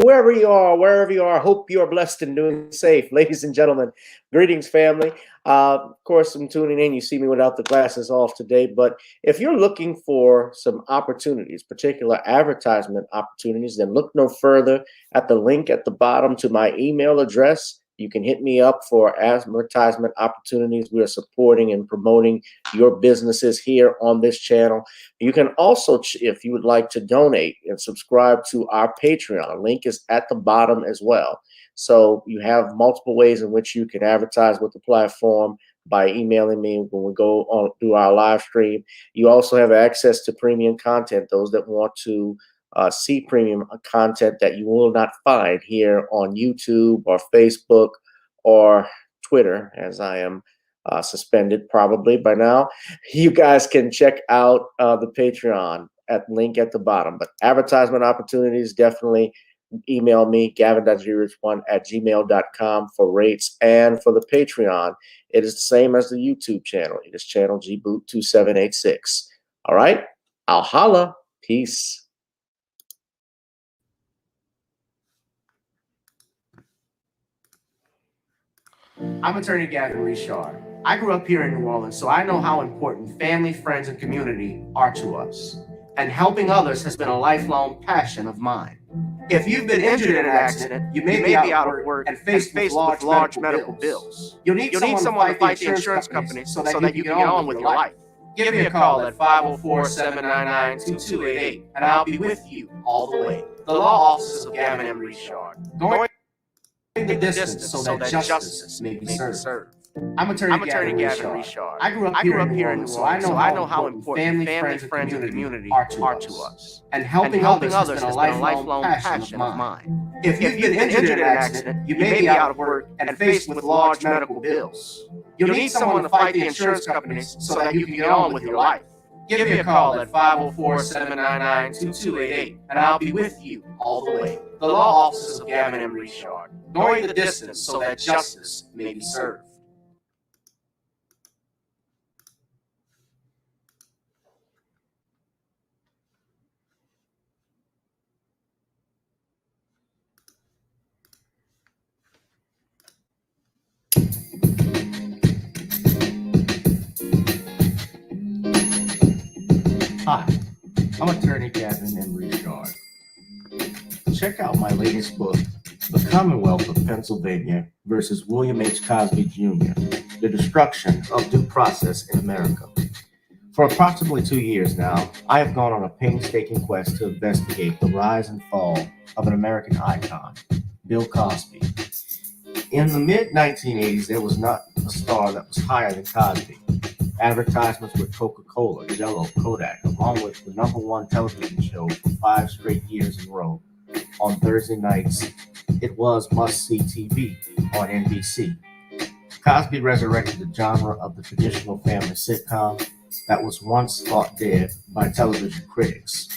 wherever you are, hope you are blessed and doing safe. Ladies and gentlemen, greetings, family. Of course, I'm tuning in. You see me without the glasses off today, but if you're looking for some opportunities, particular advertisement opportunities, then look no further at the link at the bottom to my email address. You can hit me up for advertisement opportunities. We are supporting and promoting your businesses here on this channel. You can also, if you would like to donate and subscribe to our Patreon, link is at the bottom as well. So you have multiple ways in which you can advertise with the platform by emailing me when we go on through our live stream. You also have access to premium content, those that want to see premium content that you will not find here on YouTube or Facebook or Twitter, as I am suspended probably by now. You guys can check out the Patreon at link at the bottom. But advertisement opportunities, definitely email me, gavin.grich1@gmail.com for rates. And for the Patreon, it is the same as the YouTube channel. It is channel gboot2786. All right, I'll holla. Peace. I'm attorney Gavin Richard. I grew up here in New Orleans, so I know how important family, friends, and community are to us. And helping others has been a lifelong passion of mine. If you've been injured in an accident, you may be out of work and faced with large medical bills. You'll need someone to fight the insurance company so that you can get on with your life. Give me a call at 504-799-2288, and I'll be with you all the way. The law offices of Gavin M. Richard. Going the distance so that justice may be served. I'm attorney Gavin Richard. I grew up here in New Orleans, so I know how important family, friends, and community are to us. And helping others has been a lifelong passion of mine. If you've been injured in an accident, you may be out of work and faced with large medical bills. You'll need someone to fight the insurance companies so that you can get on with your life. Give me a call at 504-799-2288, and I'll be with you all the way. The law offices of Gavin M. Richard, going the distance so that justice may be served. Hi, I'm attorney Gavin M. Richard. Check out my latest book, The Commonwealth of Pennsylvania versus William H. Cosby Jr., The Destruction of Due Process in America. For approximately 2 years now, I have gone on a painstaking quest to investigate the rise and fall of an American icon, Bill Cosby. In the mid-1980s, there was not a star that was higher than Cosby. Advertisements with Coca-Cola, Jell-O, Kodak, along with the #1 television show for 5 straight years in a row. On Thursday nights, it was must-see TV on NBC. Cosby resurrected the genre of the traditional family sitcom that was once thought dead by television critics.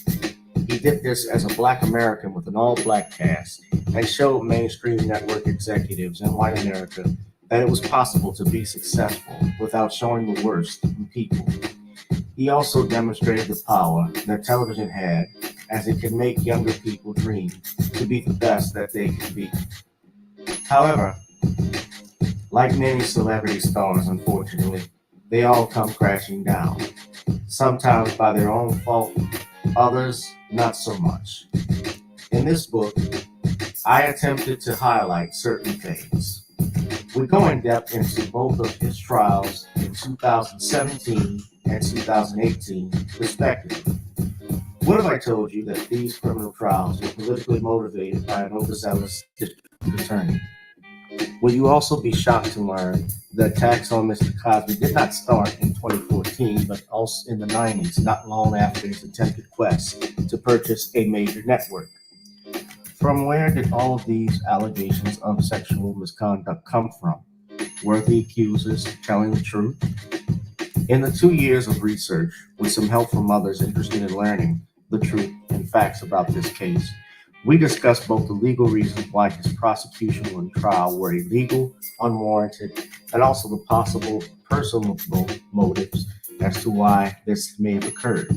He did this as a Black American with an all-Black cast and showed mainstream network executives in white America that it was possible to be successful without showing the worst in people. He also demonstrated the power that television had, as it can make younger people dream to be the best that they can be. However, like many celebrity stars, unfortunately, they all come crashing down, sometimes by their own fault, others not so much. In this book, I attempted to highlight certain things. We go in depth into both of his trials in 2017 and 2018, respectively. What if I told you that these criminal trials were politically motivated by an overzealous district attorney? Will you also be shocked to learn the attacks on Mr. Cosby did not start in 2014, but also in the 90s, not long after his attempted quest to purchase a major network? From where did all of these allegations of sexual misconduct come from? Were the accusers telling the truth? In the 2 years of research, with some help from others interested in learning the truth and facts about this case, we discussed both the legal reasons why his prosecution and trial were illegal, unwarranted, and also the possible personal motives as to why this may have occurred.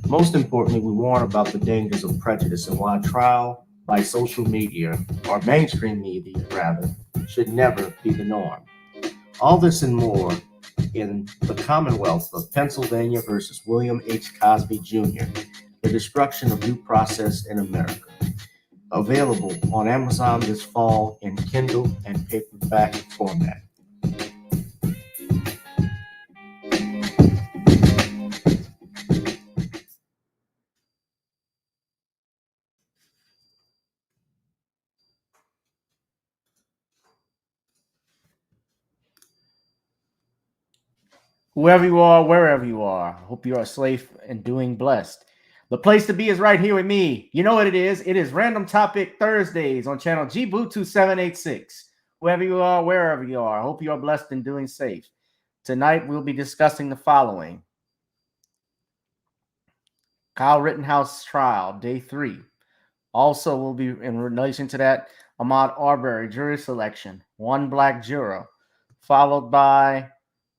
Most importantly, we warn about the dangers of prejudice and why trial by social media, or mainstream media rather, should never be the norm. All this and more in The Commonwealth of Pennsylvania versus William H. Cosby Jr., The Destruction of Due Process in America. Available on Amazon this fall in Kindle and paperback format. Whoever you are, wherever you are, hope you are safe and doing blessed. The place to be is right here with me. You know what it is. It is Random Topic Thursdays on channel G-Bluetooth 786. Whoever you are, wherever you are, hope you are blessed and doing safe. Tonight, we'll be discussing the following. Kyle Rittenhouse trial, day 3. Also, we'll be in relation to that, Ahmaud Arbery jury selection, one black juror, followed by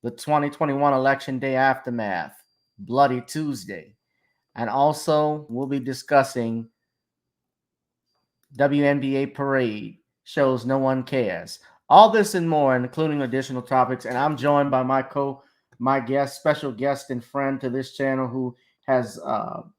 the 2021 election day aftermath, Bloody Tuesday. And also, we'll be discussing WNBA parade, shows no one cares. All this and more, including additional topics. And I'm joined by my guest, special guest and friend to this channel who has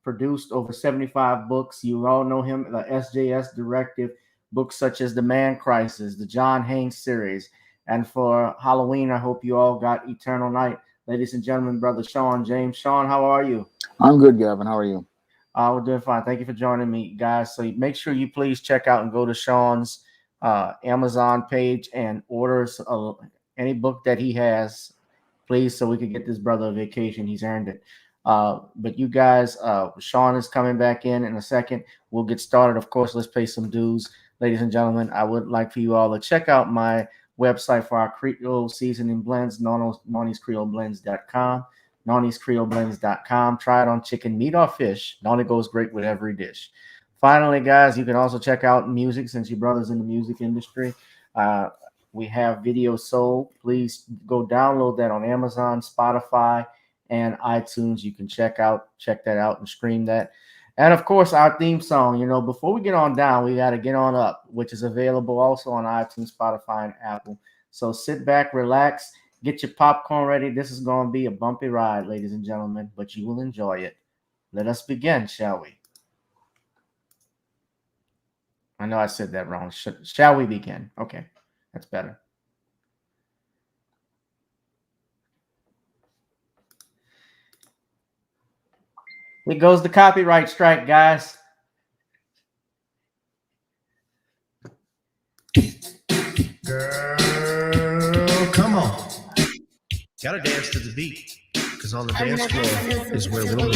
produced over 75 books. You all know him, the SJS Directive, books such as The Man Crisis, the John Haynes series. And for Halloween, I hope you all got Eternal Night. Ladies and gentlemen, Brother Shawn James. Shawn, how are you? I'm good, Gavin. How are you? We're doing fine. Thank you for joining me, guys. So make sure you please check out and go to Shawn's Amazon page and order any book that he has, please, so we can get this brother a vacation. He's earned it. But you guys, Shawn is coming back in a second. We'll get started. Of course, let's pay some dues. Ladies and gentlemen, I would like for you all to check out my website for our Creole seasoning blends, NonniesCreoleBlends.com. NonniesCreoleBlends.com. Try it on chicken, meat, or fish. Nonni goes great with every dish. Finally, guys, you can also check out music since your brother's in the music industry. We have Video Soul. Please go download that on Amazon, Spotify, and iTunes. You can check that out and stream that. And of course, our theme song, before we get on down, we got to get on up, which is available also on iTunes, Spotify, and Apple. So sit back, relax, get your popcorn ready. This is going to be a bumpy ride, ladies and gentlemen, but you will enjoy it. Let us begin, shall we? I know I said that wrong. Shall we begin? Okay, that's better. Here goes the copyright strike, guys. Girl, come on. Gotta dance to the beat, because on the dance floor is where we'll meet.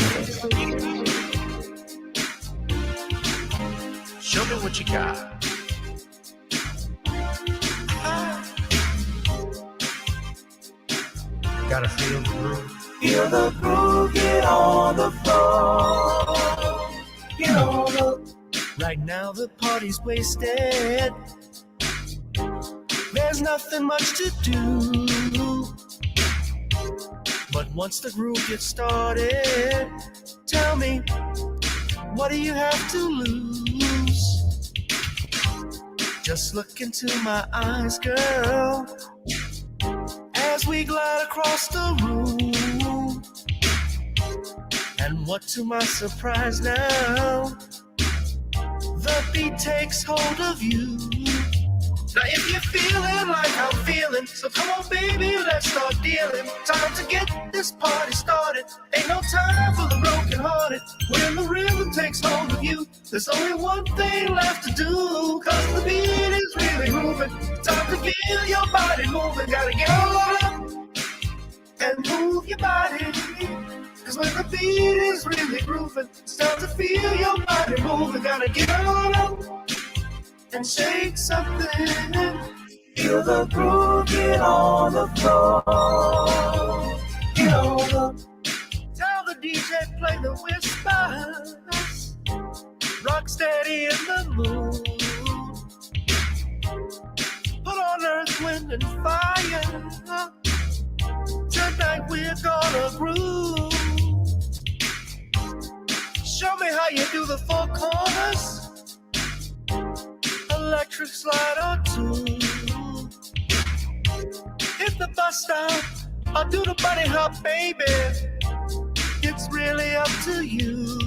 Show me what you got. Gotta feel the groove. Feel the groove, get on the floor. Get on the... Right now the party's wasted. There's nothing much to do. But once the groove gets started, tell me, what do you have to lose? Just look into my eyes, girl, as we glide across the room. And what to my surprise now, the beat takes hold of you. Now if you're feeling like I'm feeling, so come on baby, let's start dealing. Time to get this party started. Ain't no time for the broken hearted. When the rhythm takes hold of you, there's only one thing left to do. Cause the beat is really moving. Time to get your body moving. Gotta get on up and move your body. Cause when the beat is really grooving, it's time to feel your body moving. Gotta get on up and shake something. Feel the groove, get on the floor. Get on the... Tell the DJ play the whispers. Rock steady in the mood. Put on earth, wind, and fire. Tonight we're gonna groove. Show me how you do the four corners. electric slide or two. Hit the bus stop or do the bunny hop, baby. It's really up to you.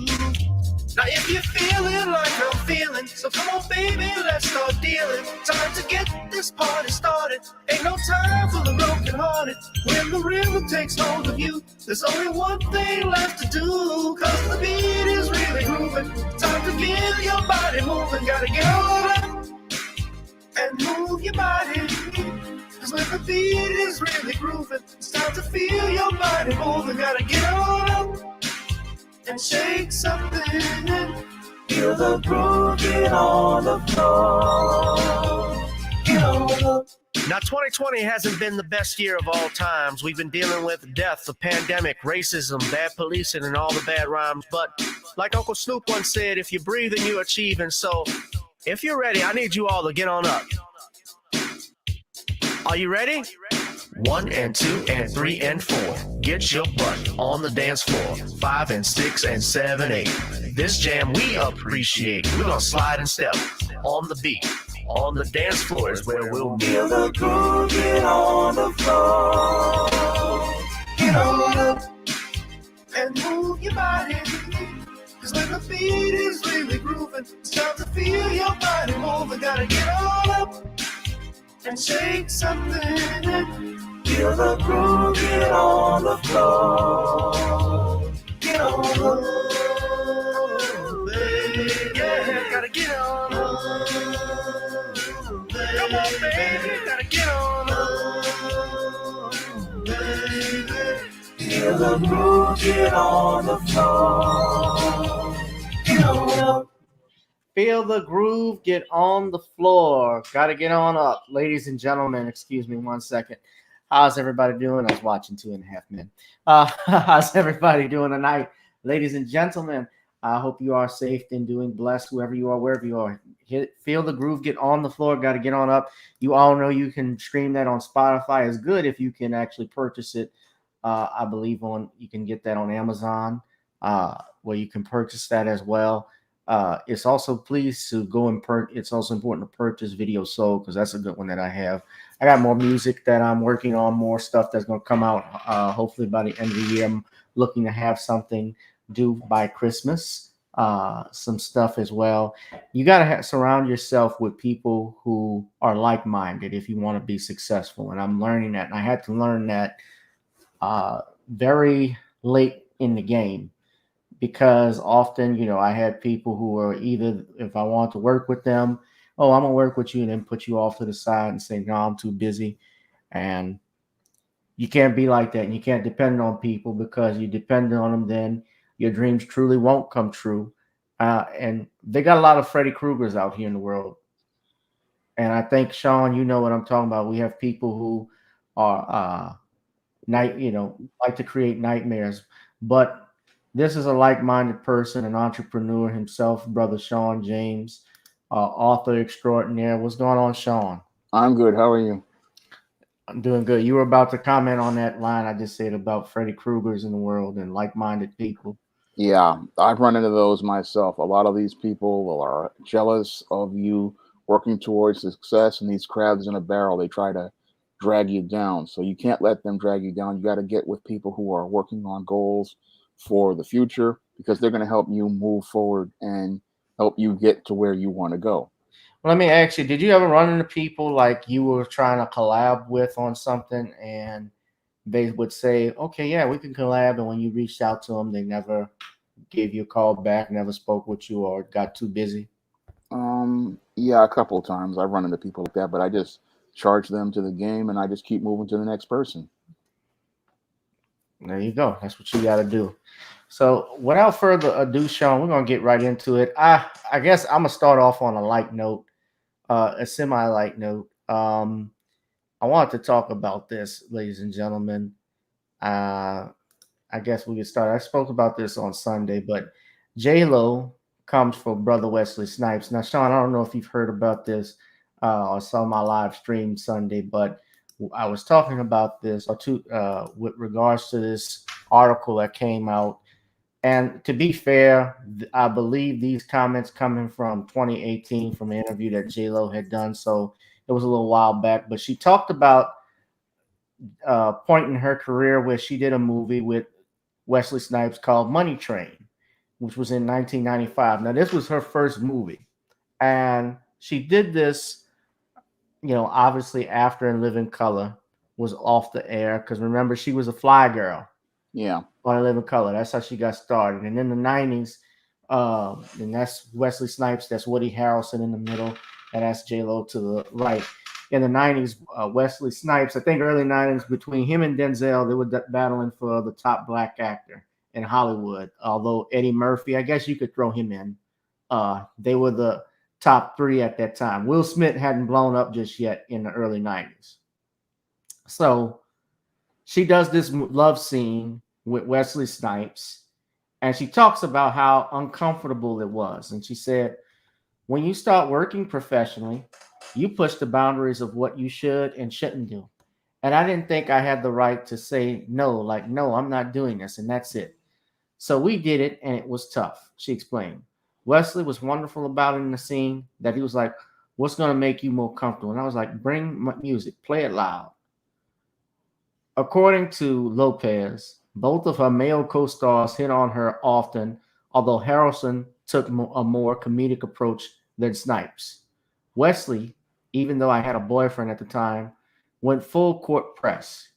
Now if you're feeling like I'm feeling, so come on baby, let's start dealing. Time to get this party started. Ain't no time for the broken hearted. When the rhythm takes hold of you, there's only one thing left to do. Cause the beat is really grooving. Time to feel your body moving. Gotta get on up and move your body. Cause when the beat is really grooving, it's time to feel your body moving. Gotta get on up and shake something. Feel the groove, get on the floor. Get on up. Now, 2020 hasn't been the best year of all times. We've been dealing with death, the pandemic, racism, bad policing, and all the bad rhymes. But like Uncle Snoop once said, if you're breathing, you're achieving. So if you're ready, I need you all to get on up. Are you ready? 1 and 2 and 3 and 4. Get your butt on the dance floor. 5 and 6 and 7, 8. This jam we appreciate. We're gonna slide and step on the beat. On the dance floor is where we'll be. Feel the groove, get on the floor. Get on up And move your body. Cause when the beat is really grooving, it's time to feel your body moving. Gotta get on up and shake something. Feel the groove, get on the floor. Get on up. Baby, yeah, gotta get on up. Come on, baby, gotta get on up. Baby. Feel the groove, get on the floor. Get on up. Feel the groove, get on the floor. Gotta get on up. Ladies and gentlemen, excuse me 1 second. How's everybody doing? I was watching 2.5 Men. How's everybody doing tonight? Ladies and gentlemen, I hope you are safe and doing blessed, whoever you are, wherever you are. Feel the groove, get on the floor, got to get on up. You all know you can stream that on Spotify. It's good if you can actually purchase it. I believe you can get that on Amazon, where you can purchase that as well. It's also pleased to go and it's also important to purchase Video Soul, because that's a good one that I have. I got more music that I'm working on, more stuff that's going to come out hopefully by the end of the year. I'm looking to have something due by Christmas, some stuff as well. You got to surround yourself with people who are like-minded if you want to be successful. And I'm learning that. And I had to learn that very late in the game, because often, I had people who were either, if I want to work with them, oh, I'm going to work with you, and then put you off to the side and say, no, I'm too busy. And you can't be like that. And you can't depend on people, because you depend on them, then your dreams truly won't come true. And they got a lot of Freddy Kruegers out here in the world. And I think, Shawn, you know what I'm talking about. We have people who are like to create nightmares. But this is a like-minded person, an entrepreneur himself, Brother Shawn James, author extraordinaire. What's going on, Shawn? I'm good. How are you? I'm doing good. You were about to comment on that line I just said about Freddy Kruegers in the world and like-minded people. Yeah, I've run into those myself. A lot of these people are jealous of you working towards success, and these crabs in a barrel, they try to drag you down. So you can't let them drag you down. You got to get with people who are working on goals for the future, because they're going to help you move forward and help you get to where you want to go. Well, let me ask you, did you ever run into people like you were trying to collab with on something, and they would say, okay, yeah, we can collab, and when you reached out to them, they never gave you a call back, never spoke with you, or got too busy? Yeah, a couple of times I've run into people like that, but I just charge them to the game, and I just keep moving to the next person. There you go. That's what you got to do. So without further ado, Shawn, we're going to get right into it. I guess I'm going to start off on a light note, a semi-light note. I wanted to talk about this, ladies and gentlemen. I guess we can start. I spoke about this on Sunday, but J-Lo comes for Brother Wesley Snipes. Now, Shawn, I don't know if you've heard about this or saw my live stream Sunday, but I was talking about this with regards to this article that came out And to be fair, I believe these comments coming from 2018 from an interview that J-Lo had done. So it was a little while back, but she talked about point in her career where she did a movie with Wesley Snipes called Money Train, which was in 1995. Now, this was her first movie. And she did this, obviously after In Living Color was off the air. Because remember, she was a fly girl Yeah. on In Living Color. That's how she got started. And in the 90s, and that's Wesley Snipes, that's Woody Harrelson in the middle, and that's J-Lo to the right. In the 90s, Wesley Snipes, I think early 90s, between him and Denzel, they were battling for the top black actor in Hollywood. Although Eddie Murphy, I guess you could throw him in. They were the top three at that time. Will Smith hadn't blown up just yet in the early 90s. So she does this love scene with Wesley Snipes, and she talks about how uncomfortable it was. And she said, when you start working professionally, you push the boundaries of what you should and shouldn't do. And I didn't think I had the right to say no, like, no, I'm not doing this. And that's it. So we did it, and it was tough, she explained. Wesley was wonderful about it in the scene that he was like, what's going to make you more comfortable? And I was like, bring music, play it loud. According to Lopez, both of her male co-stars hit on her often, although Harrelson took a more comedic approach than Snipes. Wesley, even though I had a boyfriend at the time, went full court press.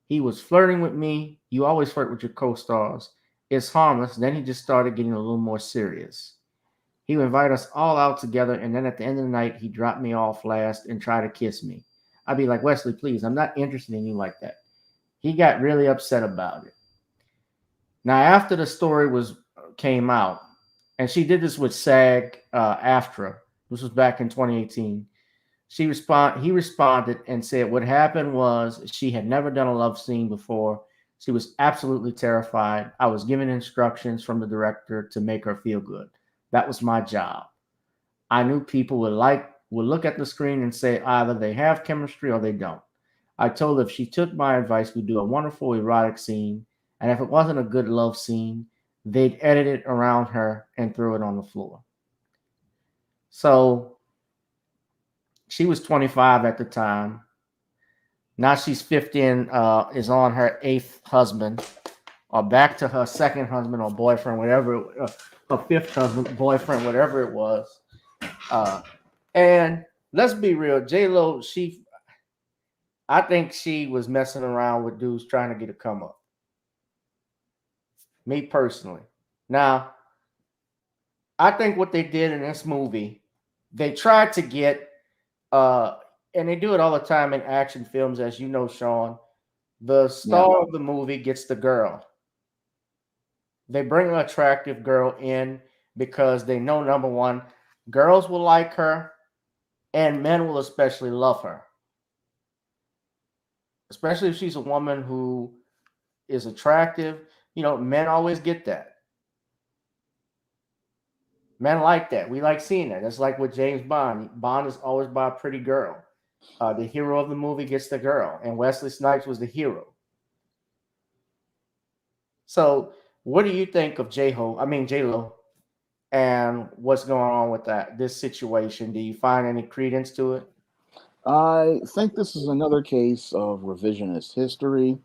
He was flirting with me. You always flirt with your co-stars. It's harmless. Then he just started getting a little more serious. He would invite us all out together, and then at the end of the night, he dropped me off last and tried to kiss me. I'd be like, Wesley, please, I'm not interested in you like that. He got really upset about it. Now, after the story came out, and she did this with SAG-AFTRA. This was back in 2018. He responded and said what happened was she had never done a love scene before. She was absolutely terrified. I was given instructions from the director to make her feel good. That was my job. I knew people would look at the screen and say either they have chemistry or they don't. I told her if she took my advice, we'd do a wonderful erotic scene. And if it wasn't a good love scene, they'd edit it around her and throw it on the floor. So she was 25 at the time. Now she's 50 and is on her 8th husband, or back to her 2nd husband or boyfriend, whatever, her 5th husband, boyfriend, whatever it was. And let's be real, J-Lo, I think she was messing around with dudes trying to get a come up. Me personally. Now, I think what they did in this movie, they tried to get, and they do it all the time in action films, as you know, Shawn. The star of the movie gets the girl. They bring an attractive girl in because they know, number one, girls will like her, and men will especially love her. Especially if she's a woman who is attractive. Men always get that. Men like that. We like seeing that. That's like with James Bond. Bond is always by a pretty girl. The hero of the movie gets the girl, and Wesley Snipes was the hero. So, what do you think of J-Lo, and what's going on with this situation? Do you find any credence to it? I think this is another case of revisionist history,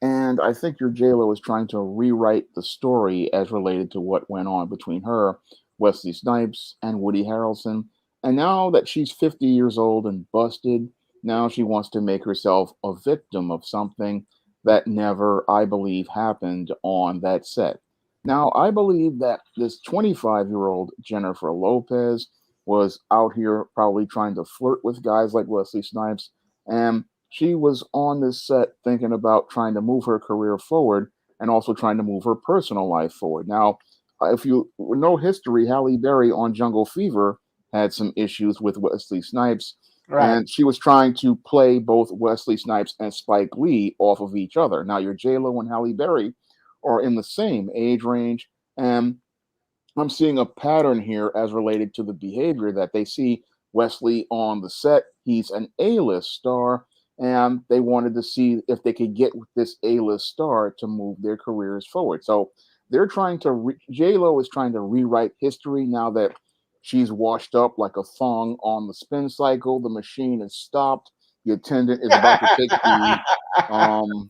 and I think your JLo is trying to rewrite the story as related to what went on between her, Wesley Snipes, and Woody Harrelson. And now that she's 50 years old and busted, now she wants to make herself a victim of something that never, I believe, happened on that set. Now, I believe that this 25-year-old Jennifer Lopez was out here probably trying to flirt with guys like Wesley Snipes, and she was on this set thinking about trying to move her career forward and also trying to move her personal life forward. Now, if you know history, Halle Berry on Jungle Fever had some issues with Wesley Snipes, Right. and she was trying to play both Wesley Snipes and Spike Lee off of each other. Now, your J-Lo and Halle Berry are in the same age range, and I'm seeing a pattern here as related to the behavior that they see Wesley on the set. He's an A-list star, and they wanted to see if they could get with this A-list star to move their careers forward. So they're trying to J-Lo is trying to rewrite history now that she's washed up like a thong on the spin cycle. The machine is stopped. The attendant is about to take the thong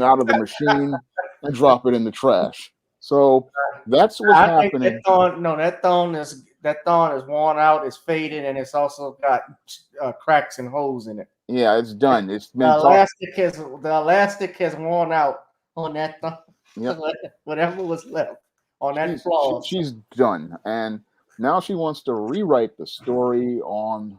out of the machine and drop it in the trash. So that's what's I think happening. that thong is worn out, it's faded, and it's also got cracks and holes in it. Yeah, it's done. It's been the elastic has worn out on that thong. Yep. Whatever was left on that floor. She's done, and now she wants to rewrite the story on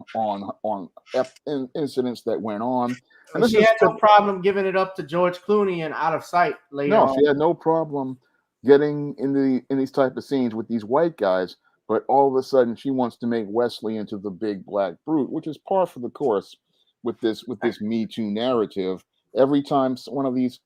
incidents that went on. And she had no problem giving it up to George Clooney and Out of Sight later on. No, she had no problem getting in these type of scenes with these white guys, but all of a sudden she wants to make Wesley into the big black brute, which is par for the course with this MeToo narrative. Every time one of these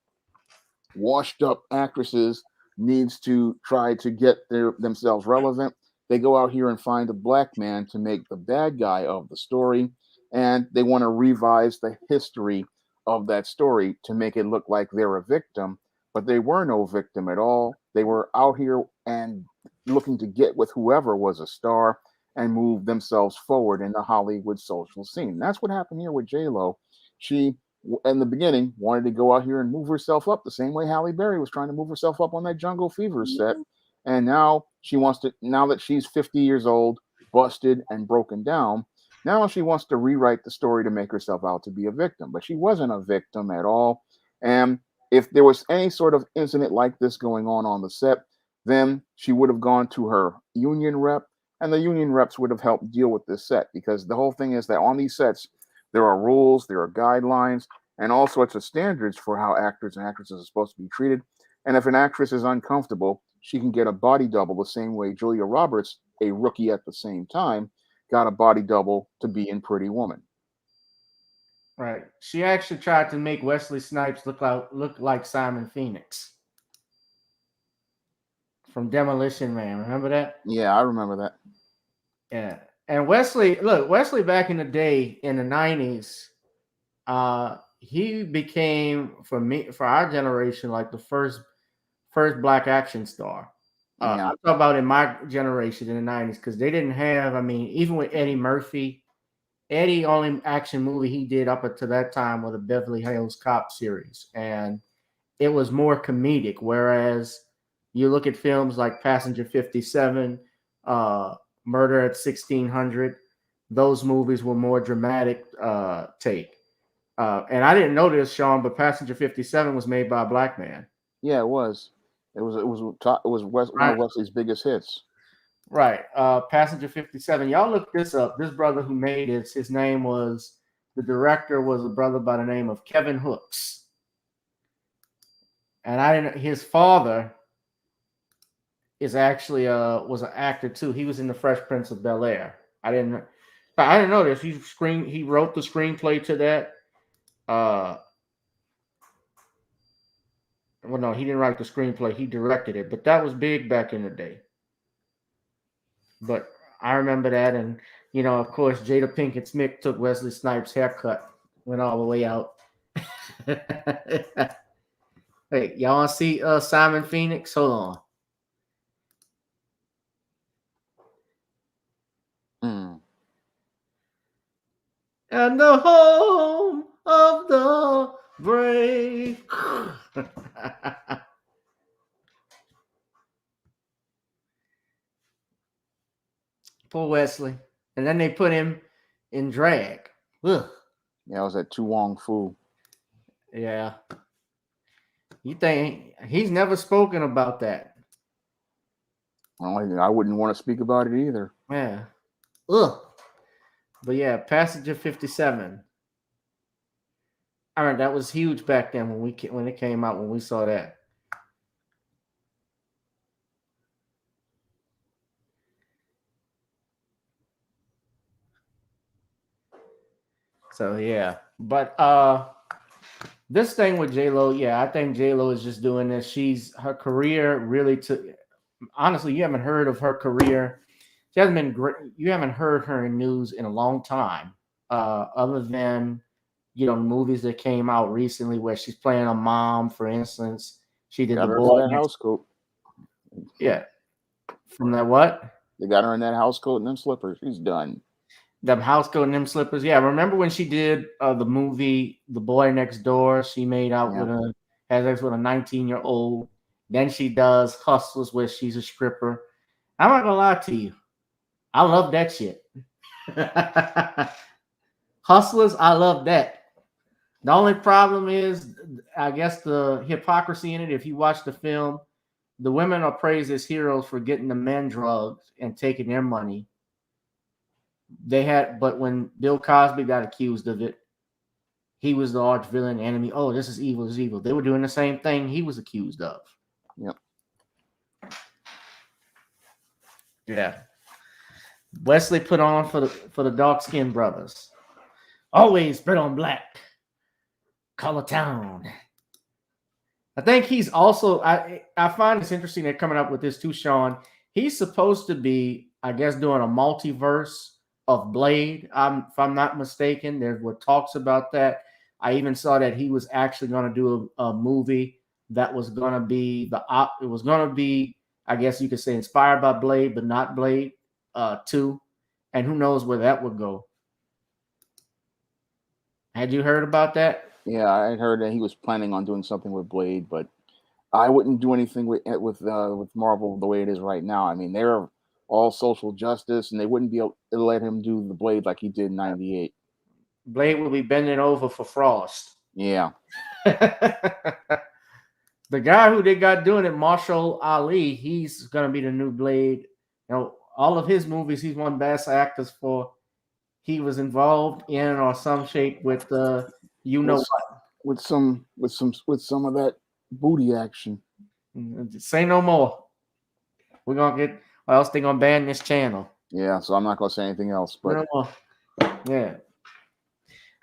washed up actresses needs to try to get themselves relevant, they go out here and find a black man to make the bad guy of the story, and they want to revise the history of that story to make it look like they're a victim, but they were no victim at all. They were out here and looking to get with whoever was a star and move themselves forward in the Hollywood social scene. That's what happened here with J-Lo. She, in the beginning, wanted to go out here and move herself up the same way Halle Berry was trying to move herself up on that Jungle Fever set. And now she wants to, now that she's 50 years old, busted and broken down, now she wants to rewrite the story to make herself out to be a victim. But she wasn't a victim at all. And if there was any sort of incident like this going on the set, then she would have gone to her union rep, and the union reps would have helped deal with this set, because the whole thing is that on these sets, there are rules, there are guidelines, and all sorts of standards for how actors and actresses are supposed to be treated. And if an actress is uncomfortable, she can get a body double the same way Julia Roberts, a rookie at the same time, got a body double to be in Pretty Woman. Right. She actually tried to make Wesley Snipes look like Simon Phoenix from Demolition Man. Remember that? Yeah, I remember that. Yeah. And Wesley back in the day in the 90s, he became, for our generation, like the first black action star. I'm talking about in my generation in the 90s, because they didn't have, I mean, even with Eddie Murphy, Eddie only action movie he did up until that time was the Beverly Hills Cop series, and it was more comedic. Whereas you look at films like Passenger 57, Murder at 1600, those movies were more dramatic take. And I didn't know this, Shawn, but Passenger 57 was made by a black man. Yeah, it was. It was one of Wesley's biggest hits. Right. Passenger 57. Y'all look this up. This brother who made it, the director was a brother by the name of Kevin Hooks. And his father is actually was an actor too. He was in the Fresh Prince of Bel-Air. I didn't know this. He wrote the screenplay to that. Well, no, he didn't write the screenplay. He directed it, but that was big back in the day. But I remember that, and of course, Jada Pinkett Smith took Wesley Snipes' haircut, went all the way out. Hey, y'all want to see Simon Phoenix? Hold on. And the home of the brave. Poor Wesley. And then they put him in drag. Ugh. Yeah, it was that Tu Wong Fu. Yeah. You think he's never spoken about that? Well, I wouldn't want to speak about it either. Yeah. Ugh. But yeah, Passenger 57. I mean, that was huge back then when it came out, when we saw that. So yeah, but this thing with J-Lo, yeah, I think J-Lo is just doing this. Her career really took. Honestly, you haven't heard of her career. She hasn't been great. You haven't heard her in news in a long time, other than movies that came out recently where she's playing a mom, for instance. She did The Boy Next. House Coat. Yeah. From that what? They got her in that house coat and them slippers. She's done. Them house coat and them slippers. Yeah, remember when she did the movie The Boy Next Door? She made out Yeah. with has sex with a 19-year-old. Then she does Hustlers where she's a stripper. I'm not gonna lie to you. I love that shit. Hustlers, I love that. The only problem is, I guess, the hypocrisy in it. If you watch the film, the women are praised as heroes for getting the men drugs and taking their money. But when Bill Cosby got accused of it, he was the arch villain enemy. Oh, this is evil, this is evil. They were doing the same thing he was accused of. Yep. Yeah. Wesley put on for the dark-skinned brothers. Always bet on black. Color town. I think he's also, I find this interesting they're coming up with this too, Shawn. He's supposed to be, I guess, doing a multiverse of Blade. If I'm not mistaken, there were talks about that. I even saw that he was actually going to do a movie that was going to be it was going to be, I guess you could say, inspired by Blade, but not Blade 2. And who knows where that would go. Had you heard about that? Yeah, I heard that he was planning on doing something with Blade, but I wouldn't do anything with Marvel the way it is right now. I mean, they're all social justice, and they wouldn't be able to let him do the Blade like he did in '98. Blade will be bending over for Frost. Yeah. The guy who they got doing it, Marshall Ali, he's gonna be the new Blade. You know, all of his movies, he's won Best Actors for. He was involved in or some shape with with some of that booty action. Say no more. We're gonna get, or else they're gonna ban this channel. Yeah, so I'm not gonna say anything else. But yeah.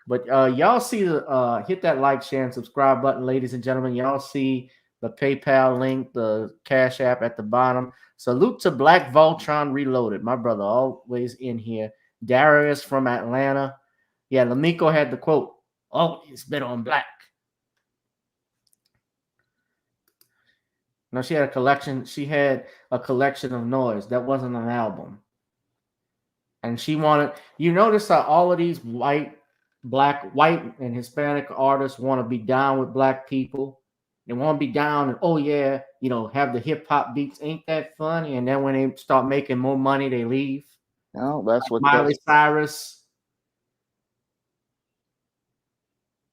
But y'all see the hit that like, share, and subscribe button, ladies and gentlemen. Y'all see the PayPal link, the Cash App at the bottom. Salute to Black Voltron Reloaded, my brother, always in here. Darius from Atlanta. Yeah, Lamiko had the quote, always bet on black. No, she had a collection. She had a collection of noise. That wasn't an album. And she wanted, you notice how all of these white and Hispanic artists want to be down with black people. They want to be down and, oh yeah, have the hip hop beats. Ain't that funny? And then when they start making more money, they leave. No, that's what Miley Cyrus.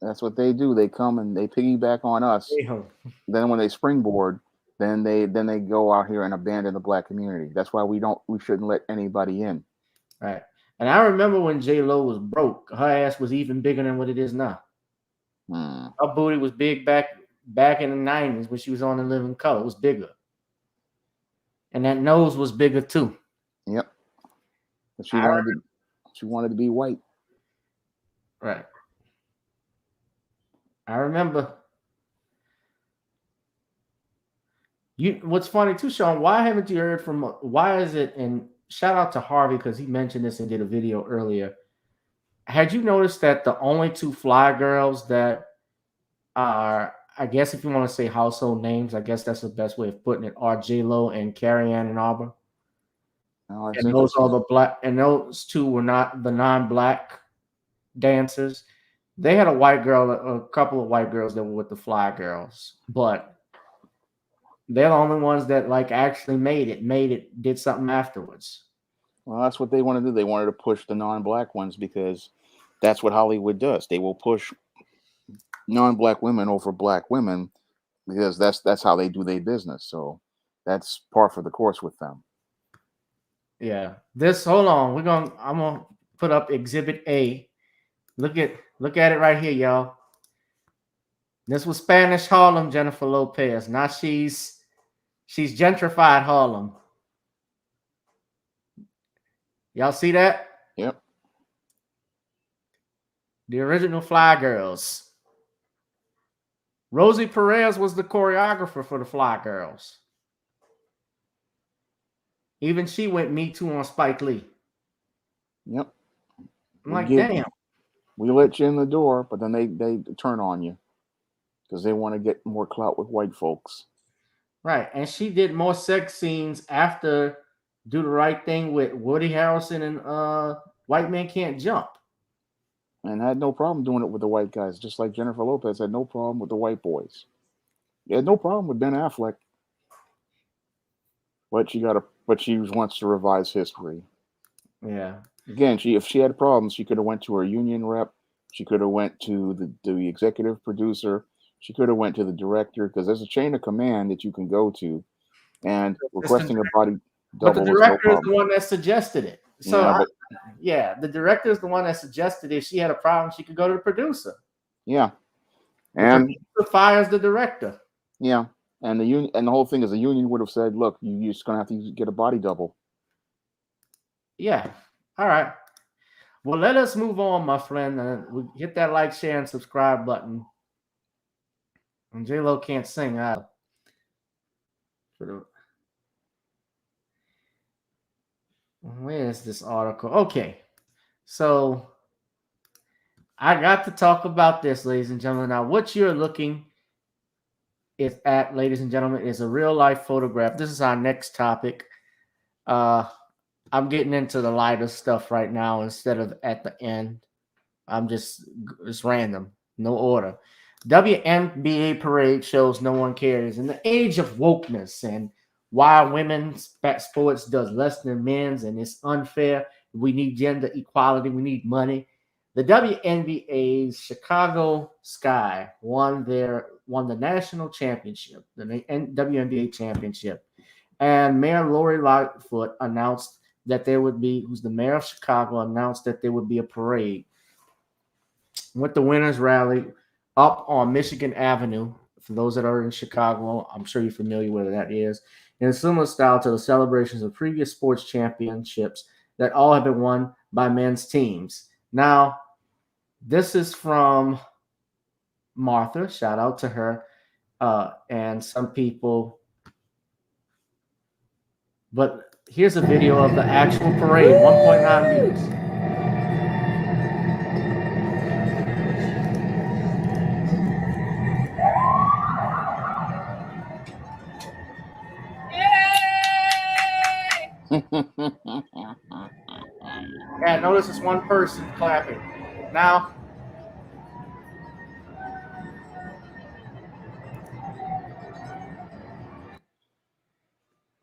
That's what they do. They come and they piggyback on us. Yeah. Then when they springboard, then they go out here and abandon the black community. That's why we shouldn't let anybody in. Right. And I remember when J-Lo was broke, her ass was even bigger than what it is now. Her booty was big back in the 90s when she was on In Living Color. It was bigger. And that nose was bigger too. Yep. But she wanted to be white. Right. I remember. What's funny too, Shawn, why haven't you heard from, why is it, and shout out to Harvey because he mentioned this and did a video earlier. Had you noticed that the only two fly girls that are, I guess if you want to say household names, I guess that's the best way of putting it, are J-Lo and Carrie-Ann and Arbor? And those are the black, and those two were not the non-black dancers. They had a couple of white girls that were with the fly girls, but they're the only ones that actually made it, did something afterwards. Well, that's what they want to do. They wanted to push the non-black ones because that's what Hollywood does. They will push non-black women over black women because that's how they do their business. So that's par for the course with them. Yeah. Hold on. I'm gonna put up Exhibit A. Look at it right here, y'all. This was Spanish Harlem, Jennifer Lopez. Now she's gentrified Harlem. Y'all see that? Yep. The original Fly Girls. Rosie Perez was the choreographer for the Fly Girls. Even she went MeToo on Spike Lee. Yep. I'm like, damn. We let you in the door, but then they turn on you because they want to get more clout with white folks. Right. And she did more sex scenes after Do the Right Thing with Woody Harrelson and White Man Can't Jump. And had no problem doing it with the white guys, just like Jennifer Lopez had no problem with the white boys. He had no problem with Ben Affleck. But she wants to revise history. Yeah. Again, if she had problems, she could have went to her union rep. She could have went to the executive producer. She could have went to the director, because there's a chain of command that you can go to, and requesting a body But the double is no director is the problem. one that suggested it. So Yeah, the director is the one that suggested if she had a problem, she could go to the producer. Yeah, The and producer fires the director. yeah, and the union, and the whole thing is the union would have said, "Look, you're just gonna have to get a body double." Yeah. All right. Well, let us move on, my friend. We hit that like, share, and subscribe button. And J-Lo can't sing either. Where is this article? Okay. So I got to talk about this, ladies and gentlemen. Now, what you're looking at, ladies and gentlemen, is a real life photograph. This is our next topic. I'm getting into the lighter stuff right now instead of at the end. It's random, no order. WNBA parade shows no one cares. In the age of wokeness and why women's sports does less than men's and it's unfair, we need gender equality, we need money. The WNBA's Chicago Sky won the national championship, the WNBA championship. And Mayor Lori Lightfoot announced that who's the mayor of Chicago, announced that there would be a parade with the winners rally up on Michigan Avenue. For those that are in Chicago, I'm sure you're familiar with where that is. In a similar style to the celebrations of previous sports championships that all have been won by men's teams. Now, this is from Martha. Shout out to her and some people. But here's a video of the actual parade, 1.9 views. Yeah, notice it's one person clapping. Now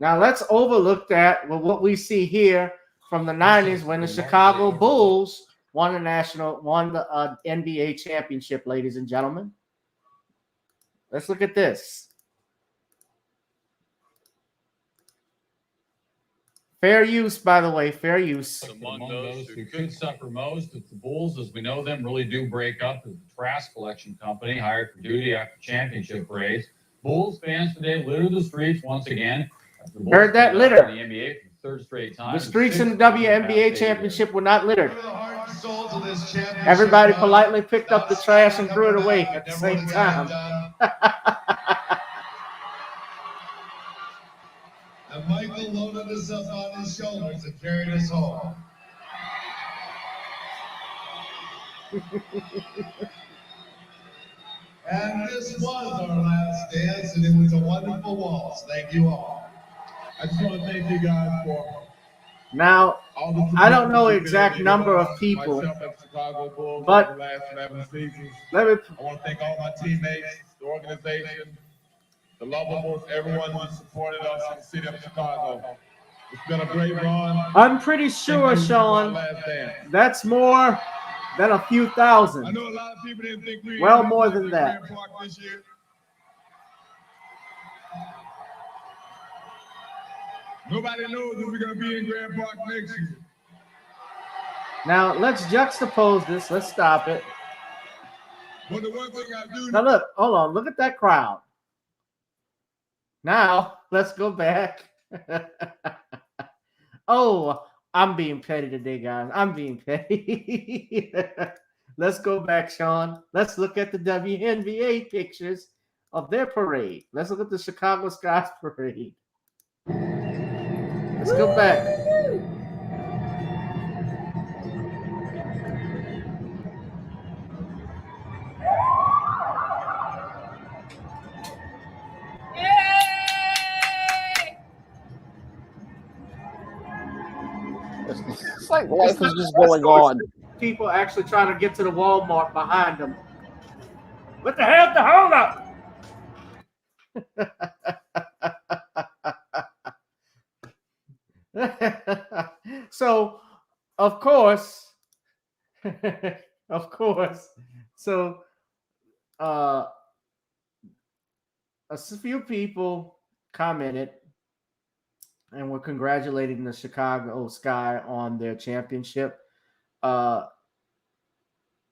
let's overlook that with what we see here from the 90s when the Chicago Bulls won the NBA championship, ladies and gentlemen. Let's look at this. Fair use, by the way, fair use. Among those who could suffer most, if the Bulls, as we know them, really do break up as a trash collection company hired for duty after championship parades. Bulls fans today litter the streets once again. Heard that litter. The NBA for the third straight time. The streets in the WNBA championship were not littered. Everybody politely picked up the trash and threw it away at the same time. And Michael loaded us up on his shoulders and carried us home. And this was our last dance, and it was a wonderful waltz. Thank you all. I just want to thank you guys for. Now, I don't know exact number of people, but let me. I want to thank all my teammates, the organization, the lovable, everyone who supported us in the city of Chicago. It's been a great run. I'm pretty sure, Shawn, that's more than a few thousand. I know a lot of people didn't think we well more than that. This year. Nobody knows if we're going to be in Grand Park next year. Now, let's juxtapose this. Let's stop it. But the one thing I do. Now, look, hold on. Look at that crowd. Now, let's go back. Oh, I'm being petty today, guys. I'm being petty. Let's go back, Shawn. Let's look at the WNBA pictures of their parade. Let's look at the Chicago Sky parade. Let's go back. Looks like life is just going on. People actually trying to get to the Walmart behind them. What the hell's the hold up? So, of course, so a few people commented and were congratulating the Chicago Sky on their championship.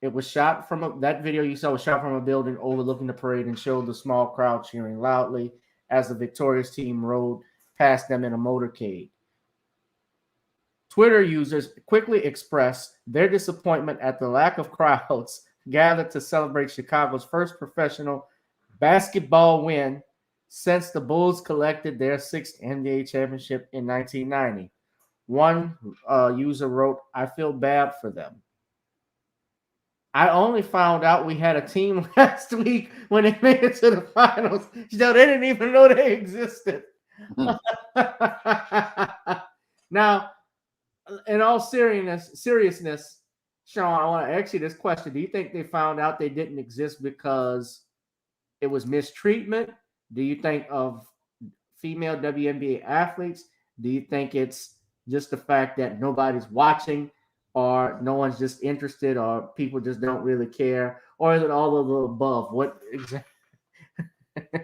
It was shot from that video you saw was shot from a building overlooking the parade and showed the small crowd cheering loudly as the victorious team rode past them in a motorcade. Twitter users quickly expressed their disappointment at the lack of crowds gathered to celebrate Chicago's first professional basketball win since the Bulls collected their sixth NBA championship in 1990. One user wrote, "I feel bad for them. I only found out we had a team last week when they made it to the finals. So they didn't even know they existed." Now, in all seriousness, Shawn, I want to ask you this question. Do you think they found out they didn't exist because it was mistreatment? Do you think of female WNBA athletes? Do you think it's just the fact that nobody's watching, or no one's just interested, or people just don't really care? Or is it all of the above? What exactly?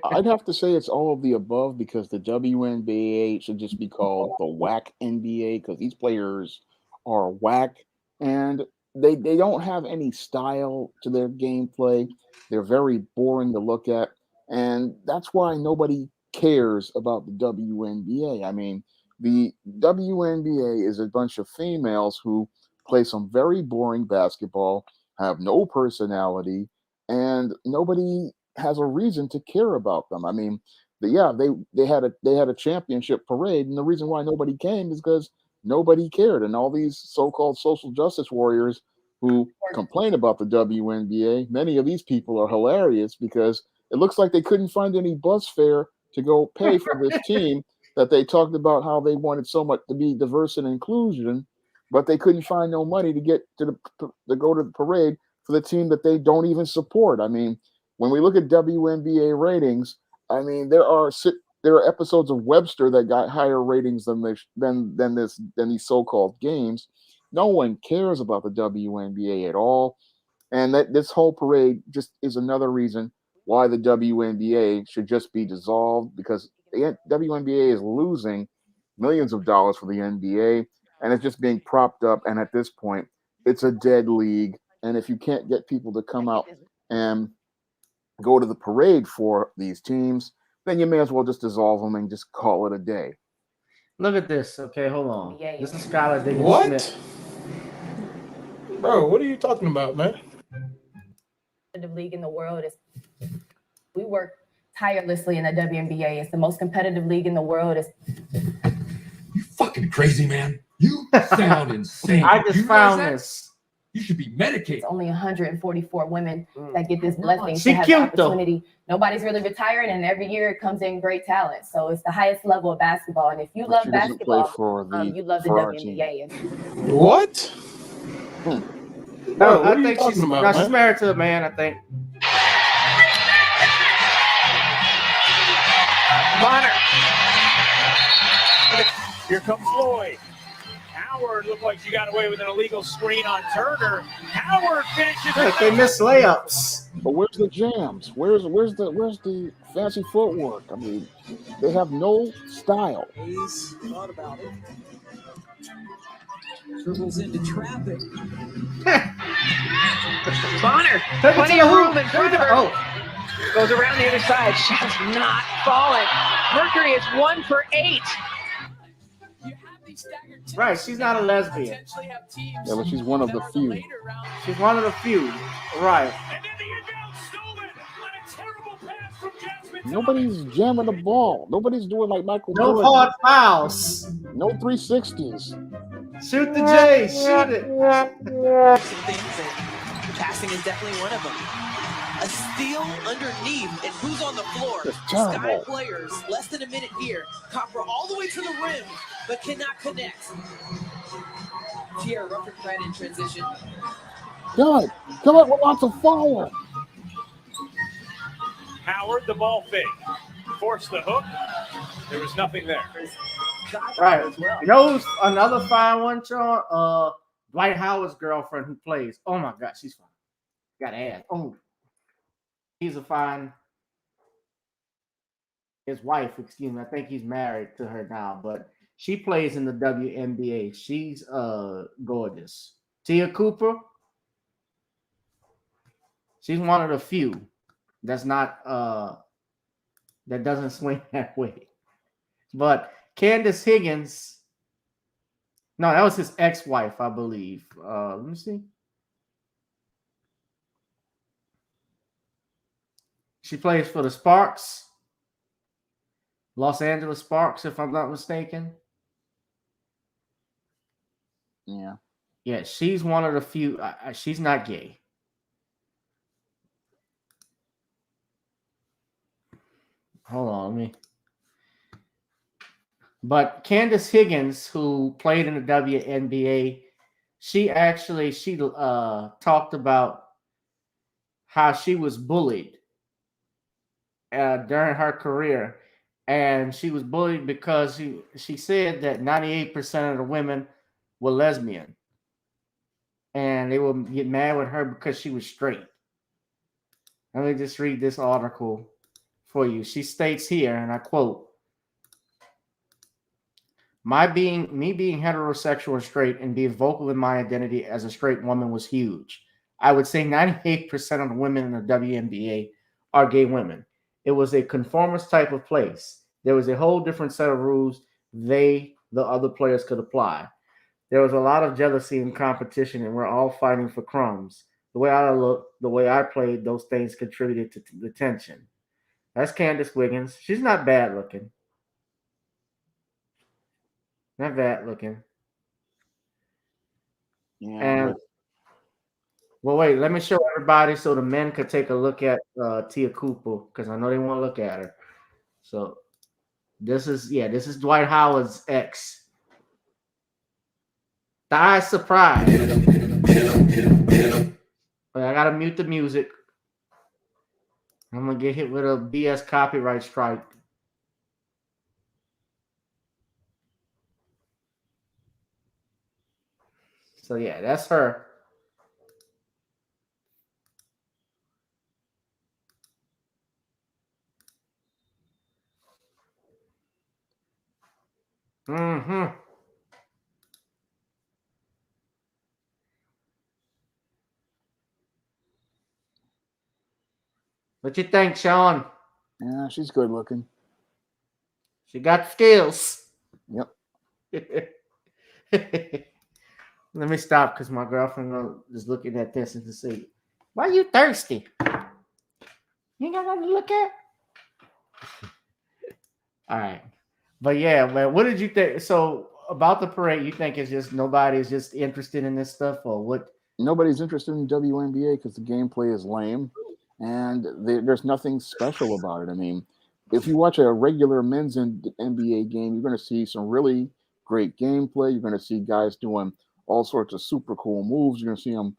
I'd have to say it's all of the above, because the WNBA should just be called the whack NBA, because these players are whack and they don't have any style to their gameplay. They're very boring to look at, and that's why nobody cares about the WNBA. I mean, the WNBA is a bunch of females who play some very boring basketball, have no personality, and nobody has a reason to care about them. I mean, they had a championship parade, and the reason why nobody came is because nobody cared. And all these so-called social justice warriors who complain about the WNBA, many of these people are hilarious, because it looks like they couldn't find any bus fare to go pay for this team that they talked about how they wanted so much to be diverse and inclusion, but they couldn't find no money to get to go to the parade for the team that they don't even support. I mean, when we look at WNBA ratings, I mean, there are episodes of Webster that got higher ratings than these so-called games. No one cares about the WNBA at all, and that this whole parade just is another reason why the WNBA should just be dissolved, because the WNBA is losing millions of dollars for the NBA, and it's just being propped up. And at this point, it's a dead league. And if you can't get people to come out and go to the parade for these teams, then you may as well just dissolve them and just call it a day. Look at this. Okay, hold on. This is Skylar Diggins What? Smith. Bro, what are you talking about, man? Competitive league in the world is. We work tirelessly in the WNBA. It's the most competitive league in the world. You fucking crazy, man. You sound insane. I just found this. You should be medicated. It's only 144 women that get this blessing She to have cute, the opportunity. Nobody's really retiring, and every year it comes in great talent. So it's the highest level of basketball. And if you love basketball, you love the WNBA. What? No, what I think she's married to a man, I think. Bonner. Here comes Floyd. Howard looked like she got away with an illegal screen on Turner. Howard finishes. Look, they miss layups. But where's the jams? Where's the fancy footwork? I mean, they have no style. He's thought about it. Dribbles into traffic. Bonner, plenty of room in front of her. Goes around the other side. Shot's not falling. Mercury is 1 for 8. Right, she's not a lesbian. Yeah, but she's one of the few. She's one of the few. Right. Nobody's jamming the ball. Nobody's doing like Michael No Jordan. hard fouls. No 360s. Shoot the J. Shoot it. Passing is definitely one of them. A steal underneath, and who's on the floor? Terrible. Sky players, less than a minute here. Copper all the way to the rim, but cannot connect. Tierra Rufford plan in transition. God, come on with lots of fire. Howard, the ball fake. Forced the hook. There was nothing there. Right. You know who's another fine one, Shawn? Dwight Howard's girlfriend who plays. Oh my God, she's fine. Got ass. Oh, he's a fine. His wife, excuse me. I think he's married to her now, but she plays in the WNBA. She's gorgeous. Tia Cooper. She's one of the few that's not that doesn't swing that way. But Candace Higgins, no, that was his ex-wife, I believe. Let me see. She plays for the Sparks, Los Angeles Sparks, if I'm not mistaken. Yeah. Yeah, she's one of the few. She's not gay. Hold on, let me. But Candace Higgins, who played in the WNBA, she talked about how she was bullied during her career, and she was bullied because she said that 98% of the women were lesbian, and they would get mad with her because she was straight. Let me just read this article for you. She states here, and I quote, me being heterosexual and straight and being vocal in my identity as a straight woman was huge. I would say 98% of the women in the WNBA are gay women. It was a conformist type of place. There was a whole different set of rules the other players could apply. There was a lot of jealousy and competition, and we're all fighting for crumbs. The way I looked, the way I played, those things contributed to the tension. That's Candace Wiggins. She's not bad looking. Not bad looking. Yeah. And well, wait, let me show everybody so the men could take a look at Tia Cooper, because I know they want to look at her. So this is Dwight Howard's ex. The eye surprise. But I gotta mute the music. I'm gonna get hit with a BS copyright strike. So yeah, that's her. Mm-hmm. What you think, Shawn? Yeah, she's good looking. She got skills. Yep. Let me stop because my girlfriend is looking at this and to see. Why are you thirsty? You ain't got nothing to look at? All right. But yeah, man, what did you think? So about the parade, you think it's just nobody is just interested in this stuff, or what? Nobody's interested in WNBA because the gameplay is lame, and there's nothing special about it. I mean, if you watch a regular men's NBA game, you're going to see some really great gameplay. You're going to see guys doing all sorts of super cool moves. You're going to see them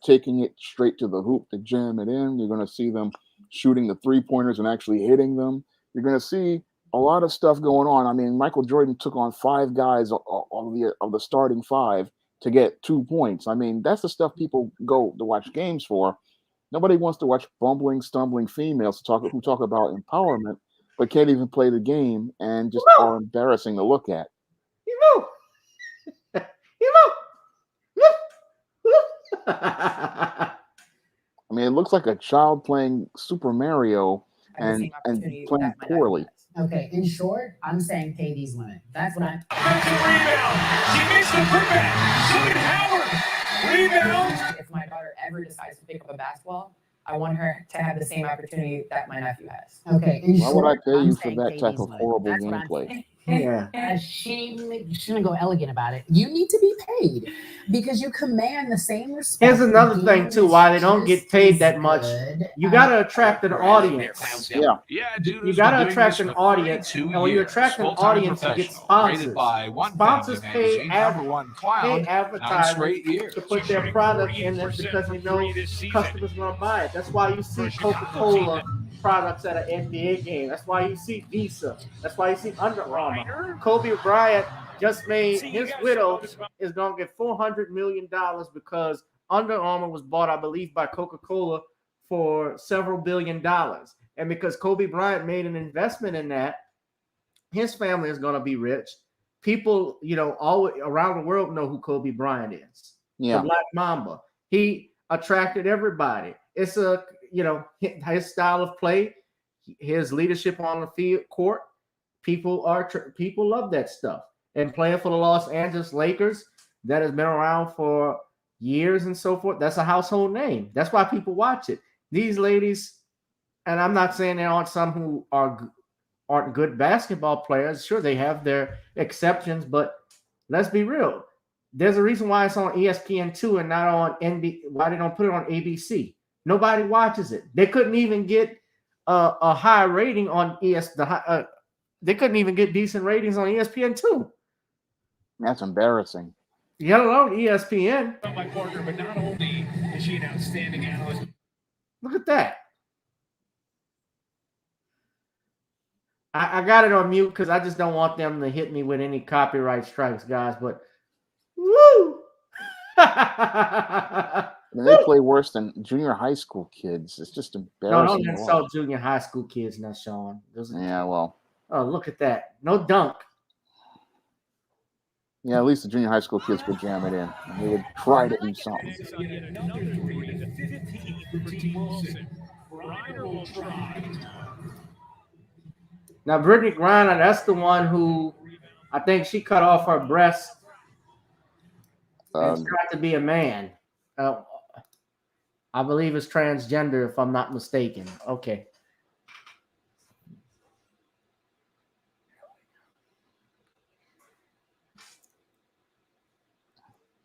taking it straight to the hoop to jam it in. You're going to see them shooting the three-pointers and actually hitting them. You're going to see a lot of stuff going on. I mean, Michael Jordan took on 5 guys of the starting 5 to get 2 points. I mean, that's the stuff people go to watch games for. Nobody wants to watch bumbling, stumbling females who talk about empowerment, but can't even play the game and just are embarrassing to look at. I mean, it looks like a child playing Super Mario and playing poorly. Okay, in short, I'm saying KD's limit. That's what I'm. Rebound. She missed the putback. So did Howard. Rebound. If my daughter ever decides to pick up a basketball, I want her to have the same opportunity that my nephew has. Okay, why would I pay you for that type of horrible gameplay? Yeah. She's gonna go elegant about it. You need to be paid because you command the same respect. Here's another thing too, why they don't get paid that much. You gotta attract an audience. Yeah. You gotta attract an audience, and when you attract an audience, you get sponsors. Sponsors pay advertisers to put their product in it because they know customers are gonna buy it. That's why you see Coca-Cola products at an NBA game. That's why you see Visa. That's why you see Under Armour. Kobe Bryant just made his widow is gonna get $400 million because Under Armour was bought, I believe, by Coca-Cola for several $billion. And because Kobe Bryant made an investment in that, his family is gonna be rich. People, all around the world know who Kobe Bryant is. Yeah. The Black Mamba. He attracted everybody. It's his style of play, his leadership on the field court. People love that stuff. And playing for the Los Angeles Lakers, that has been around for years and so forth. That's a household name. That's why people watch it. These ladies, and I'm not saying there aren't some who aren't good basketball players. Sure, they have their exceptions, but let's be real. There's a reason why it's on ESPN2 and not on NBC. Why they don't put it on ABC? Nobody watches it. They couldn't even get a high rating on ESPN. They couldn't even get decent ratings on ESPN2. That's embarrassing. You know, ESPN. My partner, but not only is she an outstanding analyst. Look at that. I got it on mute because I just don't want them to hit me with any copyright strikes, guys. But woo! They play worse than junior high school kids. It's just embarrassing. No, don't insult junior high school kids now, Shawn. Yeah, well. Oh, look at that. No dunk. Yeah, at least the junior high school kids would jam it in. And they would try to do something. Now, Brittany Griner, that's the one who I think she cut off her breast and tried to be a man. I believe it's transgender, if I'm not mistaken. Okay.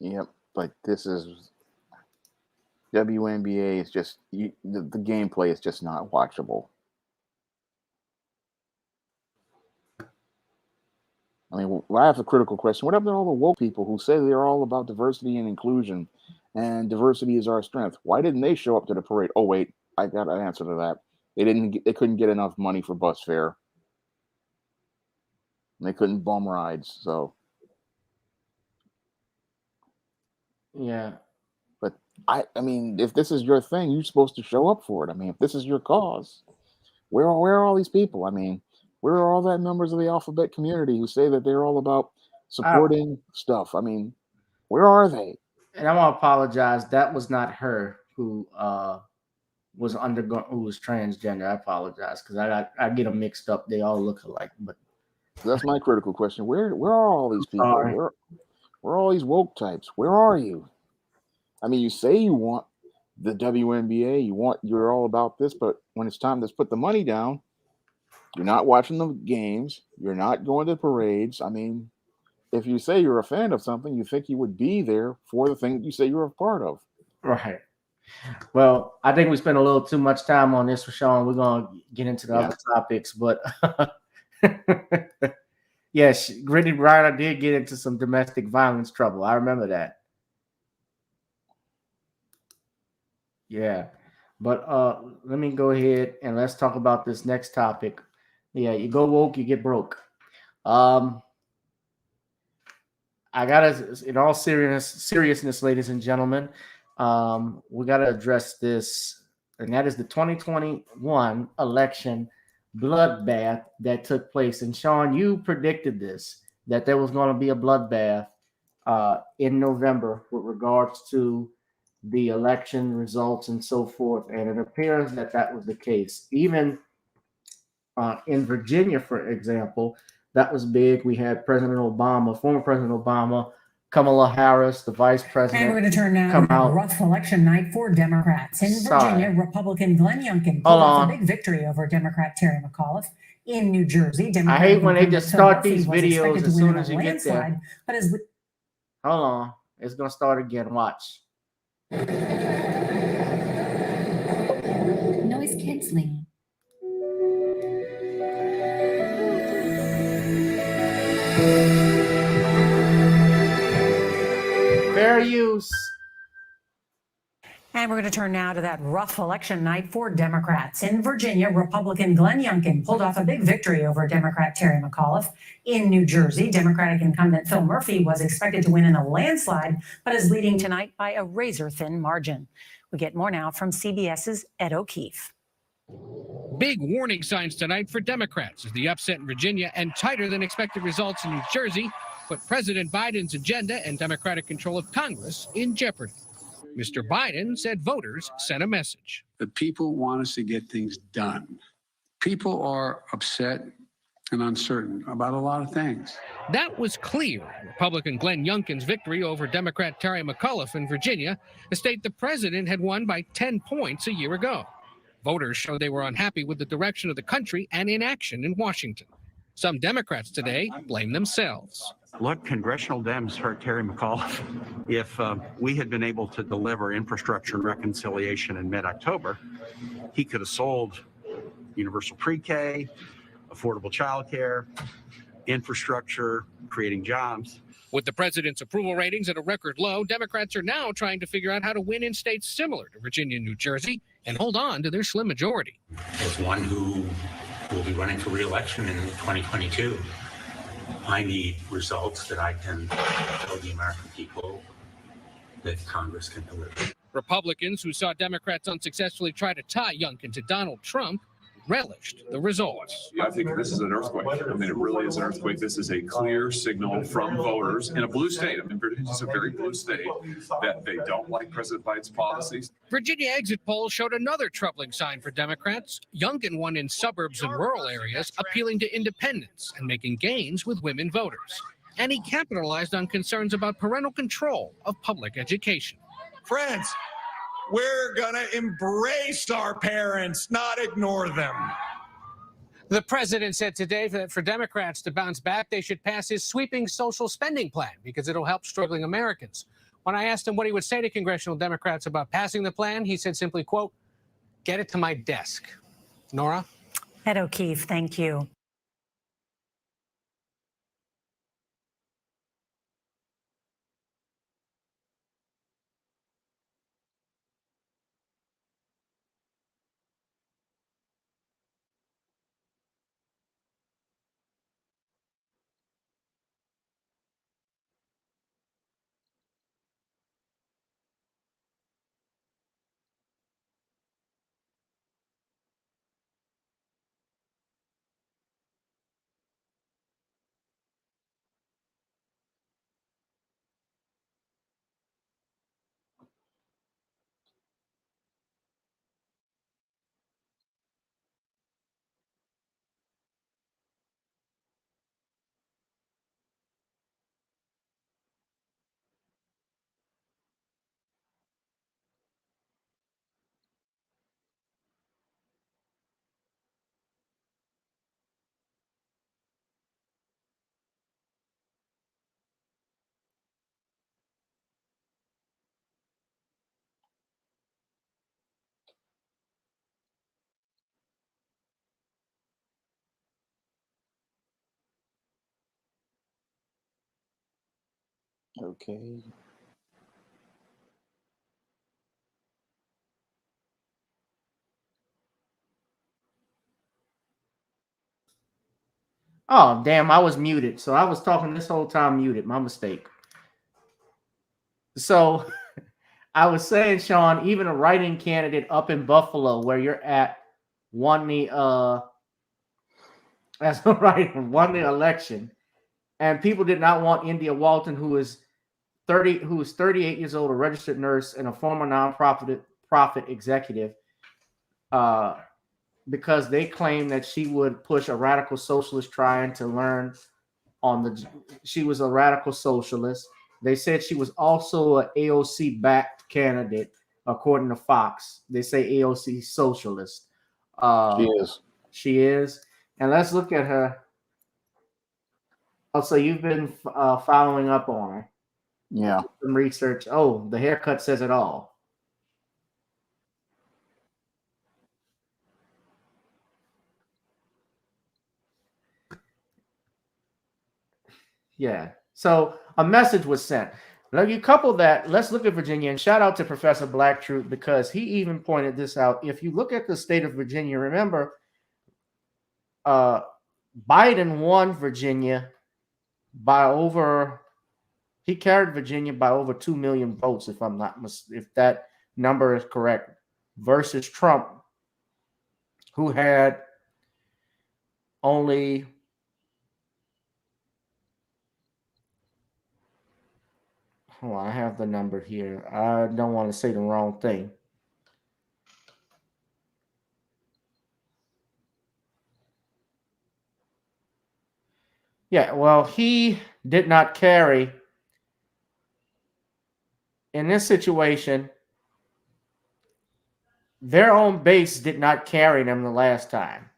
Yep, but this is WNBA is just the gameplay is just not watchable. I mean, I have a critical question. What happened to all the woke people who say they're all about diversity and inclusion and diversity is our strength? Why didn't they show up to the parade? Oh, wait, I got an answer to that. They couldn't get enough money for bus fare. And they couldn't bum rides, so. Yeah. But I mean, if this is your thing, you're supposed to show up for it. I mean, if this is your cause, where are all these people? I mean, where are all that members of the alphabet community who say that they're all about supporting stuff? I mean, where are they? And I want to apologize. That was not her who was transgender. I apologize because I get them mixed up. They all look alike. But that's my critical question. Where are all these people? Where are all these woke types? Where are you? I mean, you say you want the WNBA, you're all about this, but when it's time to put the money down, you're not watching the games. You're not going to parades. I mean, if you say you're a fan of something, you think you would be there for the thing that you say you're a part of. Right. Well, I think we spent a little too much time on this, Shawn. We're going to get into the other topics, but yes, Brittany Griner did get into some domestic violence trouble. I remember that. Yeah. But let me go ahead and let's talk about this next topic. Yeah, you go woke, you get broke. I gotta, in all seriousness, ladies and gentlemen, we gotta address this, and that is the 2021 election bloodbath that took place. And Shawn, you predicted this, that there was going to be a bloodbath in November with regards to the election results and so forth. And it appears that that was the case. Even in Virginia, for example, that was big. We had President Obama, former President Obama, Kamala Harris, the vice president. And we're going to turn now to a rough election night for Democrats. In Virginia, Republican Glenn Youngkin pulled off a big victory over Democrat Terry McAuliffe. In New Jersey, I hate when they just start these videos as soon as you get there. But as hold on, it's gonna start again. Watch. Noise canceling. Fair use. And we're going to turn now to that rough election night for Democrats. In Virginia, Republican Glenn Youngkin pulled off a big victory over Democrat Terry McAuliffe. In New Jersey, Democratic incumbent Phil Murphy was expected to win in a landslide, but is leading tonight by a razor-thin margin. We get more now from CBS's Ed O'Keefe. Big warning signs tonight for Democrats as the upset in Virginia and tighter than expected results in New Jersey put President Biden's agenda and Democratic control of Congress in jeopardy. Mr. Biden said voters sent a message. The people want us to get things done. People are upset and uncertain about a lot of things. That was clear in Republican Glenn Youngkin's victory over Democrat Terry McAuliffe in Virginia, a state the president had won by 10 points a year ago. Voters showed they were unhappy with the direction of the country and inaction in Washington. Some Democrats today blame themselves. Look, congressional Dems hurt Terry McAuliffe. If we had been able to deliver infrastructure and reconciliation in mid-October, he could have sold universal pre-K, affordable child care, infrastructure, creating jobs. With the president's approval ratings at a record low, Democrats are now trying to figure out how to win in states similar to Virginia and New Jersey and hold on to their slim majority. As one who will be running for re-election in 2022, I need results that I can tell the American people that Congress can deliver. Republicans who saw Democrats unsuccessfully try to tie Youngkin to Donald Trump relished the results. I think this is an earthquake. I mean, it really is an earthquake. This is a clear signal from voters in a blue state. I mean, Virginia is a very blue state that they don't like President Biden's policies. Virginia exit polls showed another troubling sign for Democrats. Youngkin won in suburbs and rural areas, appealing to independents and making gains with women voters. And he capitalized on concerns about parental control of public education. Friends, we're going to embrace our parents, not ignore them. The president said today that for Democrats to bounce back, they should pass his sweeping social spending plan because it'll help struggling Americans. When I asked him what he would say to congressional Democrats about passing the plan, he said simply, quote, "Get it to my desk." Nora? Ed O'Keefe, thank you. Okay. Oh, damn, I was muted. So I was talking this whole time muted. My mistake. So I was saying, Shawn, even a write-in candidate up in Buffalo, where you're at, won the election, and people did not want India Walton, who is 38 years old, a registered nurse and a former nonprofit executive, because they claim that she would push a radical socialist trying to learn she was a radical socialist. They said she was also an AOC backed candidate, according to Fox. They say AOC socialist. She is. She is. And let's look at her. Oh, so you've been following up on her. Yeah. Some research. Oh, the haircut says it all. Yeah. So a message was sent. Now you couple that, let's look at Virginia, and shout out to Professor Black Truth, because he even pointed this out. If you look at the state of Virginia, remember, Biden won Virginia by over, he carried Virginia by over 2 million votes, if I'm not if that number is correct, versus Trump, who had only, hold on, I have the number here. I don't want to say the wrong thing. Yeah, well, he did not carry. In this situation, their own base did not carry them the last time.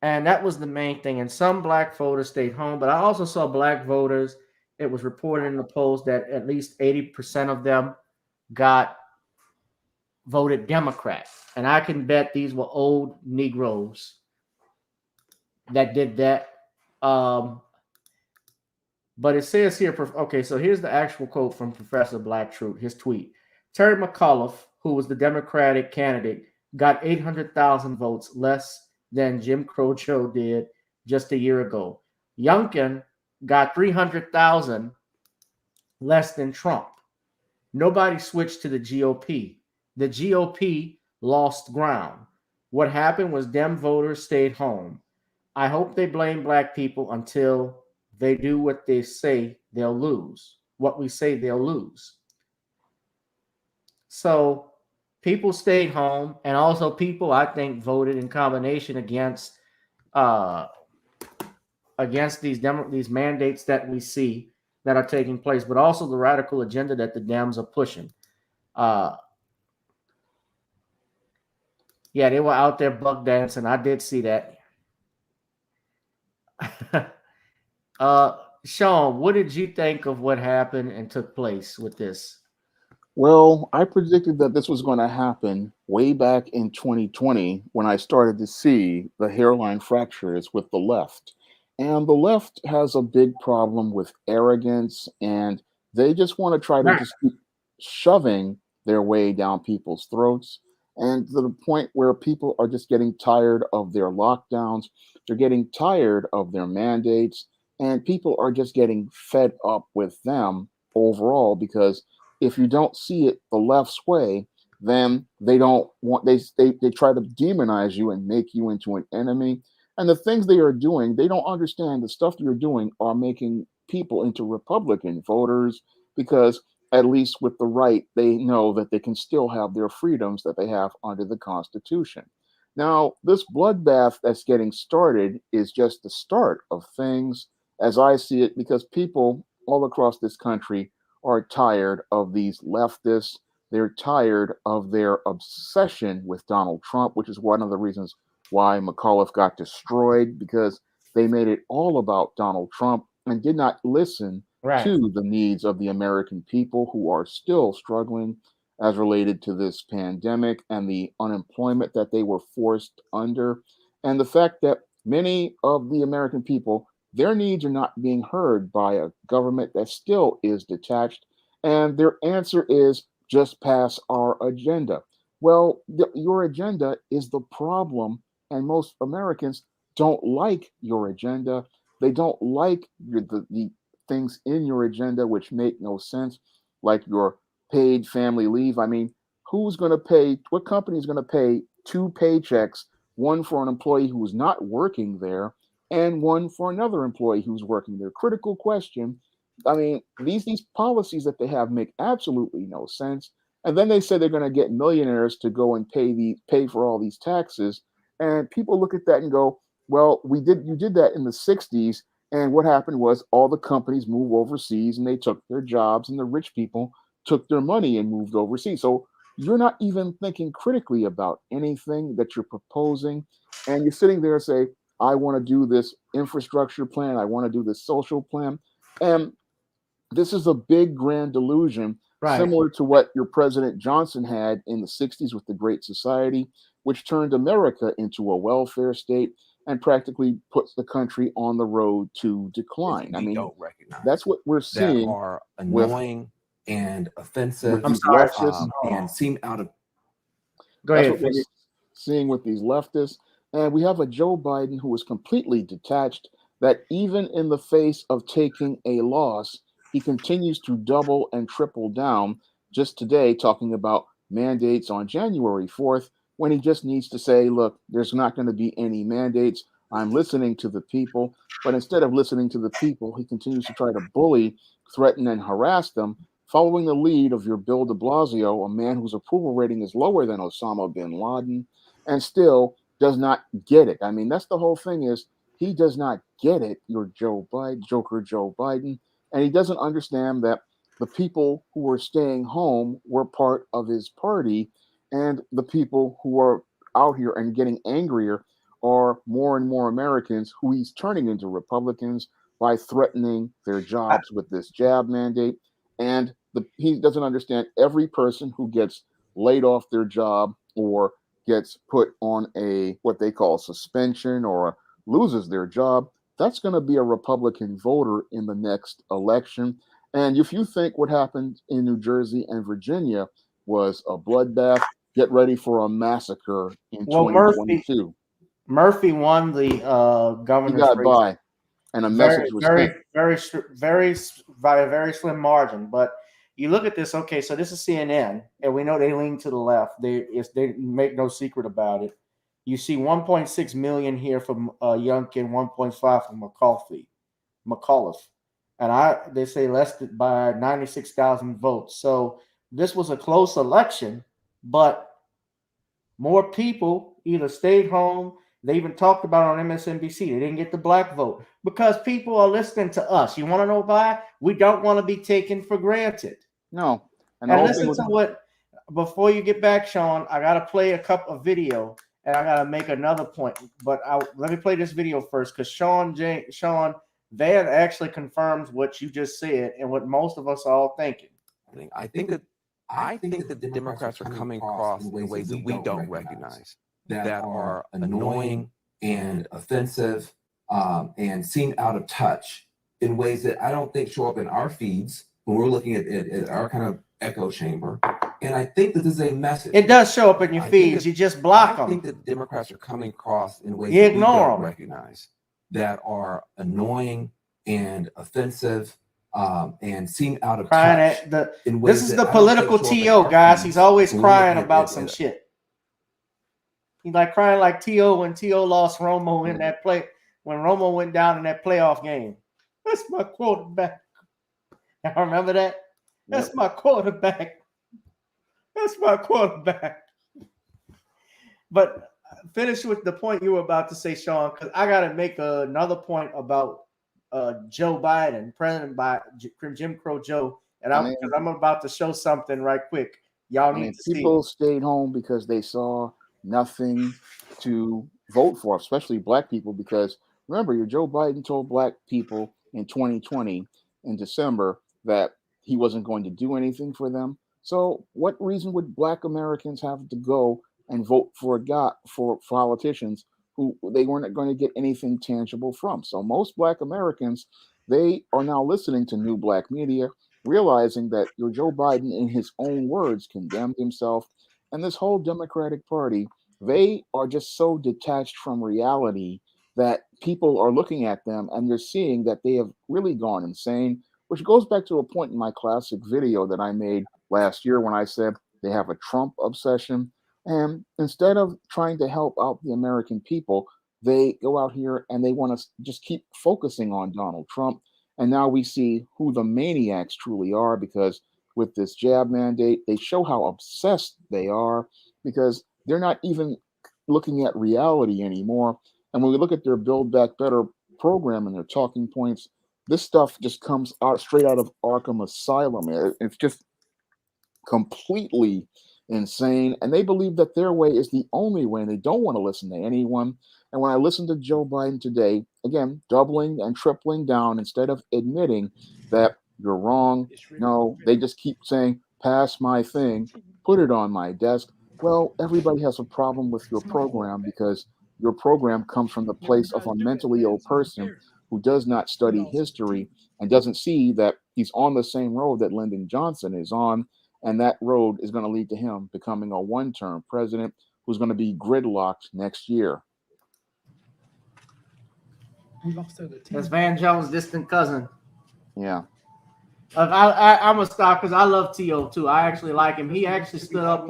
And that was the main thing. And some black voters stayed home, but I also saw black voters. It was reported in the polls that at least 80% of them voted Democrat. And I can bet these were old Negroes that did that. But it says here, okay, so here's the actual quote from Professor Black Truth, his tweet. Terry McAuliffe, who was the Democratic candidate, got 800,000 votes less than Jim Crow Joe did just a year ago. Youngkin got 300,000 less than Trump. Nobody switched to the GOP. The GOP lost ground. What happened was Dem voters stayed home. I hope they blame black people until they do what they say they'll lose. What we say they'll lose. So people stayed home, and also people, I think, voted in combination against these mandates that we see that are taking place, but also the radical agenda that the Dems are pushing. Yeah, they were out there buck dancing. I did see that. Shawn, what did you think of what happened and took place with this? Well, I predicted that this was going to happen way back in 2020 when I started to see the hairline fractures with the left. And the left has a big problem with arrogance, and they just want to try to just keep shoving their way down people's throats, and to the point where people are just getting tired of their lockdowns. They're getting tired of their mandates, and people are just getting fed up with them overall, because if you don't see it the left's way, then they don't want, they try to demonize you and make you into an enemy. And the things they are doing, they don't understand the stuff you're doing are making people into Republican voters, because at least with the right, they know that they can still have their freedoms that they have under the Constitution. Now, this bloodbath that's getting started is just the start of things as I see it, because people all across this country are tired of these leftists. They're tired of their obsession with Donald Trump, which is one of the reasons why McAuliffe got destroyed, because they made it all about Donald Trump and did not listen to the needs of the American people who are still struggling as related to this pandemic and the unemployment that they were forced under, and the fact that many of the American people, their needs are not being heard by a government that still is detached, and their answer is just pass our agenda. Well, your agenda is the problem, and most Americans don't like your agenda. They don't like the things in your agenda which make no sense, like your paid family leave. I mean, who's going to pay, what company is going to pay 2 paychecks, one for an employee who's not working there and one for another employee who's working there? Critical question. I mean, these policies that they have make absolutely no sense. And then they say they're going to get millionaires to go and pay for all these taxes. And people look at that and go, well, you did that in the 60s. And what happened was all the companies moved overseas and they took their jobs, and the rich people took their money and moved overseas. So you're not even thinking critically about anything that you're proposing. And you're sitting there and say, I want to do this infrastructure plan. I want to do this social plan. And this is a big grand delusion, similar to what your President Johnson had in the 60s with the Great Society, which turned America into a welfare state and practically puts the country on the road to decline. I mean, that's what we're seeing. That are annoying and offensive. With these leftists, and seem out of. Go that's ahead, what we're seeing with these leftists. And we have a Joe Biden who is completely detached, that even in the face of taking a loss, he continues to double and triple down. Just today, talking about mandates on January 4th, when he just needs to say, look, there's not going to be any mandates. I'm listening to the people. But instead of listening to the people, he continues to try to bully, threaten, and harass them, following the lead of your Bill de Blasio, a man whose approval rating is lower than Osama bin Laden, and still does not get it. I mean, that's the whole thing, is he does not get it, your Joe Biden, Joker Joe Biden, and he doesn't understand that the people who are staying home were part of his party, and the people who are out here and getting angrier are more and more Americans who he's turning into Republicans by threatening their jobs with this jab mandate. And he doesn't understand every person who gets laid off their job or gets put on a what they call suspension or loses their job, that's going to be a Republican voter in the next election. And if you think what happened in New Jersey and Virginia was a bloodbath, get ready for a massacre in 2022. Murphy won the governor's race. He got race. by, and a message was sent. Very by a very slim margin. But you look at this, okay, so this is CNN, and we know they lean to the left. They make no secret about it. You see 1.6 million here from Youngkin, 1.5 from McAuliffe. And they say less by 96,000 votes. So this was a close election, but more people either stayed home. They even talked about it on MSNBC. They didn't get the black vote because people are listening to us. You want to know why? We don't want to be taken for granted. No. And listen to what, before you get back, Shawn, I got to play a couple of video and I got to make another point. But let me play this video first because Shawn Van actually confirms what you just said and what most of us are all thinking. I think that the Democrats are coming across in ways that we don't recognize, that are annoying and offensive and seem out of touch in ways that I don't think show up in our feeds when we're looking at our kind of echo chamber. And I think that this is a message. It does show up in your feeds. You just block them. I think that Democrats are coming across in ways you that ignore we don't them. recognize, that are annoying and offensive and seem out of touch. This is the political TO, guys. He's always crying about some shit. He's like crying like TO when TO lost Romo in that play, when Romo went down in that playoff game. That's my quarterback. I remember that. That's my quarterback. That's my quarterback. But finish with the point you were about to say, Shawn, because I got to make another point about Joe Biden, President Biden, Jim Crow Joe, and I'm about to show something right quick. Y'all need to see. People stayed home because they saw nothing to vote for, especially black people, because remember, your Joe Biden told black people in 2020 in December that he wasn't going to do anything for them. So what reason would black Americans have to go and vote for politicians who they weren't going to get anything tangible from? So most black Americans, they are now listening to new black media, realizing that your Joe Biden, in his own words, condemned himself. And this whole Democratic Party, they are just so detached from reality that people are looking at them and they're seeing that they have really gone insane, which goes back to a point in my classic video that I made last year when I said they have a Trump obsession. And instead of trying to help out the American people, they go out here and they want to just keep focusing on Donald Trump. And now we see who the maniacs truly are, because with this jab mandate, they show how obsessed they are, because they're not even looking at reality anymore. And when we look at their Build Back Better program and their talking points, this stuff just comes out straight out of Arkham Asylum. It's just completely insane, and they believe that their way is the only way, and they don't want to listen to anyone. And when I listen to Joe Biden today, again, doubling and tripling down instead of admitting that you're wrong, no, they just keep saying, pass my thing, put it on my desk. Well, everybody has a problem with your program because your program comes from the place of a mentally ill person who does not study history and doesn't see that he's on the same road that Lyndon Johnson is on. And that road is going to lead to him becoming a one-term president who's going to be gridlocked next year. That's Van Jones' distant cousin. Yeah. I'm a star because I love T.O. too. I actually like him. He actually stood up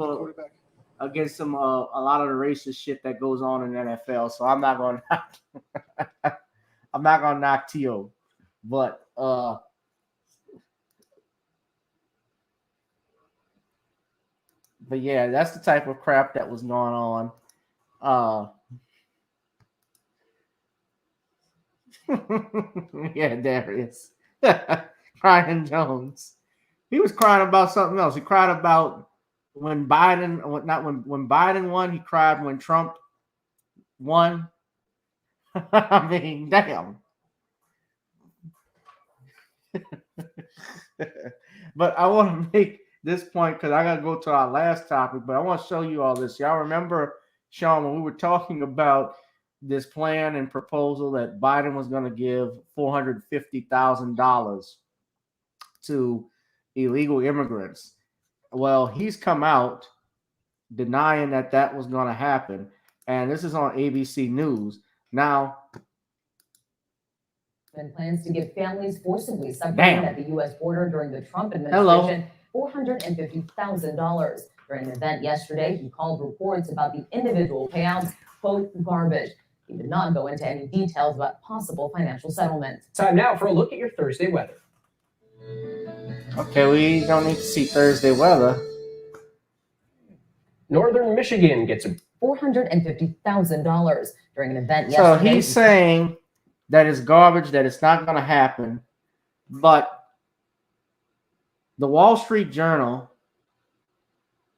against some a lot of the racist shit that goes on in the NFL. So I'm not going to knock T.O. But yeah, that's the type of crap that was going on. Yeah, Darius. Crying Jones. He was crying about something else. He cried about when Biden won, he cried when Trump won. I mean, damn. But I want to make this point because I got to go to our last topic, but I want to show you all this. Y'all remember, Shawn, when we were talking about this plan and proposal that Biden was going to give $450,000 to illegal immigrants. Well, he's come out denying that was going to happen. And this is on ABC News. Now, and plans to give families forcibly separated at the U.S. border during the Trump administration $450,000. During an event yesterday, he called reports about the individual payouts, quote, garbage. He did not go into any details about possible financial settlement. Time now for a look at your Thursday weather. Okay, we don't need to see Thursday weather. Northern Michigan gets $450,000 during an event yesterday. So he's saying that it's garbage, that it's not going to happen. But the Wall Street Journal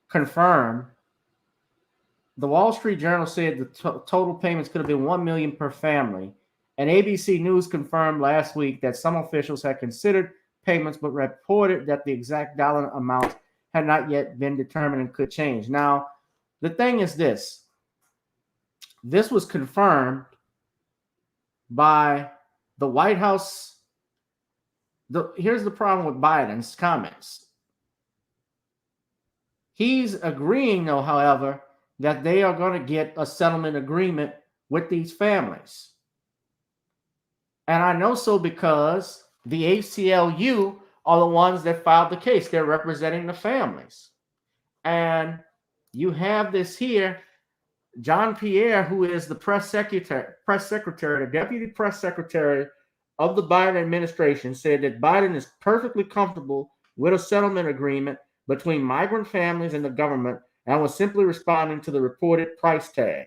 confirmed. The Wall Street Journal said the total payments could have been $1 million per family. And ABC News confirmed last week that some officials had considered payments, but reported that the exact dollar amount had not yet been determined and could change. Now, the thing is this. This was confirmed by the White House. Here's the problem with Biden's comments. He's agreeing, though, however, that they are going to get a settlement agreement with these families. And I know so because the ACLU are the ones that filed the case. They're representing the families. And you have this here, John Pierre, who is the press secretary, the deputy press secretary of the Biden administration, said that Biden is perfectly comfortable with a settlement agreement between migrant families and the government and was simply responding to the reported price tag.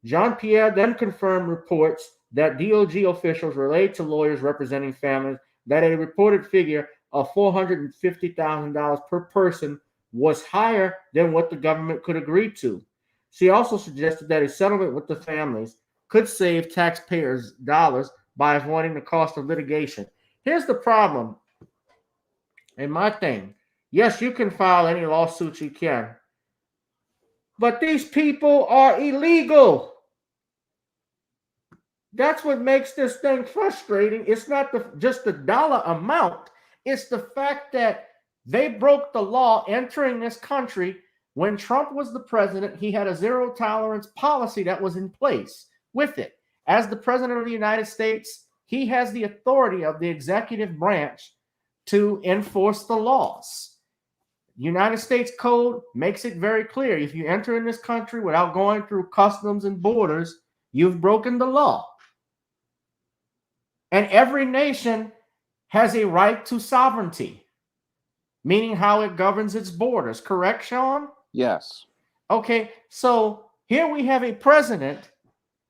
John Pierre then confirmed reports that DOJ officials relayed to lawyers representing families that a reported figure of $450,000 per person was higher than what the government could agree to. She also suggested that a settlement with the families could save taxpayers dollars by avoiding the cost of litigation. Here's the problem. And my thing, yes, you can file any lawsuits you can, but these people are illegal. That's what makes this thing frustrating. It's not just the dollar amount. It's the fact that they broke the law entering this country. When Trump was the president, he had a zero tolerance policy that was in place with it. As the president of the United States, he has the authority of the executive branch to enforce the laws. United States Code makes it very clear. If you enter in this country without going through customs and borders, you've broken the law. And every nation has a right to sovereignty, meaning how it governs its borders. Correct, Shawn? Yes. Okay, so here we have a president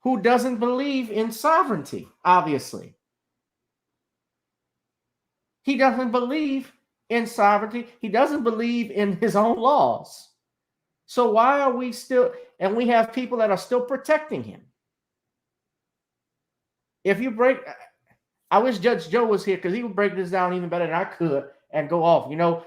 who doesn't believe in sovereignty, obviously. He doesn't believe in sovereignty. He doesn't believe in his own laws. So why are we still, and we have people that are still protecting him? If you break, I wish Judge Joe was here because he would break this down even better than I could and go off. You know,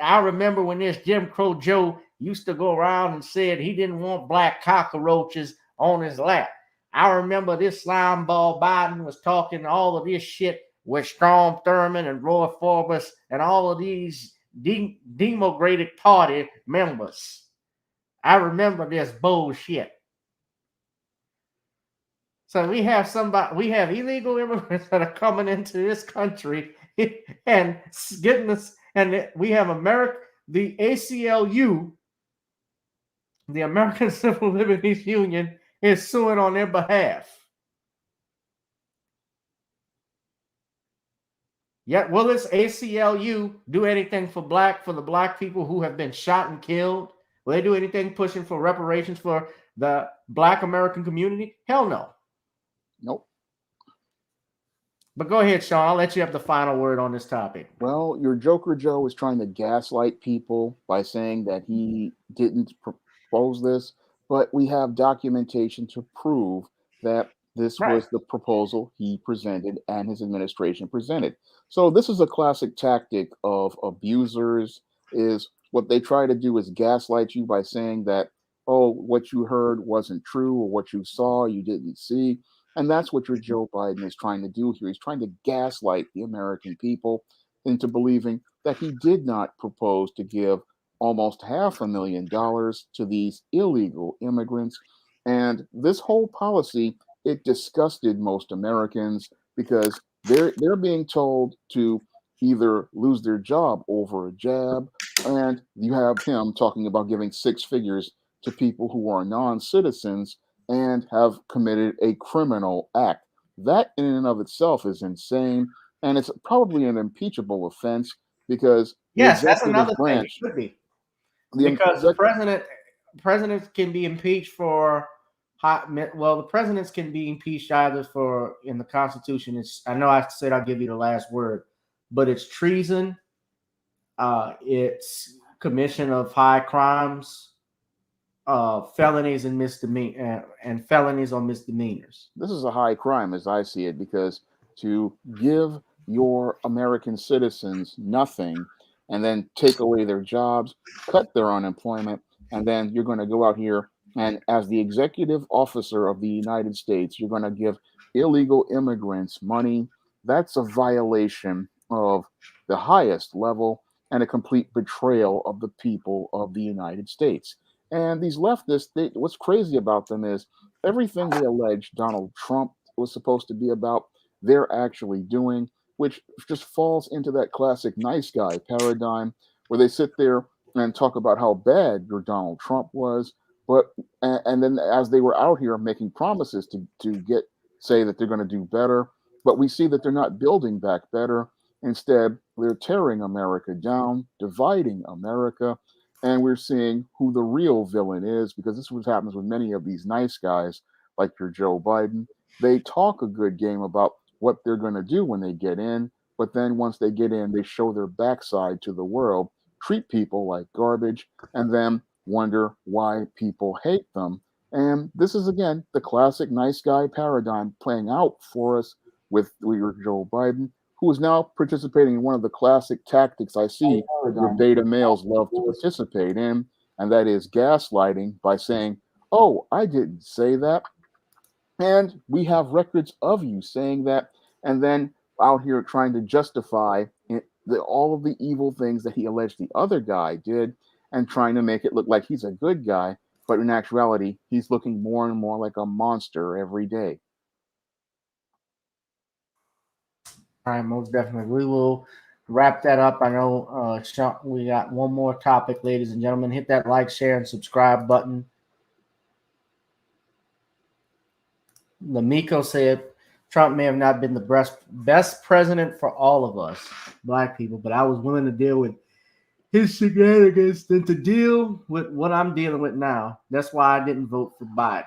I remember when this Jim Crow Joe used to go around and said he didn't want black cockroaches on his lap. I remember this slime ball Biden was talking all of this shit with Strom Thurmond and Roy Forbes and all of these Democratic Party members. I remember this bullshit. So we have illegal immigrants that are coming into this country and getting us, and we have the ACLU, the American Civil Liberties Union, is suing on their behalf. Yet will this ACLU do anything for the black people who have been shot and killed? Will they do anything pushing for reparations for the black American community? Hell no. Nope. But go ahead, Shawn. I'll let you have the final word on this topic. Well, your Joker Joe is trying to gaslight people by saying that he didn't propose this, but we have documentation to prove that this was the proposal he presented and his administration presented. So this is a classic tactic of abusers. Is what they try to do is gaslight you by saying that, oh, what you heard wasn't true, or what you saw you didn't see. And that's what your Joe Biden is trying to do here. He's trying to gaslight the American people into believing that he did not propose to give almost $500,000 to these illegal immigrants. And this whole policy, it disgusted most Americans because they're being told to either lose their job over a jab, and you have him talking about giving six figures to people who are non-citizens and have committed a criminal act. That in and of itself is insane, and it's probably an impeachable offense because yes, that's another thing. It should be because the presidents can be impeached for. Well, the presidents can be impeached either for in the Constitution. I know I said I'll give you the last word, but it's treason. It's commission of high crimes. Felonies and and felonies on misdemeanors. This is a high crime as I see it, because to give your American citizens nothing and then take away their jobs, cut their unemployment, and then you're going to go out here and as the executive officer of the United States, you're going to give illegal immigrants money. That's a violation of the highest level and a complete betrayal of the people of the United States. And these leftists, what's crazy about them is everything they allege Donald Trump was supposed to be about, they're actually doing, which just falls into that classic nice guy paradigm where they sit there and talk about how bad your Donald Trump was. But and then as they were out here making promises to say that they're going to do better, but we see that they're not building back better. Instead, they're tearing America down, dividing America. And we're seeing who the real villain is, because this is what happens with many of these nice guys like your Joe Biden. They talk a good game about what they're going to do when they get in, but then once they get in, they show their backside to the world, treat people like garbage, and then wonder why people hate them. And this is, again, the classic nice guy paradigm playing out for us with your Joe Biden, who is now participating in one of the classic tactics I see your beta males love to participate in, and that is gaslighting by saying, oh, I didn't say that. And we have records of you saying that, and then out here trying to justify all of the evil things that he alleged the other guy did and trying to make it look like he's a good guy. But in actuality, he's looking more and more like a monster every day. All right, most definitely. We will wrap that up. I know Shawn, we got one more topic, ladies and gentlemen. Hit that like, share, and subscribe button. Lamiko said Trump may have not been the best president for all of us, black people, but I was willing to deal with his shenanigans than to deal with what I'm dealing with now. That's why I didn't vote for Biden.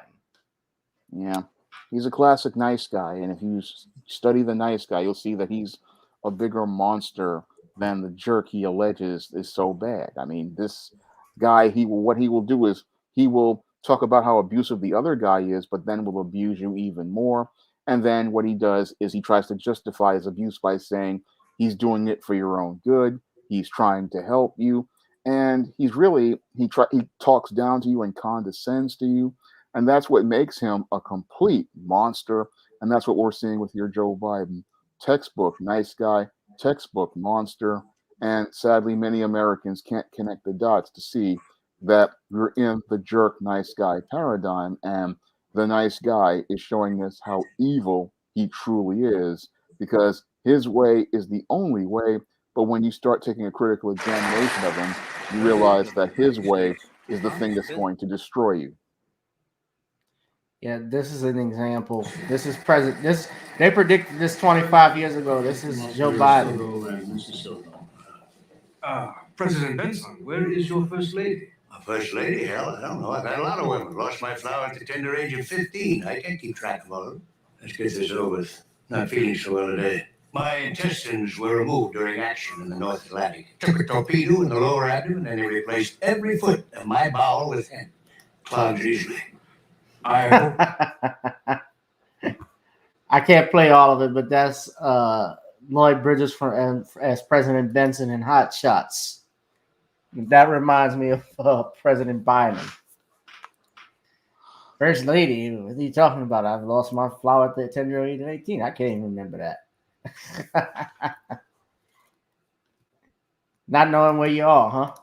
Yeah, he's a classic nice guy, and if you study the nice guy, you'll see that he's a bigger monster than the jerk he alleges is so bad. I mean, guy, what he will do is he will talk about how abusive the other guy is, but then will abuse you even more. And then what he does is he tries to justify his abuse by saying he's doing it for your own good. He's trying to help you. And he talks down to you and condescends to you. And that's what makes him a complete monster. And that's what we're seeing with your Joe Biden. Textbook nice guy, textbook monster. And sadly, many Americans can't connect the dots to see that we're in the jerk nice guy paradigm. And the nice guy is showing us how evil he truly is, because his way is the only way. But when you start taking a critical examination of him, you realize that his way is the thing that's going to destroy you. Yeah, this is an example. This is they predicted this 25 years ago. This is Joe Biden. President Benson, where is your first lady? My first lady? Hell, I don't know. I've had a lot of women. Lost my flower at the tender age of 15. I can't keep track of all of them. Let's get this over with. Not feeling so well today. My intestines were removed during action in the North Atlantic. Took a torpedo in the lower abdomen and they replaced every foot of my bowel with hemp. Clogs easily. I can't play all of it, but that's Lloyd Bridges as President Benson in Hot Shots. That reminds me of President Biden. First lady, what are you talking about? I've lost my flower at the tender age of 18. I can't even remember that. Not knowing where you are, huh?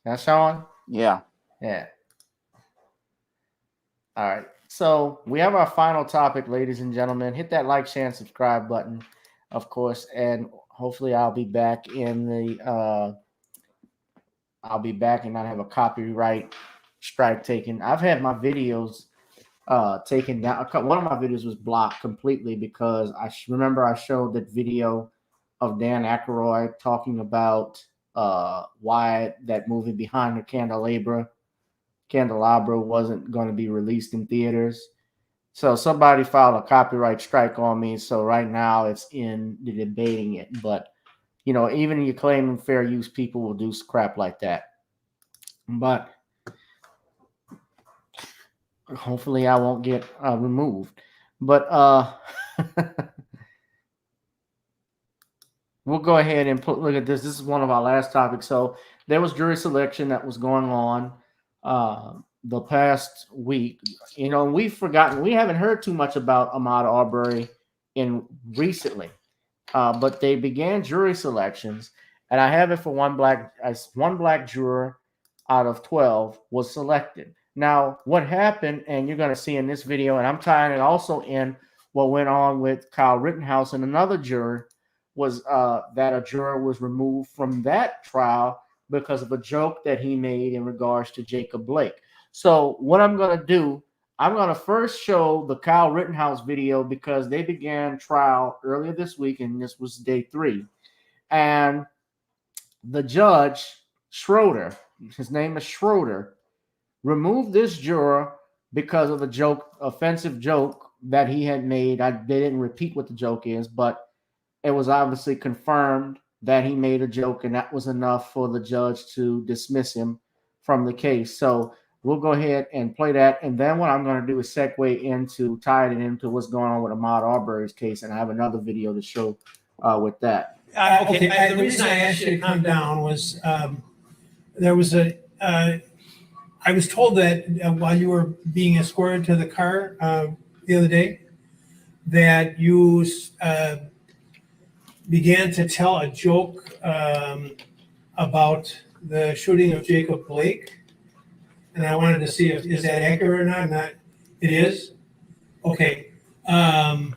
That's Shawn? Yeah. Yeah. All right. So we have our final topic, ladies and gentlemen. Hit that like, share, and subscribe button, of course, and hopefully I'll be back in the I'll be back and not have a copyright strike taken. I've had my videos taken down. One of my videos was blocked completely because remember I showed that video of Dan Aykroyd talking about why that movie Behind the Candelabra wasn't going to be released in theaters. So somebody filed a copyright strike on me. So right now it's in the debating it. But, you know, even you claiming fair use, people will do crap like that. But hopefully I won't get removed. But we'll go ahead and look at this. This is one of our last topics. So there was jury selection that was going on the past week. You know, we haven't heard too much about Ahmaud Arbery recently, but they began jury selections, and I have it for one black juror out of 12 was selected. Now, what happened, and you're going to see in this video, and I'm tying it also in what went on with Kyle Rittenhouse and another juror, was that a juror was removed from that trial because of a joke that he made in regards to Jacob Blake. So what I'm going to do, I'm going to first show the Kyle Rittenhouse video because they began trial earlier this week, and this was day 3. And the judge, Schroeder, his name is Schroeder, removed this juror because of a offensive joke that he had made. They didn't repeat what the joke is, but it was obviously confirmed that he made a joke, and that was enough for the judge to dismiss him from the case. So we'll go ahead and play that, and then what I'm going to do is segue into tying it into what's going on with Ahmaud Arbery's case, and I have another video to show with that. The reason I asked you to come down was there was I was told that while you were being escorted to the car the other day, that you began to tell a joke about the shooting of Jacob Blake. And I wanted to see if is that accurate or not. It is? Okay. Are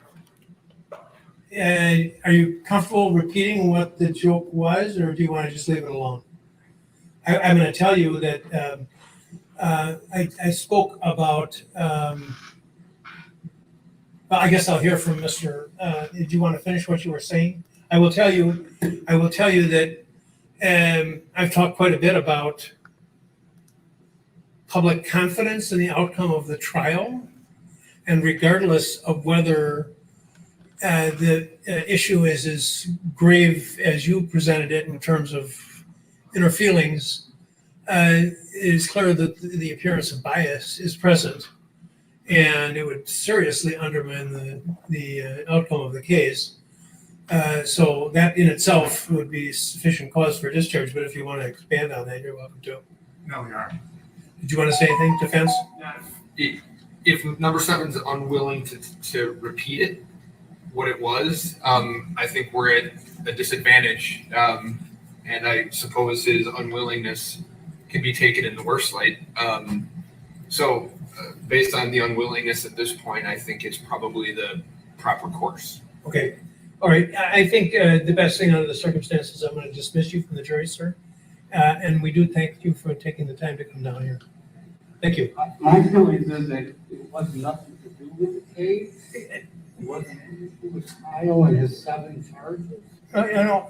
you comfortable repeating what the joke was, or do you want to just leave it alone? I'm going to tell you that I spoke about, well, I guess I'll hear from Mr. Did you want to finish what you were saying? I will tell you that I've talked quite a bit about public confidence in the outcome of the trial, and regardless of whether the issue is as grave as you presented it in terms of inner feelings. It is clear that the appearance of bias is present, and it would seriously undermine the outcome of the case. So that in itself would be sufficient cause for discharge. But if you want to expand on that, you're welcome to. No, we aren't. Did you want to say anything, defense? If number 7's unwilling to repeat it, what it was, I think we're at a disadvantage. And I suppose his unwillingness can be taken in the worst light. So based on the unwillingness at this point, I think it's probably the proper course. Okay. All right. I think the best thing under the circumstances, I'm going to dismiss you from the jury, sir. And we do thank you for taking the time to come down here. Thank you. My feeling is that it was nothing to do with the case. It wasn't anything to do with Kyle and his 7 charges.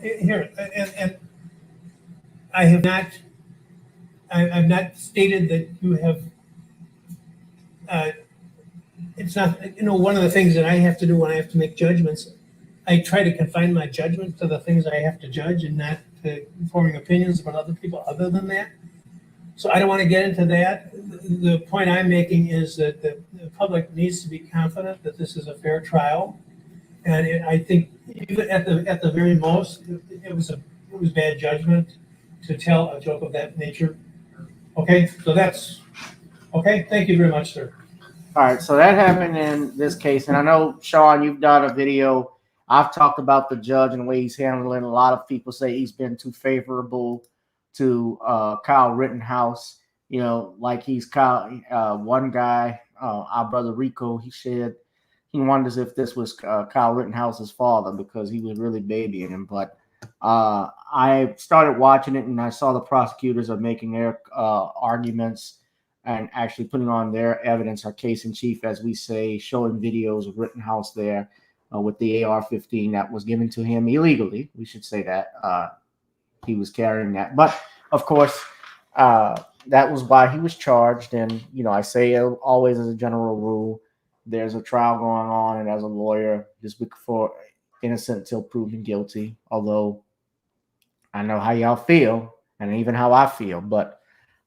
Here, and I have not, I've not stated that you have, it's not, one of the things that I have to do when I have to make judgments, I try to confine my judgment to the things I have to judge and not to forming opinions about other people other than that. So I don't want to get into that. The point I'm making is that the public needs to be confident that this is a fair trial. And I think even at the very most, it was bad judgment to tell a joke of that nature. Okay, so that's okay. Thank you very much, sir. All right, so that happened in this case, and I know, Shawn, you've done a video. I've talked about the judge and the way he's handling. A lot of people say he's been too favorable to Kyle Rittenhouse. Like he's Kyle. One guy, our brother Rico, he said he wonders if this was Kyle Rittenhouse's father because he was really babying him. But I started watching it, and I saw the prosecutors are making their arguments and actually putting on their evidence, our case in chief, as we say, showing videos of Rittenhouse there with the AR-15 that was given to him illegally. We should say that he was carrying that. But of course, that was why he was charged. And, I say always as a general rule, there's a trial going on, and as a lawyer, just before innocent until proven guilty, although I know how y'all feel and even how I feel, but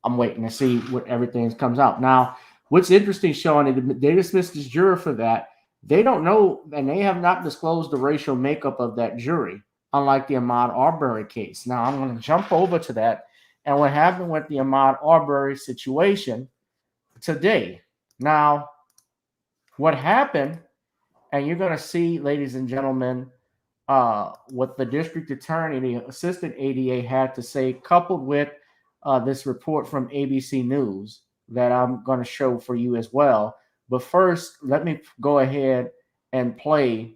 I'm waiting to see what everything comes out. Now, what's interesting, Shawn, they dismissed this juror for that. They don't know, and they have not disclosed the racial makeup of that jury, unlike the Ahmaud Arbery case. Now, I'm going to jump over to that and what happened with the Ahmaud Arbery situation today. Now, what happened, and you're going to see, ladies and gentlemen, what the district attorney, the assistant ADA, had to say, coupled with this report from ABC News that I'm going to show for you as well. But first, let me go ahead and play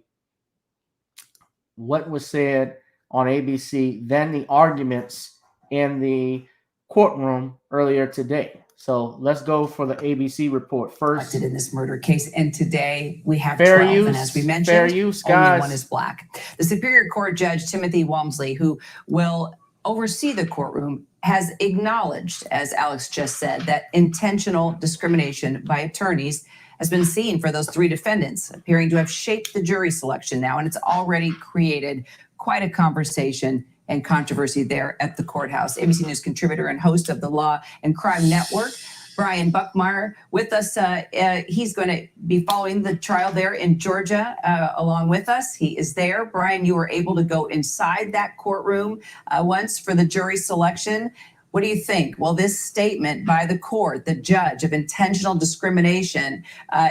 what was said on ABC, then the arguments in the courtroom earlier today. So let's go for the ABC report first. In this murder case, and today we have fair 12, use, and as we mentioned, fair use, guys. Only one is black. The Superior Court Judge Timothy Walmsley, who will oversee the courtroom, has acknowledged, as Alex just said, that intentional discrimination by attorneys has been seen for those 3 defendants, appearing to have shaped the jury selection now, and it's already created quite a conversation and controversy there at the courthouse. ABC News contributor and host of the Law and Crime Network, Brian Buckmeyer, with us. He's going to be following the trial there in Georgia along with us. He is there. Brian, you were able to go inside that courtroom once for the jury selection. What do you think? Will this statement by the court, the judge, of intentional discrimination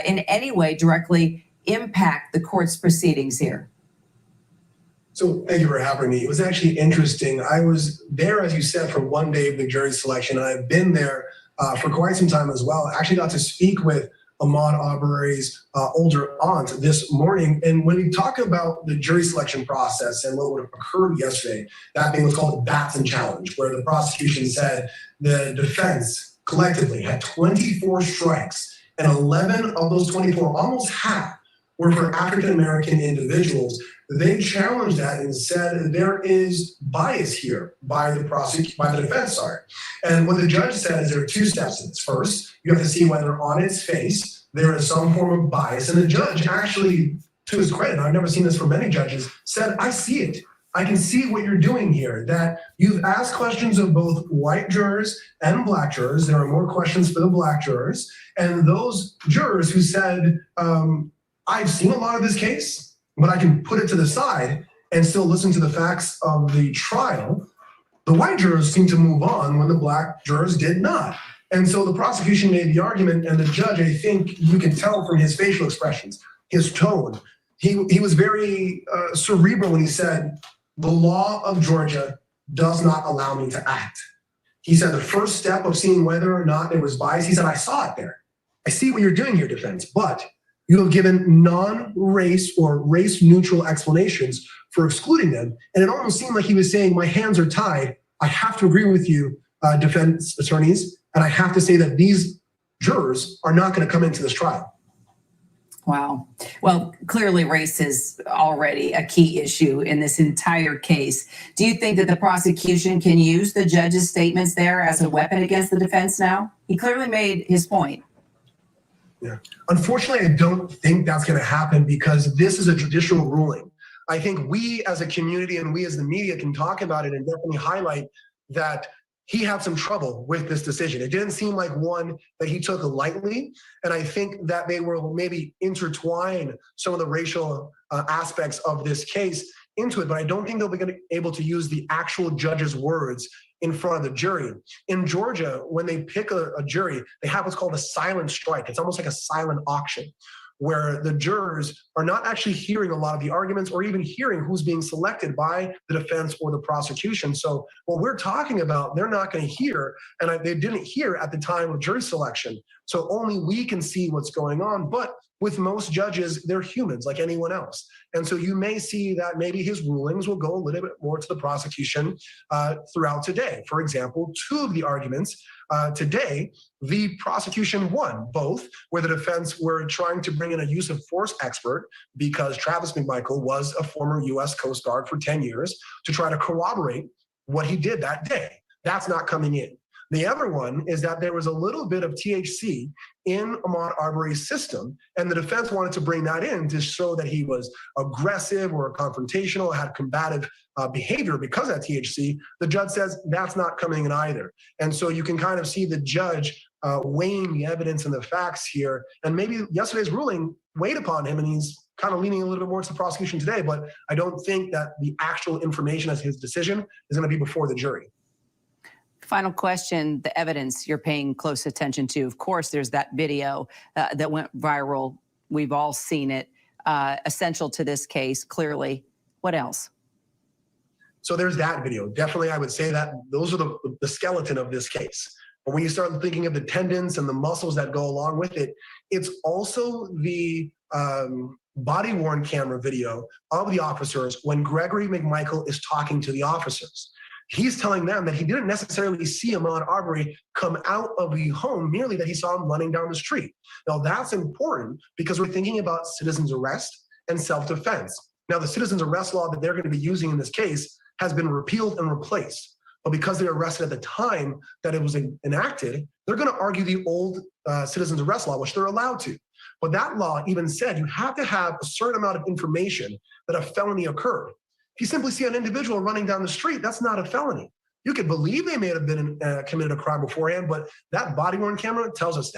in any way directly impact the court's proceedings here? So thank you for having me. It was actually interesting. I was there, as you said, for one day of the jury selection. I've been there for quite some time as well. I actually got to speak with Ahmaud Arbery's older aunt this morning. And when we talk about the jury selection process and what would have occurred yesterday, that being what's called the Batson challenge, where the prosecution said the defense collectively had 24 strikes, and 11 of those 24, almost half, were for African-American individuals. They challenged that and said there is bias here by the defense. And what the judge said is there are 2 steps in this. First, you have to see whether on its face there is some form of bias. And the judge actually to his credit, I've never seen this from many judges, said, I see it. I can see what you're doing here, that you've asked questions of both white jurors and black jurors. There are more questions for the black jurors. And those jurors who said, I've seen a lot of this case, but I can put it to the side and still listen to the facts of the trial. The white jurors seemed to move on when the black jurors did not. And so the prosecution made the argument, and the judge, I think you can tell from his facial expressions, his tone, he was very cerebral when he said, the law of Georgia does not allow me to act. He said the first step of seeing whether or not there was bias, he said, I saw it there. I see what you're doing here, defense, but you have given non-race or race-neutral explanations for excluding them. And it almost seemed like he was saying, my hands are tied. I have to agree with you, defense attorneys, and I have to say that these jurors are not going to come into this trial. Wow. Well, clearly race is already a key issue in this entire case. Do you think that the prosecution can use the judge's statements there as a weapon against the defense now? He clearly made his point. Yeah. Unfortunately, I don't think that's going to happen because this is a judicial ruling. I think we as a community and we as the media can talk about it and definitely highlight that he had some trouble with this decision. It didn't seem like one that he took lightly. And I think that they will maybe intertwine some of the racial aspects of this case into it, but I don't think they'll be able to use the actual judge's words in front of the jury. In Georgia, when they pick a jury, they have what's called a silent strike. It's almost like a silent auction, where the jurors are not actually hearing a lot of the arguments or even hearing who's being selected by the defense or the prosecution. So what we're talking about, they're not going to hear, and they didn't hear at the time of jury selection. So only we can see what's going on. But with most judges, they're humans like anyone else. And so you may see that maybe his rulings will go a little bit more to the prosecution throughout today. For example, two of the arguments today, the prosecution won both, where the defense were trying to bring in a use of force expert because Travis McMichael was a former U.S. Coast Guard for 10 years to try to corroborate what he did that day. That's not coming in. The other one is that there was a little bit of THC in Ahmaud Arbery's system, and the defense wanted to bring that in to show that he was aggressive or confrontational, had combative behavior because of that THC. The judge says that's not coming in either. And so you can kind of see the judge weighing the evidence and the facts here. And maybe yesterday's ruling weighed upon him, and he's kind of leaning a little bit more to the prosecution today, but I don't think that the actual information as his decision is going to be before the jury. Final question, the evidence you're paying close attention to. Of course, there's that video that went viral. We've all seen it. Essential to this case, clearly. What else? So there's that video. Definitely, I would say that those are the skeleton of this case. But when you start thinking of the tendons and the muscles that go along with it, it's also the body-worn camera video of the officers when Gregory McMichael is talking to the officers. He's telling them that he didn't necessarily see Ahmaud Arbery come out of the home, merely that he saw him running down the street. Now, that's important because we're thinking about citizen's arrest and self-defense. Now, the citizen's arrest law that they're going to be using in this case has been repealed and replaced. But because they were arrested at the time that it was enacted, they're going to argue the old citizen's arrest law, which they're allowed to. But that law even said you have to have a certain amount of information that a felony occurred. If you simply see an individual running down the street, that's not a felony. You could believe they may have been committed a crime beforehand, but that body-worn camera tells us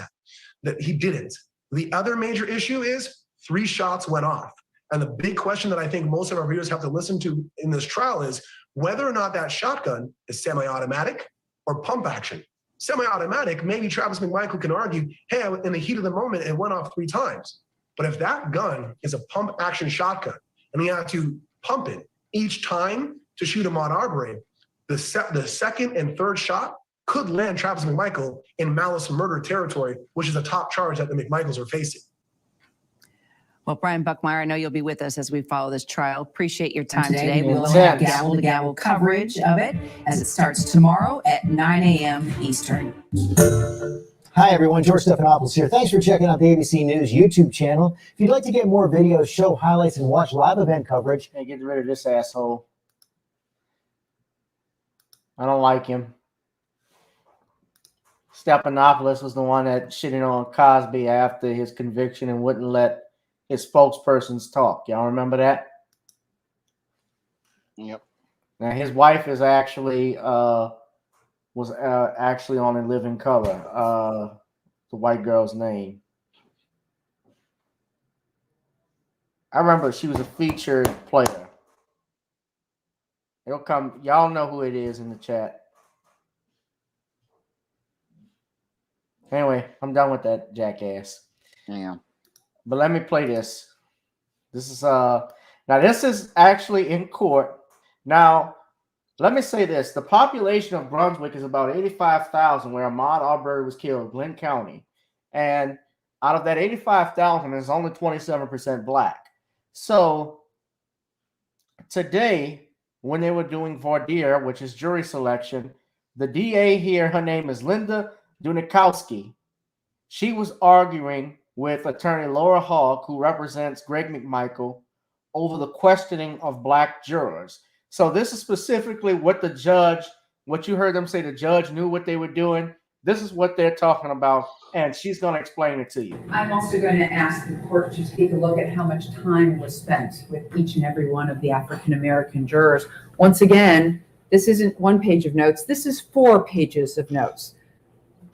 that he didn't. The other major issue is 3 shots went off. And the big question that I think most of our viewers have to listen to in this trial is whether or not that shotgun is semi-automatic or pump action. Semi-automatic, maybe Travis McMichael can argue, hey, in the heat of the moment, it went off 3 times. But if that gun is a pump action shotgun and he had to pump it each time to shoot Ahmaud Arbery, the second and third shot could land Travis McMichael in malice murder territory, which is a top charge that the McMichaels are facing. Well, Brian Buckmeyer, I know you'll be with us as we follow this trial. Appreciate your time today. We will Yes. have gavel-to-gavel coverage of it as it starts tomorrow at 9 a.m. Eastern. Hi, everyone. George Stephanopoulos here. Thanks for checking out the ABC News YouTube channel. If you'd like to get more videos, show highlights, and watch live event coverage, Hey, get rid of this asshole. I don't like him. Stephanopoulos was the one that shitted on Cosby after his conviction and wouldn't let his spokespersons talk. Y'all remember that? Yep. Now his wife is actually was actually on In Living Color. The white girl's name. I remember she was a featured player. It'll come. Y'all know who it is in the chat. Anyway, I'm done with that jackass. Yeah. But let me play this. This is now this is actually in court. Now, let me say this. The population of Brunswick is about 85,000, where Ahmaud Arbery was killed, Glenn County. And out of that 85,000, there's only 27% black. So today, when they were doing voir dire, which is jury selection, the DA here, her name is Linda Dunikowski. She was arguing with attorney Laura Hogg, who represents Greg McMichael, over the questioning of black jurors. So this is specifically what the judge, what you heard them say, the judge knew what they were doing. This is what they're talking about, and she's going to explain it to you. I'm also going to ask the court to take a look at how much time was spent with each and every one of the African-American jurors. Once again, this isn't one page of notes. This is 4 pages of notes.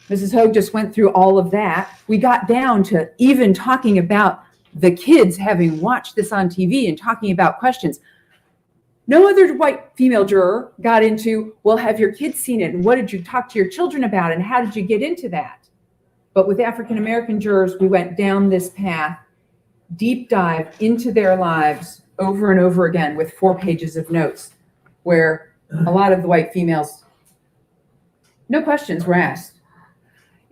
Mrs. Hogue just went through all of that. We got down to even talking about the kids having watched this on TV and talking about questions. No other white female juror got into, well, have your kids seen it? And what did you talk to your children about? And how did you get into that? But with African-American jurors, we went down this path, deep dive into their lives over and over again with 4 pages of notes, where a lot of the white females, no questions were asked.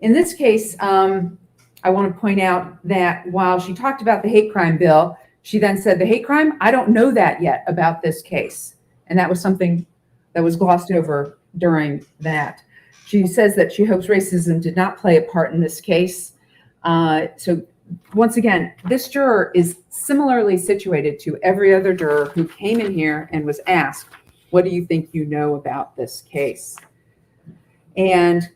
In this case, I want to point out that while she talked about the hate crime bill, she then said, the hate crime, I don't know that yet about this case. And that was something that was glossed over during that. She says that she hopes racism did not play a part in this case. So once again, this juror is similarly situated to every other juror who came in here and was asked, what do you think you know about this case? And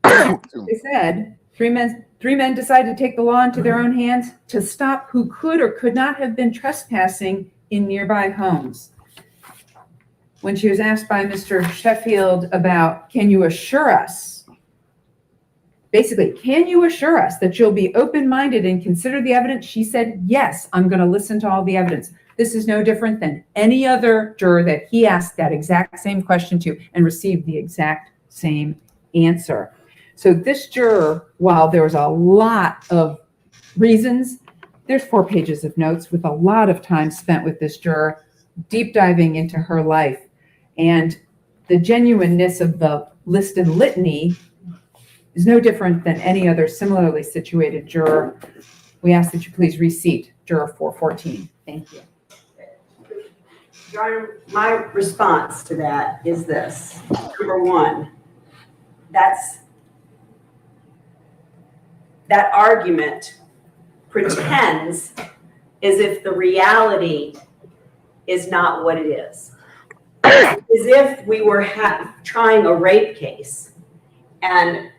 they said, three men decided to take the law into their own hands to stop who could or could not have been trespassing in nearby homes. When she was asked by Mr. Sheffield about, can you assure us, basically, can you assure us that you'll be open-minded and consider the evidence? She said, yes, I'm going to listen to all the evidence. This is no different than any other juror that he asked that exact same question to and received the exact same answer. So this juror, while there was a lot of reasons, there's 4 pages of notes with a lot of time spent with this juror, deep diving into her life. And the genuineness of the list and litany is no different than any other similarly situated juror. We ask that you please reseat juror 414. Thank you. Your Honor, my response to that is this. Number one, that argument pretends as if the reality is not what it is. As if we were trying a rape case and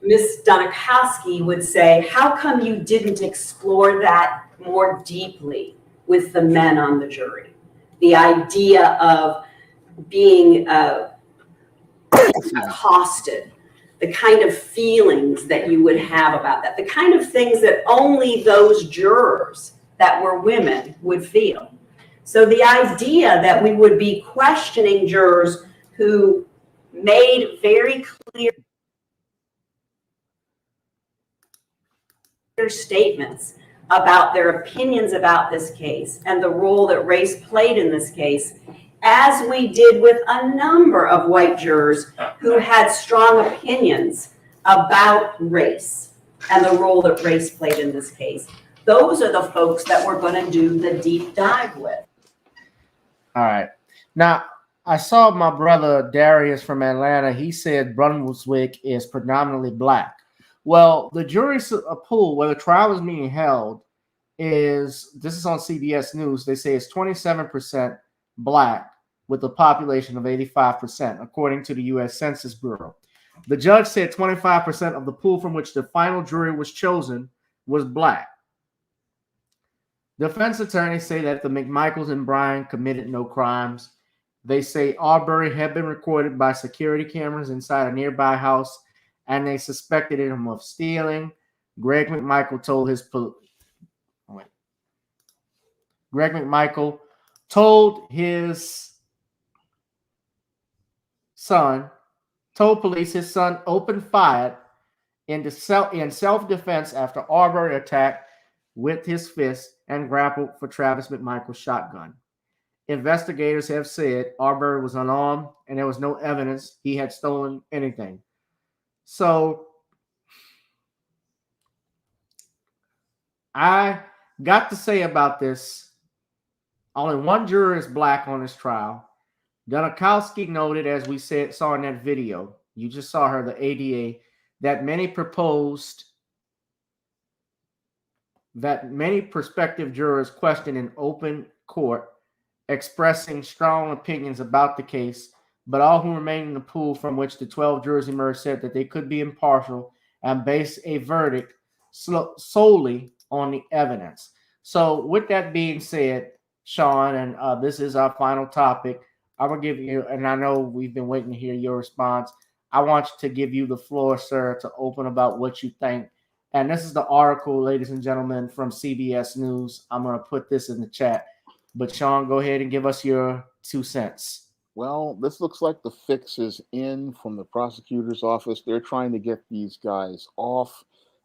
Ms. Dunikowski would say, how come you didn't explore that more deeply with the men on the jury? The idea of being accosted, the kind of feelings that you would have about that, the kind of things that only those jurors that were women would feel. So the idea that we would be questioning jurors who made very clear statements about their opinions about this case and the role that race played in this case, as we did with a number of white jurors who had strong opinions about race and the role that race played in this case. Those are the folks that we're going to do the deep dive with. All right. Now, I saw my brother Darius from Atlanta. He said Brunswick is predominantly black. Well, the jury pool where the trial is being held this is on CBS News. They say it's 27% black with a population of 85%, according to the U.S. Census Bureau. The judge said 25% of the pool from which the final jury was chosen was black. Defense attorneys say that the McMichaels and Bryan committed no crimes. They say Arbery had been recorded by security cameras inside a nearby house, and they suspected him of stealing. Greg McMichael told his told police his son opened fire in self-defense after Arbery attacked with his fist and grappled for Travis McMichael's shotgun. Investigators have said Arbery was unarmed and there was no evidence he had stolen anything. So I got to say about this, only one juror is black on this trial. Gunakowski noted, as we saw in that video, you just saw her, the ADA, that many prospective jurors questioned in open court, expressing strong opinions about the case, but all who remained in the pool from which the 12 jurors emerged said that they could be impartial and base a verdict solely on the evidence. So with that being said, Shawn, and this is our final topic, I'm going to give you, and I know we've been waiting to hear your response. I want to give you the floor, sir, to open about what you think. And this is the article, ladies and gentlemen, from CBS News. I'm going to put this in the chat. But Shawn, go ahead and give us your 2 cents. Well, this looks like the fix is in from the prosecutor's office. They're trying to get these guys off,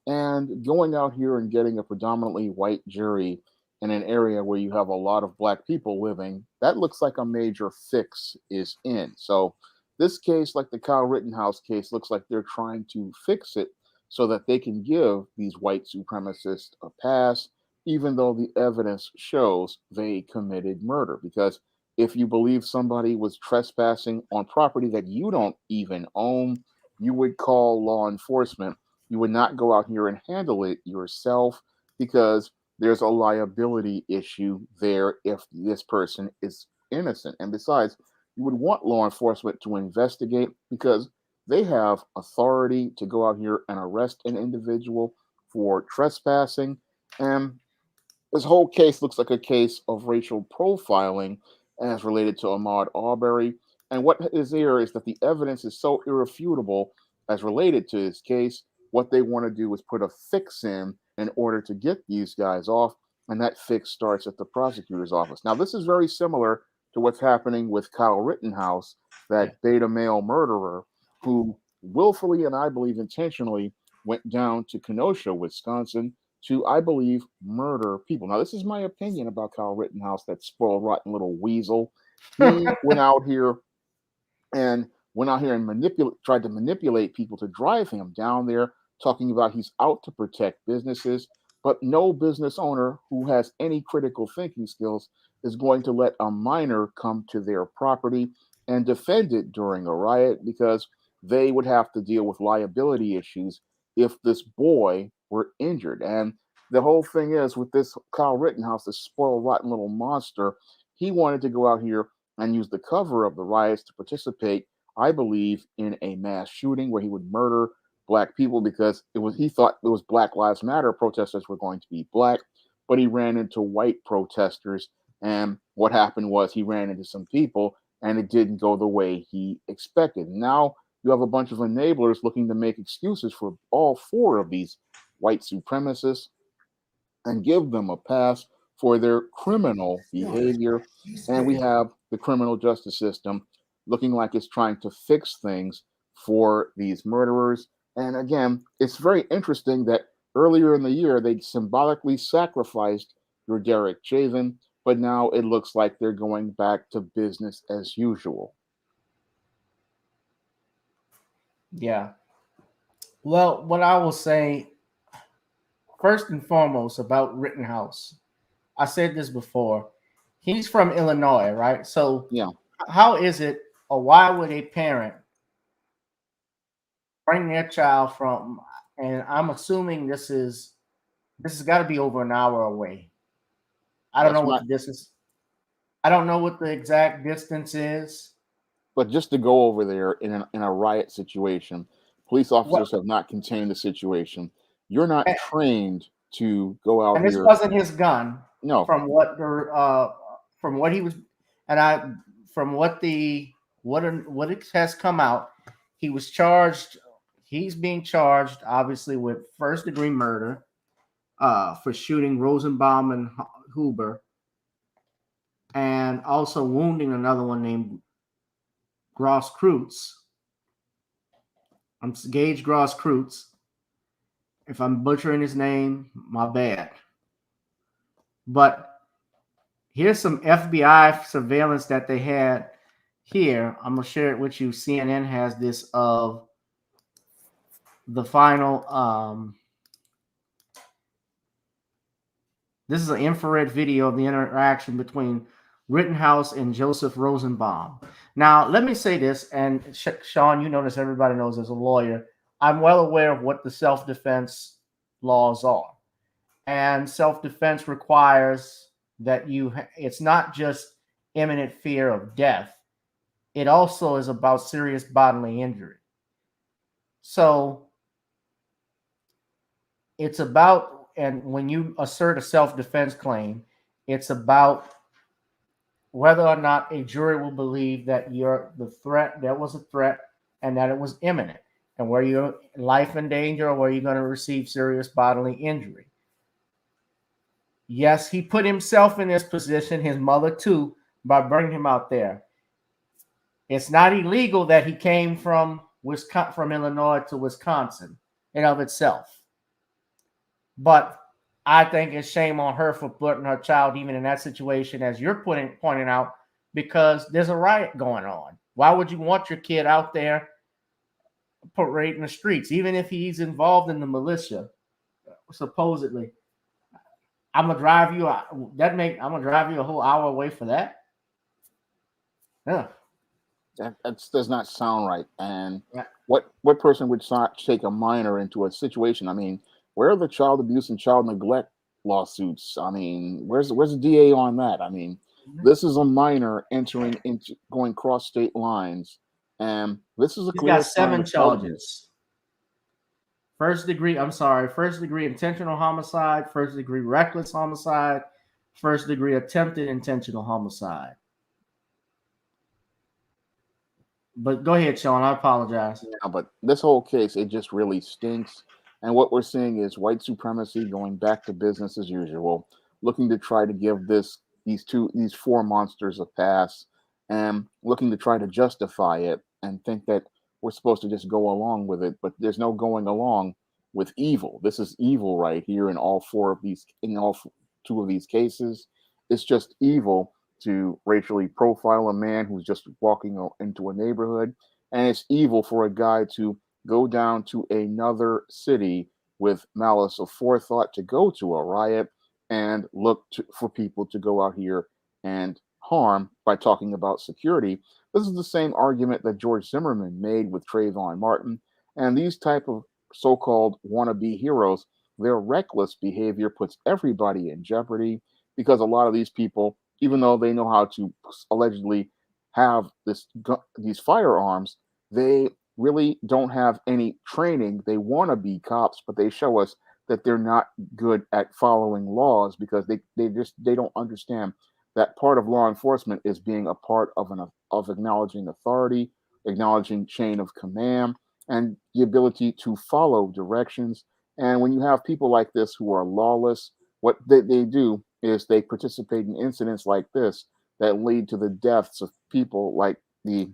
and going out here and getting a predominantly white jury in an area where you have a lot of black people living, that looks like a major fix is in. So this case, like the Kyle Rittenhouse case, looks like they're trying to fix it so that they can give these white supremacists a pass, even though the evidence shows they committed murder. Because if you believe somebody was trespassing on property that you don't even own, you would call law enforcement. You would not go out here and handle it yourself, because there's a liability issue there if this person is innocent. And besides, you would want law enforcement to investigate, because they have authority to go out here and arrest an individual for trespassing. And this whole case looks like a case of racial profiling as related to Ahmaud Arbery. And what is there is that the evidence is so irrefutable as related to this case. What they want to do is put a fix in order to get these guys off. And that fix starts at the prosecutor's office. Now, this is very similar to what's happening with Kyle Rittenhouse, that beta male murderer who willfully and I believe intentionally went down to Kenosha, Wisconsin, to, I believe, murder people. Now, this is my opinion about Kyle Rittenhouse, that spoiled, rotten little weasel. He went out here and tried to manipulate people to drive him down there, talking about he's out to protect businesses. But no business owner who has any critical thinking skills is going to let a minor come to their property and defend it during a riot, because they would have to deal with liability issues if this boy were injured. And the whole thing is, with this Kyle Rittenhouse, this spoiled, rotten little monster, he wanted to go out here and use the cover of the riots to participate, I believe, in a mass shooting where he would murder black people, because he thought it was Black Lives Matter protesters were going to be black, but he ran into white protesters. And what happened was he ran into some people and it didn't go the way he expected. Now you have a bunch of enablers looking to make excuses for all 4 of these white supremacists and give them a pass for their criminal behavior. And we have the criminal justice system looking like it's trying to fix things for these murderers. And again, it's very interesting that earlier in the year, they symbolically sacrificed your Derek Chauvin, but now it looks like they're going back to business as usual. Yeah. Well, what I will say, first and foremost, about Rittenhouse, I said this before. He's from Illinois, right? So yeah, how is it, or why would a parent bring their child from, and I'm assuming this has got to be over an hour away. I don't know what the distance. I don't know what the exact distance is. But just to go over there in a riot situation, police officers have not contained the situation. You're not trained to go out and here. This wasn't his gun. No. From what he was, and what it has come out, he was charged. He's being charged, obviously, with first-degree murder for shooting Rosenbaum and Huber, and also wounding another one named Gross-Kreutz. Gage Gross-Kreutz. If I'm butchering his name, my bad. But here's some FBI surveillance that they had here. I'm going to share it with you. CNN has this of the final. This is an infrared video of the interaction between Rittenhouse and Joseph Rosenbaum. Now, let me say this, and Shawn, you know this, everybody knows as a lawyer, I'm well aware of what the self-defense laws are. And self-defense requires that it's not just imminent fear of death. It also is about serious bodily injury. So it's about, and when you assert a self-defense claim, it's about whether or not a jury will believe that there was a threat and that it was imminent, and where you're life in danger or where you're going to receive serious bodily injury. Yes, he put himself in this position, his mother too, by bringing him out there. It's not illegal that he came from Illinois to Wisconsin in of itself. But I think it's shame on her for putting her child even in that situation, as you're pointing out, because there's a riot going on. Why would you want your kid out there parading the streets, even if he's involved in the militia, supposedly? I'm gonna drive you out. I'm gonna drive you a whole hour away for that. Yeah, that does not sound right. And what person would take a minor into a situation? I mean, where are the child abuse and child neglect lawsuits? I mean, where's the DA on that? I mean, this is a minor going cross state lines, and this is a he's clear got 7 charges. First degree intentional homicide, first degree reckless homicide, first degree attempted intentional homicide. But go ahead, Shawn. I apologize. Yeah, but this whole case, it just really stinks. And what we're seeing is white supremacy going back to business as usual, looking to try to give these 4 monsters a pass, and looking to try to justify it and think that we're supposed to just go along with it. But there's no going along with evil. This is evil right here in all 2 of these cases. It's just evil to racially profile a man who's just walking into a neighborhood, and it's evil for a guy to go down to another city with malice of forethought to go to a riot and look for people to go out here and harm by talking about security. This is the same argument that George Zimmerman made with Trayvon Martin. And these type of so-called wannabe heroes, their reckless behavior puts everybody in jeopardy, because a lot of these people, even though they know how to allegedly have these firearms, they really don't have any training. They want to be cops, but they show us that they're not good at following laws, because they don't understand that part of law enforcement is being a part of acknowledging authority, acknowledging chain of command, and the ability to follow directions. And when you have people like this who are lawless, what they do is they participate in incidents like this that lead to the deaths of people like the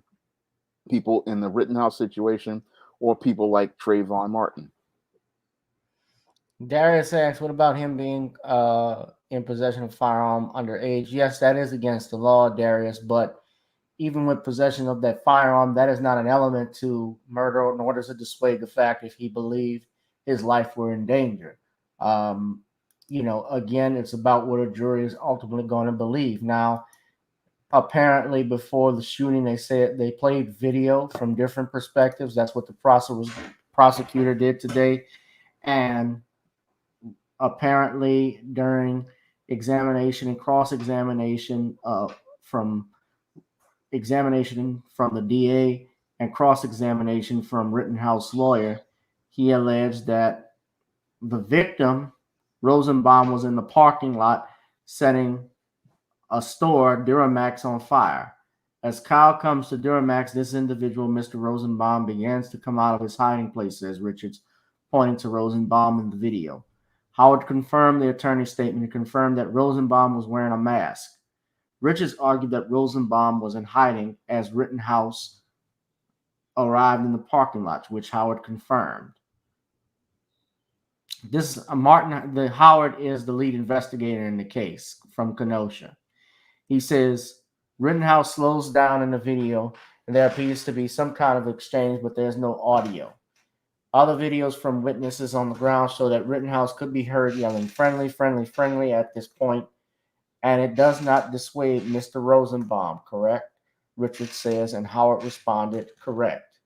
people in the Rittenhouse situation, or people like Trayvon Martin. Darius asks, what about him being in possession of firearm underage? Yes, that is against the law, Darius, but even with possession of that firearm, that is not an element to murder, nor does it dissuade the fact if he believed his life were in danger. Again, it's about what a jury is ultimately going to believe. Now, apparently before the shooting, they said they played video from different perspectives. That's what the prosecutor did today. And apparently during examination and cross-examination from the DA and cross-examination from Rittenhouse lawyer, he alleged that the victim, Rosenbaum, was in the parking lot setting a store, Duramax, on fire. As Kyle comes to Duramax, this individual, Mr. Rosenbaum, begins to come out of his hiding place, says Richards, pointing to Rosenbaum in the video. Howard confirmed the attorney's statement and confirmed that Rosenbaum was wearing a mask. Richards argued that Rosenbaum was in hiding as Rittenhouse arrived in the parking lot, which Howard confirmed. This Howard is the lead investigator in the case from Kenosha. He says Rittenhouse slows down in the video, and there appears to be some kind of exchange, but there's no audio. Other videos from witnesses on the ground show that Rittenhouse could be heard yelling friendly, friendly, friendly at this point, and it does not dissuade Mr. Rosenbaum, correct? Richard says, and Howard responded, correct.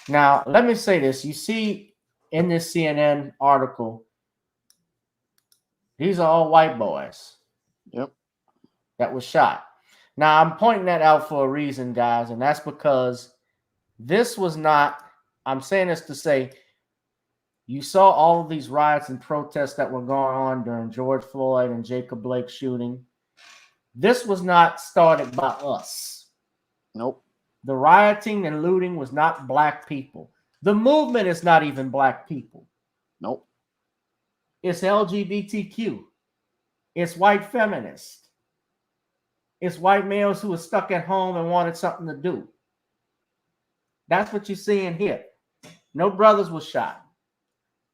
Now, let me say this. You see in this CNN article, these are all white boys. Yep. That was shot. Now, I'm pointing that out for a reason, guys, and that's because this was not, I'm saying this to say, you saw all of these riots and protests that were going on during George Floyd and Jacob Blake shooting. This was not started by us. Nope. The rioting and looting was not black people. The movement is not even black people. Nope. It's LGBTQ. It's white feminists. It's white males who were stuck at home and wanted something to do. That's what you're seeing here. No brothers were shot.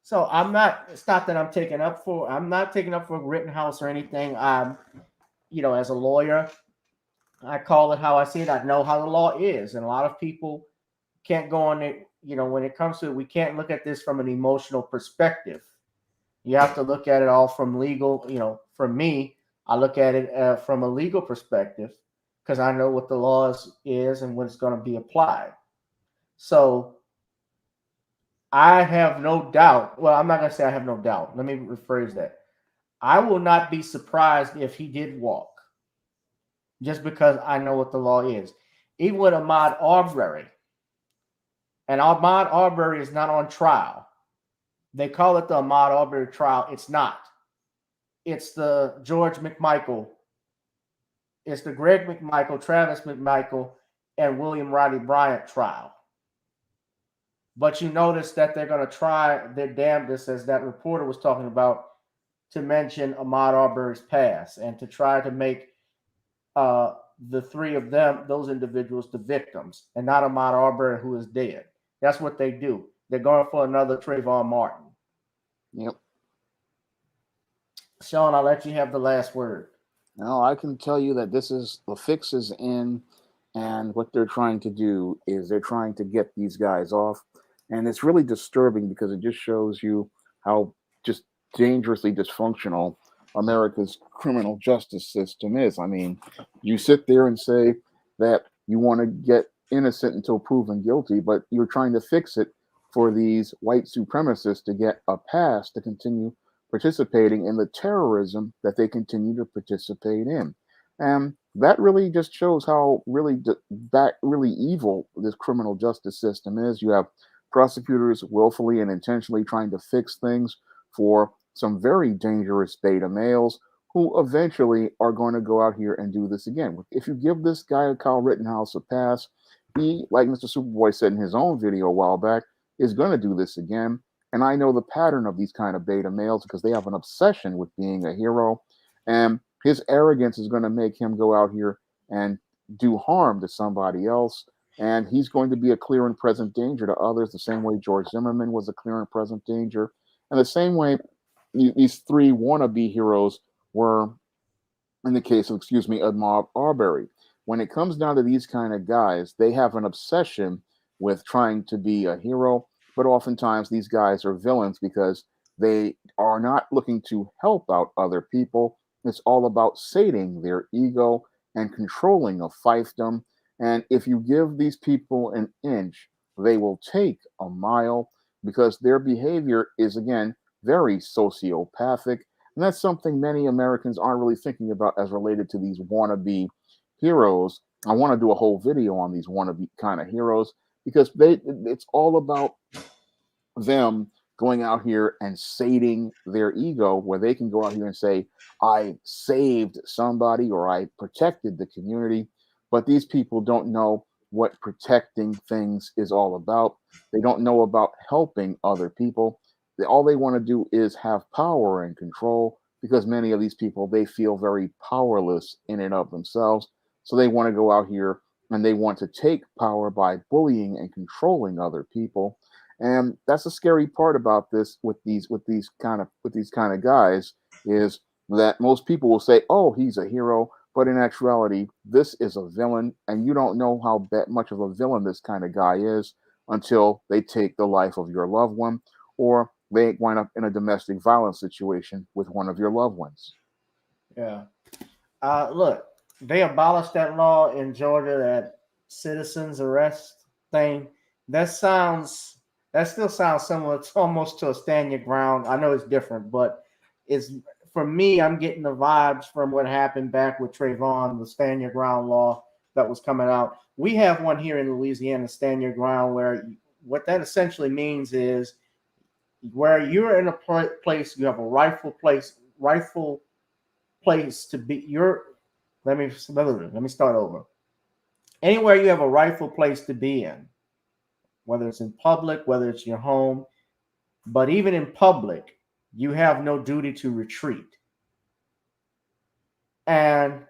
So it's not that I'm not taking up for Rittenhouse or anything. As a lawyer, I call it how I see it. I know how the law is. And a lot of people can't go on it. When it comes to it, we can't look at this from an emotional perspective. You have to look at it all from legal, for me, I look at it from a legal perspective because I know what the law is and when it's going to be applied. So I have no doubt. Well, I'm not going to say I have no doubt. Let me rephrase that. I will not be surprised if he did walk just because I know what the law is. Even with Ahmaud Arbery. And Ahmaud Arbery is not on trial. They call it the Ahmaud Arbery trial. It's not. It's the George McMichael. It's the Greg McMichael, Travis McMichael, and William Riley Bryant trial. But you notice that they're going to try their damnedest, as that reporter was talking about, to mention Ahmaud Arbery's past and to try to make the three of them, those individuals, the victims, and not Ahmaud Arbery, who is dead. That's what they do. They're going for another Trayvon Martin. Yep. Shawn, I'll let you have the last word. No, I can tell you that the fix is in, and what they're trying to do is they're trying to get these guys off. And it's really disturbing because it just shows you how just dangerously dysfunctional America's criminal justice system is. I mean, you sit there and say that you want to get innocent until proven guilty, but you're trying to fix it for these white supremacists to get a pass to continue participating in the terrorism that they continue to participate in. And that really just shows how really evil this criminal justice system is. You have prosecutors willfully and intentionally trying to fix things for some very dangerous beta males who eventually are going to go out here and do this again. If you give this guy, Kyle Rittenhouse, a pass, he, like Mr. Superboy said in his own video a while back, is going to do this again. And I know the pattern of these kind of beta males because they have an obsession with being a hero. And his arrogance is going to make him go out here and do harm to somebody else. And he's going to be a clear and present danger to others, the same way George Zimmerman was a clear and present danger. And the same way these three wannabe heroes were in the case of, Ahmaud Arbery. When it comes down to these kind of guys, they have an obsession with trying to be a hero, but oftentimes these guys are villains because they are not looking to help out other people. It's all about sating their ego and controlling a fiefdom. And if you give these people an inch, they will take a mile because their behavior is, again, very sociopathic. And that's something many Americans aren't really thinking about as related to these wannabe heroes. I want to do a whole video on these wannabe kind of heroes because it's all about them going out here and sating their ego, where they can go out here and say, I saved somebody or I protected the community. But these people don't know what protecting things is all about. They don't know about helping other people. All they want to do is have power and control, because many of these people, they feel very powerless in and of themselves. So they want to go out here and they want to take power by bullying and controlling other people. And that's the scary part about this with these kind of guys, is that most people will say, oh, he's a hero, but in actuality, this is a villain, and you don't know how much of a villain this kind of guy is until they take the life of your loved one, or they wind up in a domestic violence situation with one of your loved ones. Yeah. Look, they abolished that law in Georgia, that citizens arrest thing. That still sounds similar. It's almost to a stand your ground. I know it's different, but it's, for me, I'm getting the vibes from what happened back with Trayvon, the stand your ground law that was coming out. We have one here in Louisiana, stand your ground, where what that essentially means is where you're in a place, you have a rightful place to be. Let me start over. Anywhere you have a rightful place to be in, whether it's in public, whether it's your home, but even in public, you have no duty to retreat. And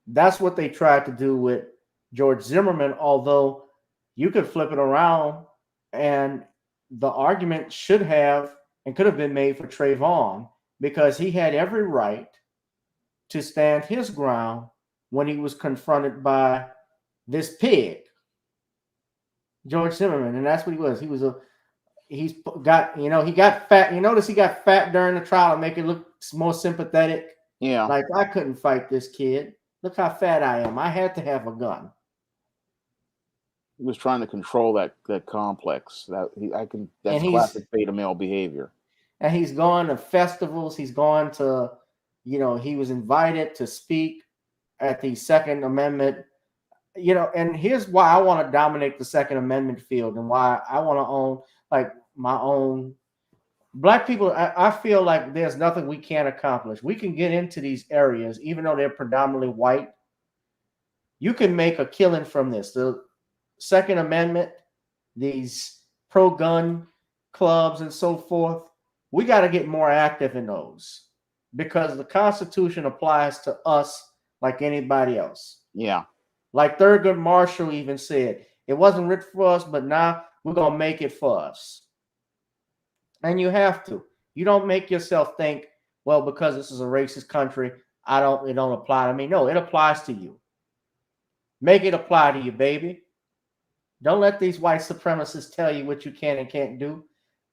that's what they tried to do with George Zimmerman, although you could flip it around and the argument should have and could have been made for Trayvon, because he had every right to stand his ground when he was confronted by this pig, George Zimmerman. And that's what he was. He got fat. You notice he got fat during the trial to make it look more sympathetic. Yeah. Like, I couldn't fight this kid. Look how fat I am. I had to have a gun. He was trying to control that complex. That's classic beta male behavior. And he's gone to festivals. He's gone to, he was invited to speak at the Second Amendment. And here's why I want to dominate the Second Amendment field, and why I want to own my own. Black people, I feel like there's nothing we can't accomplish. We can get into these areas, even though they're predominantly white. You can make a killing from this. The Second Amendment, these pro-gun clubs and so forth, we got to get more active in those, because the Constitution applies to us like anybody else. Yeah. Like Thurgood Marshall even said, it wasn't written for us, but now we're going to make it for us. And you have to. You don't make yourself think, well, because this is a racist country, it don't apply to me. No, it applies to you. Make it apply to you, baby. Don't let these white supremacists tell you what you can and can't do.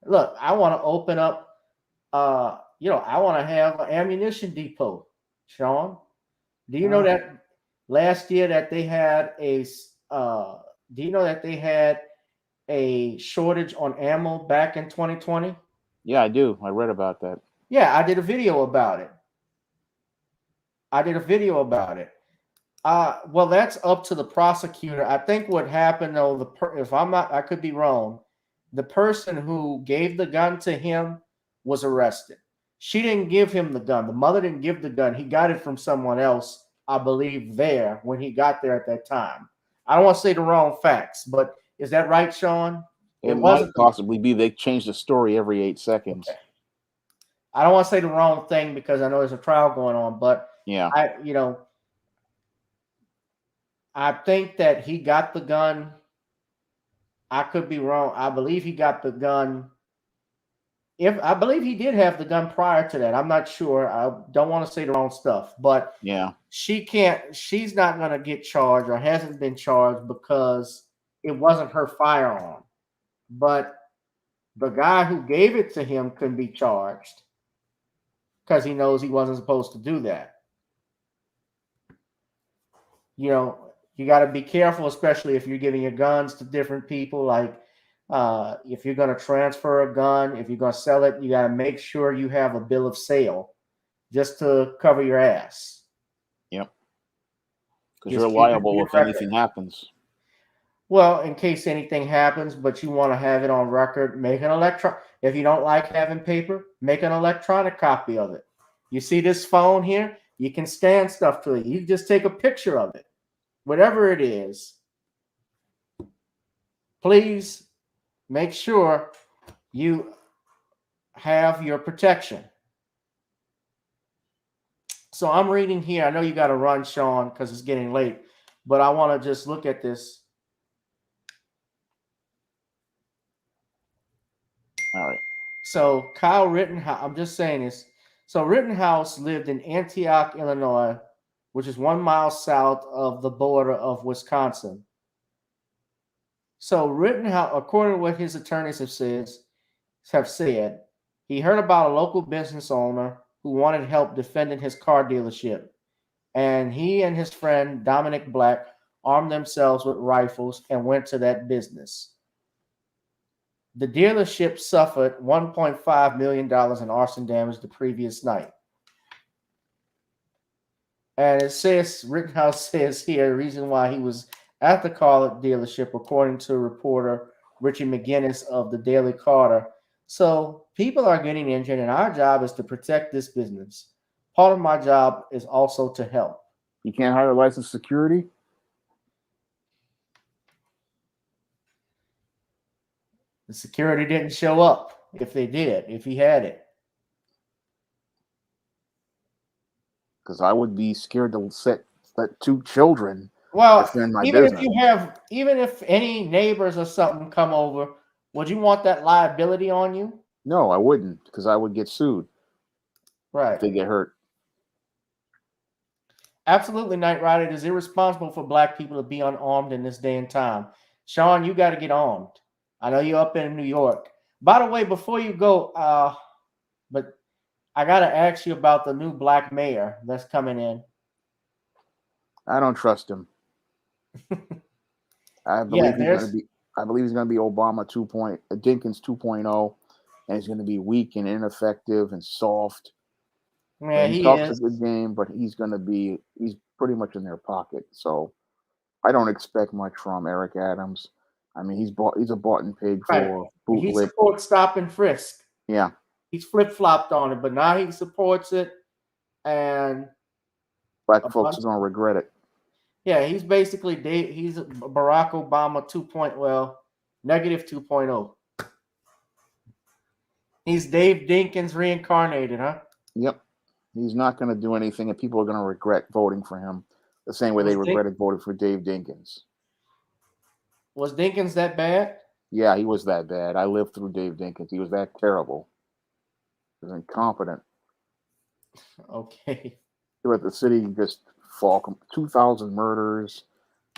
Look, I want to open up, I want to have an ammunition depot, Shawn. Do you know that last year that they had a shortage on ammo back in 2020? Yeah, I do. I read about that. Yeah, I did a video about it. Well, that's up to the prosecutor. I think what happened, though, I could be wrong, the person who gave the gun to him was arrested. She didn't give him the gun. The mother didn't give the gun. He got it from someone else, I believe, there when he got there at that time. I don't want to say the wrong facts, but is that right, Shawn? It might possibly be. They change the story every 8 seconds. Okay. I don't want to say the wrong thing because I know there's a trial going on, but yeah, I think that he got the gun. I could be wrong. I believe he got the gun. I believe he did have the gun prior to that. I'm not sure. I don't want to say the wrong stuff, but yeah, she's not going to get charged or hasn't been charged because it wasn't her firearm. But the guy who gave it to him can be charged because he knows he wasn't supposed to do that. You got to be careful, especially if you're giving your guns to different people. Like if you're going to transfer a gun, if you're going to sell it, you got to make sure you have a bill of sale just to cover your ass. Yep. Because you're liable if anything happens. Well, in case anything happens, but you want to have it on record, make an if you don't like having paper, make an electronic copy of it. You see this phone here? You can scan stuff to it. You just take a picture of it. Whatever it is. Please make sure you have your protection. So I'm reading here. I know you got to run, Shawn, because it's getting late, but I want to just look at this. All right. So Kyle Rittenhouse, I'm just saying this. So Rittenhouse lived in Antioch, Illinois, which is 1 mile south of the border of Wisconsin. So Rittenhouse, according to what his attorneys have said, he heard about a local business owner who wanted help defending his car dealership. And he and his friend, Dominic Black, armed themselves with rifles and went to that business. The dealership suffered $1.5 million in arson damage the previous night. And it says, Rittenhouse says here, the reason why he was at the car dealership, according to reporter Richie McGinnis of the Daily Caller. So people are getting injured, and our job is to protect this business. Part of my job is also to help. You can't hire licensed security? The security didn't show up. If they did, if he had it. Because I would be scared to let 2 children defend my even business. even if any neighbors or something come over, would you want that liability on you? No, I wouldn't, because I would get sued. Right. If they get hurt. Absolutely, Knight Rider. It is irresponsible for black people to be unarmed in this day and time. Shawn, you got to get armed. I know you're up in New York. By the way, before you go, but I got to ask you about the new black mayor that's coming in. I don't trust him. I believe he's going to be Obama Dinkins 2.0, and he's going to be weak and ineffective and soft. Yeah, he talks a good game, but he's pretty much in their pocket. So I don't expect much from Eric Adams. I mean, he's a bought and paid for bootleg. He supports stop and frisk. Yeah. He's flip-flopped on it, but now he supports it, and black folks are going to regret it. Yeah, he's basically he's Barack Obama negative 2.0. He's Dave Dinkins reincarnated, huh? Yep. He's not going to do anything, and people are going to regret voting for him the same way they regretted voting for Dave Dinkins. Was Dinkins that bad? Yeah, he was that bad. I lived through Dave Dinkins. He was that terrible. He was incompetent. Okay. Let the city just fall. 2,000 murders.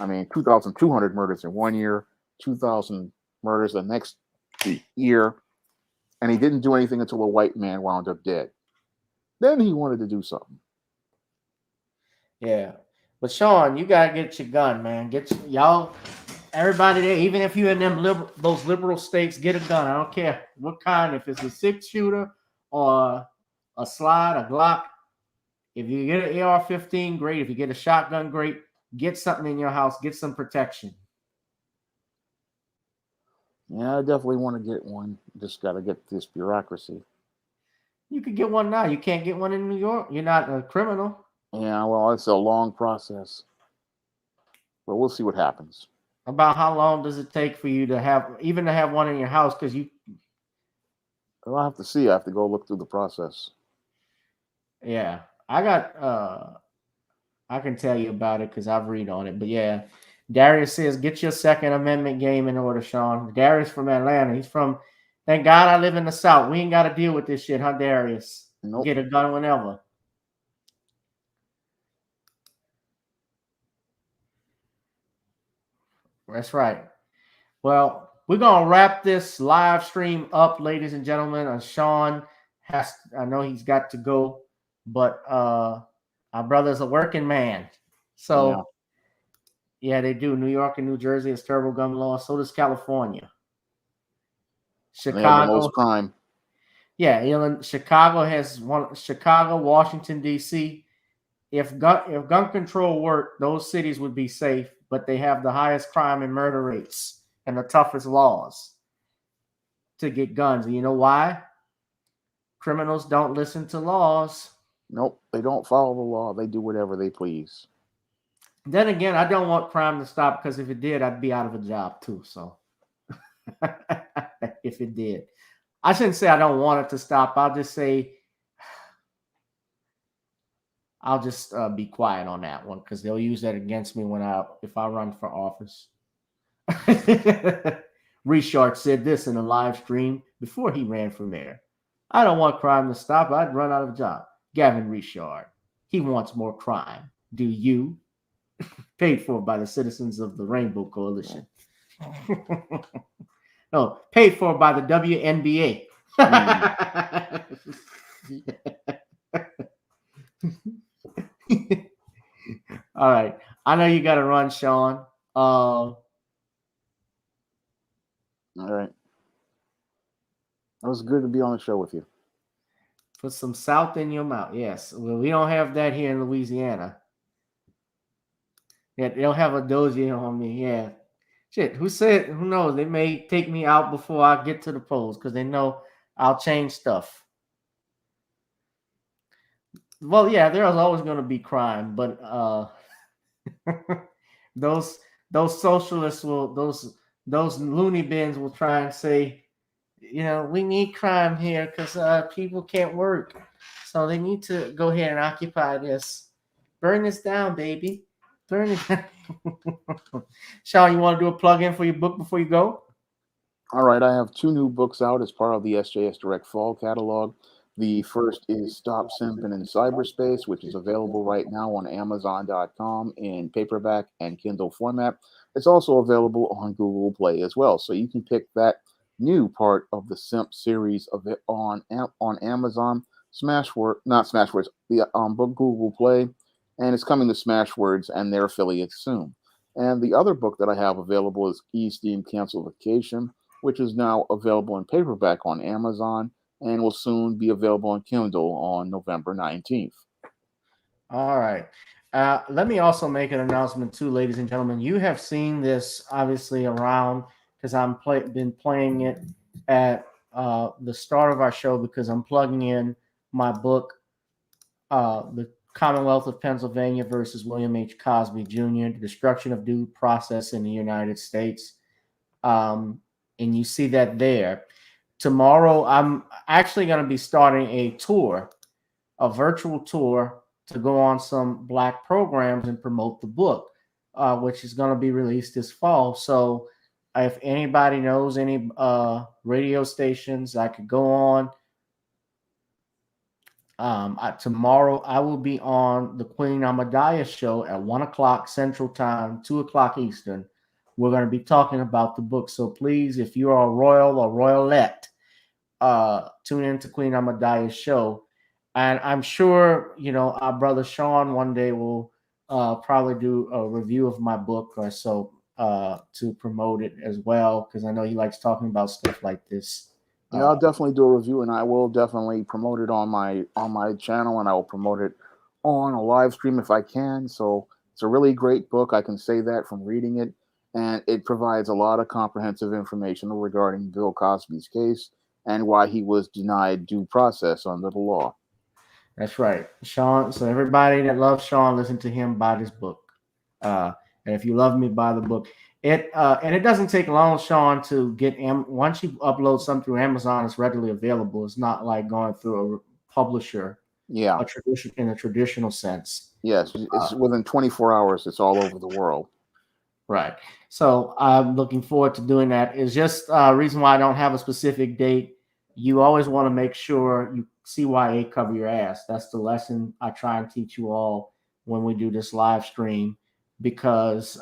I mean, 2,200 murders in 1 year, 2,000 murders the next year. And he didn't do anything until a white man wound up dead. Then he wanted to do something. Yeah. But Shawn, you got to get your gun, man. Y'all, everybody there, even if you're in those liberal states, get a gun. I don't care what kind. If it's a 6-shooter or a slide, a Glock. If you get an AR-15, great. If you get a shotgun, great. Get something in your house. Get some protection. Yeah, I definitely want to get one. Just got to get this bureaucracy. You could get one now. You can't get one in New York. You're not a criminal. Yeah, well, it's a long process. But we'll see what happens. About how long does it take for you to have one in your house? Because I'll have to see. I have to go look through the process. Yeah. I can tell you about it because I've read on it. But yeah, Darius says, get your Second Amendment game in order, Shawn. Darius from Atlanta. He's from, thank God I live in the South. We ain't got to deal with this shit, huh, Darius? Nope. Get a gun whenever. That's right. Well, we're going to wrap this live stream up, ladies and gentlemen. Shawn I know he's got to go, but our brother's a working man. So, yeah, they do. New York and New Jersey has terrible gun laws. So does California. Chicago. They have the most crime. Yeah, Chicago has one. Chicago, Washington, D.C., if gun control worked, those cities would be safe, but they have the highest crime and murder rates and the toughest laws to get guns. And you know why? Criminals don't listen to laws. Nope, they don't follow the law. They do whatever they please. Then again, I don't want crime to stop, because if it did, I'd be out of a job too. So if it did, I shouldn't say I don't want it to stop. I'll just say I'll just be quiet on that one, because they'll use that against me if I run for office. Richard said this in a live stream before he ran for mayor. I don't want crime to stop. I'd run out of a job. Gavin Richard. He wants more crime. Do you? Paid for by the citizens of the Rainbow Coalition. No, paid for by the WNBA. All right. I know you got to run, Shawn. All right. It was good to be on the show with you. Put some salt in your mouth. Yes. Well, we don't have that here in Louisiana. Yeah, they'll have a dozy on me. Yeah. Shit. Who knows? They may take me out before I get to the polls, because they know I'll change stuff. Well, yeah, there's always going to be crime, but those socialists those loony bins will try and say, we need crime here because people can't work, so they need to go ahead and occupy this. Burn this down, baby. Burn it down. Shawn, you want to do a plug-in for your book before you go? All right, I have 2 new books out as part of the SJS Direct Fall catalog. The first is Stop Simping in Cyberspace, which is available right now on Amazon.com in paperback and Kindle format. It's also available on Google Play as well, so you can pick that new part of the Simp series of it on Amazon, book Google Play, and it's coming to Smashwords and their affiliates soon. And the other book that I have available is E-Steam Cancelification, which is now available in paperback on Amazon and will soon be available on Kindle on November 19th. All right. Let me also make an announcement too, ladies and gentlemen. You have seen this obviously around, because I've been playing it at the start of our show, because I'm plugging in my book, The Commonwealth of Pennsylvania versus William H. Cosby Jr., The Destruction of Due Process in the United States. And you see that there. Tomorrow, I'm actually going to be starting a virtual tour to go on some Black programs and promote the book, which is going to be released this fall. So if anybody knows any radio stations I could go on, tomorrow I will be on the Queen Amadaya show at 1 o'clock Central Time, 2 o'clock Eastern. We're going to be talking about the book. So please, if you are a royal or royalette, tune in to Queen Amadaya's show. And I'm sure, our brother Shawn one day will probably do a review of my book or so to promote it as well, because I know he likes talking about stuff like this. Yeah, I'll definitely do a review, and I will definitely promote it on my channel, and I will promote it on a live stream if I can. So it's a really great book. I can say that from reading it, and it provides a lot of comprehensive information regarding Bill Cosby's case and why he was denied due process under the law. That's right, Shawn. So everybody that loves Shawn, listen to him, buy this book. And if you love me, buy the book. And it doesn't take long, Shawn, to get once you upload something through Amazon, it's readily available. It's not like going through a publisher. Yeah, in a traditional sense. Yes, it's within 24 hours. It's all over the world. Right. So I'm looking forward to doing that. It's just a reason why I don't have a specific date. You always want to make sure you CYA cover your ass. That's the lesson I try and teach you all when we do this live stream, because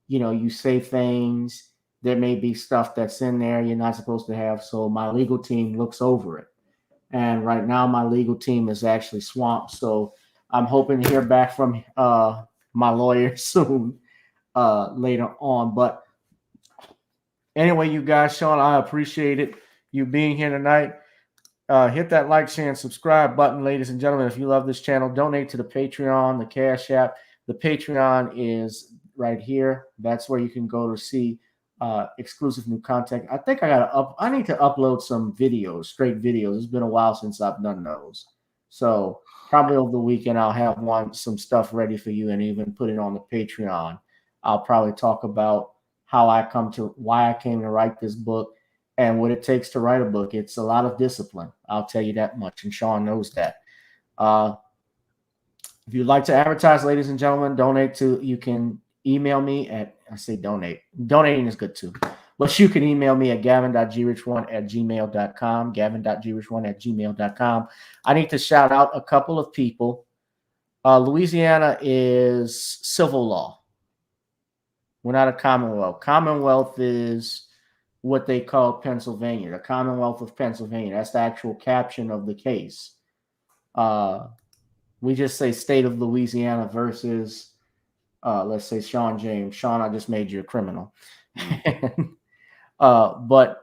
you say things, there may be stuff that's in there you're not supposed to have. So my legal team looks over it. And right now my legal team is actually swamped. So I'm hoping to hear back from my lawyer soon later on. But anyway, you guys, Shawn, I appreciate it. You being here tonight. Hit that like, share, and subscribe button, ladies and gentlemen. If you love this channel, donate to the Patreon, the Cash App. The Patreon is right here. That's where you can go to see exclusive new content. I think I need to upload some videos, straight videos. It's been a while since I've done those. So probably over the weekend, I'll have some stuff ready for you and even put it on the Patreon. I'll probably talk about why I came to write this book and what it takes to write a book. It's a lot of discipline. I'll tell you that much. And Shawn knows that. If you'd like to advertise, ladies and gentlemen, you can email me I say donate. Donating is good too. But you can email me at gavin.grich1@gmail.com, gavin.grich1@gmail.com. I need to shout out a couple of people. Louisiana is civil law. We're not a Commonwealth. Commonwealth is what they call Pennsylvania, the Commonwealth of Pennsylvania. That's the actual caption of the case. We just say state of Louisiana versus, let's say, Shawn James. Shawn, I just made you a criminal. But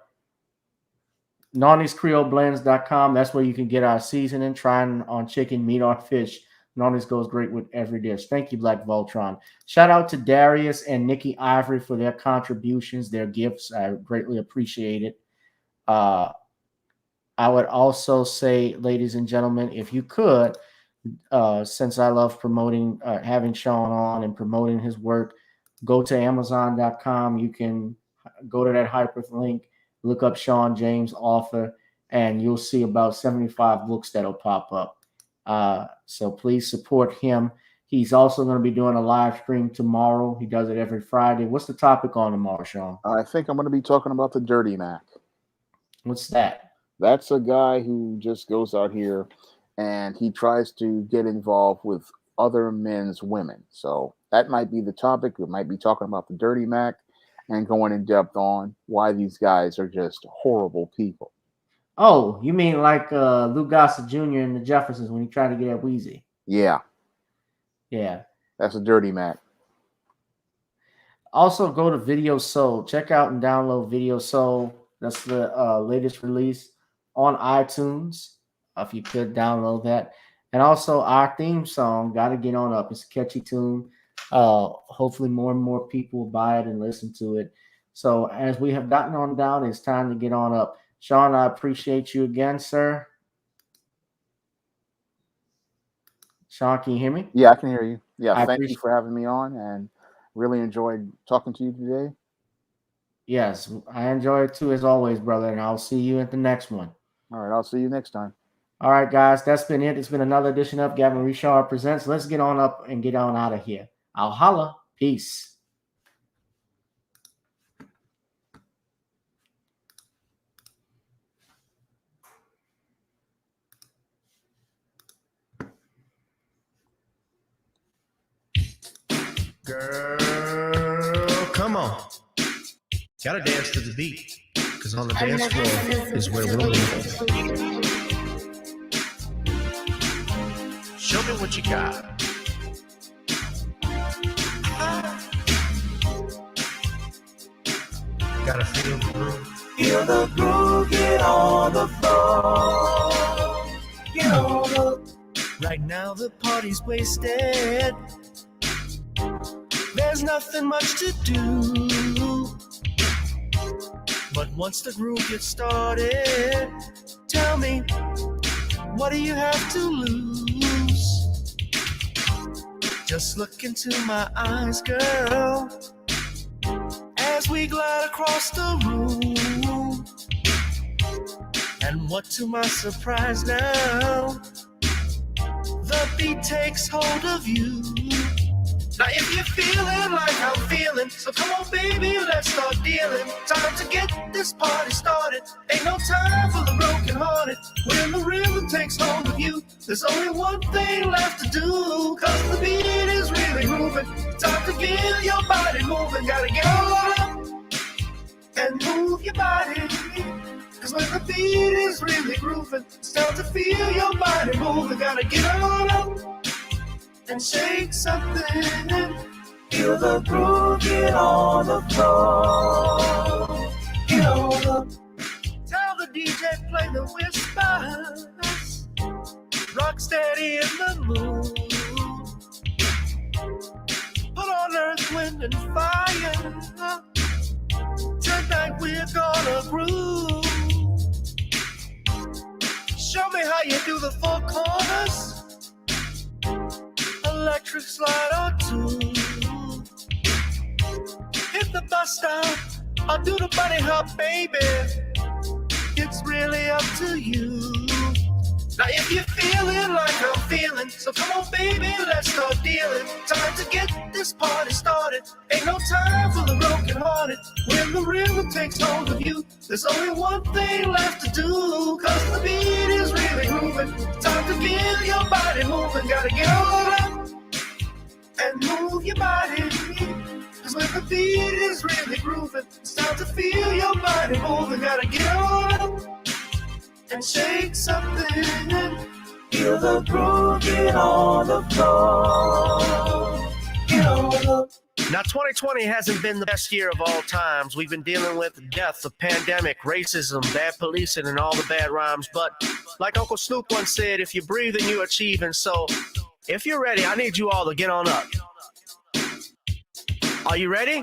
NawniesCreoleBlends.com, that's where you can get our seasoning, trying on chicken, meat, or fish. Nawnies goes great with every dish. Thank you, Black Voltron. Shout out to Darius and Nikki Ivory for their contributions, their gifts. I greatly appreciate it. I would also say, ladies and gentlemen, if you could, since I love promoting, having Shawn on and promoting his work, go to Amazon.com. You can go to that hyperlink, look up Shawn James, author, and you'll see about 75 books that'll pop up. So please support him. He's also going to be doing a live stream tomorrow. He does it every Friday. What's the topic on tomorrow, Shawn? I think I'm going to be talking about the Dirty Mac. What's that? That's a guy who just goes out here and he tries to get involved with other men's women. So that might be the topic. We might be talking about the Dirty Mac and going in depth on why these guys are just horrible people. Oh, you mean like Lou Gossett Jr. and the Jeffersons when he tried to get at Wheezy? Yeah. Yeah. That's a Dirty Mac. Also, go to Video Soul. Check out and download Video Soul. That's the latest release on iTunes. If you could download that. And also, our theme song, Gotta Get On Up. It's a catchy tune. Hopefully, more and more people will buy it and listen to it. So, as we have gotten on down, it's time to get on up. Shawn, I appreciate you again, sir. Shawn, can you hear me? Yeah, I can hear you. Yeah, thank appreciate you for having me on and really enjoyed talking to you today. Yes, I enjoy it too, as always, brother, and I'll see you at the next one. All right, I'll see you next time. All right, guys, that's been it. It's been another edition of Gavin Richard Presents. Let's get on up and get on out of here. I'll holla. Peace. Girl, come on. Gotta dance to the beat. Cause on the dance floor is where we'll be. Show me what you got. Gotta feel the groove. Feel the groove, get on the floor. Get on the. Right now the party's wasted. There's nothing much to do. But once the groove gets started, tell me, what do you have to lose? Just look into my eyes, girl, as we glide across the room. And what to my surprise now, the beat takes hold of you. Now if you're feeling like I'm feeling, so come on baby, let's start dealing. Time to get this party started. Ain't no time for the broken hearted. When the rhythm takes hold of you, there's only one thing left to do. Cause the beat is really moving. Time to get your body moving. Gotta get on up and move your body. Cause when the beat is really grooving, it's time to feel your body moving. Gotta get on up and shake something. Feel the groove, get on the floor. Get on the. Tell the DJ play the whispers. Rock steady in the mood. Put on earth, wind, and fire. Tonight we're gonna groove. Show me how you do the four corners. Electric slide or two. Hit the bus stop. I'll do the bunny hop, baby. It's really up to you. Now if you're feeling like I'm feeling, so come on baby, let's start dealing. Time to get this party started. Ain't no time for the broken hearted. When the rhythm takes hold of you, there's only one thing left to do. Cause the beat is really moving. Time to get your body moving. Gotta get on up and move your body. Cause when the beat is really grooving, it's time to feel your body moving. Gotta get on up and shake something. Feel the groove, get on the floor. Get on the. Now, 2020 hasn't been the best year of all times. We've been dealing with death, the pandemic, racism, bad policing, and all the bad rhymes. But like Uncle Snoop once said, if you breathe, then you achieve. And so, if you're ready, I need you all to get on up. Are you ready?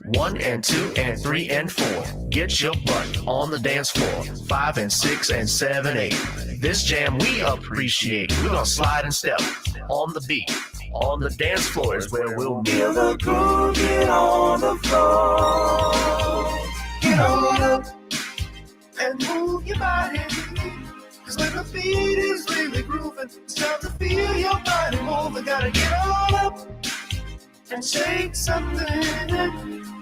1 and 2 and 3 and 4. Get your butt on the dance floor. 5 and 6 and 7, 8. This jam we appreciate. We're gonna slide and step on the beat. On the dance floor is where we'll be. Feel the groove, get on the floor. Get on up and move your body. Cause when the beat is really grooving, it's time to feel your body moving. Gotta get on up and shake something.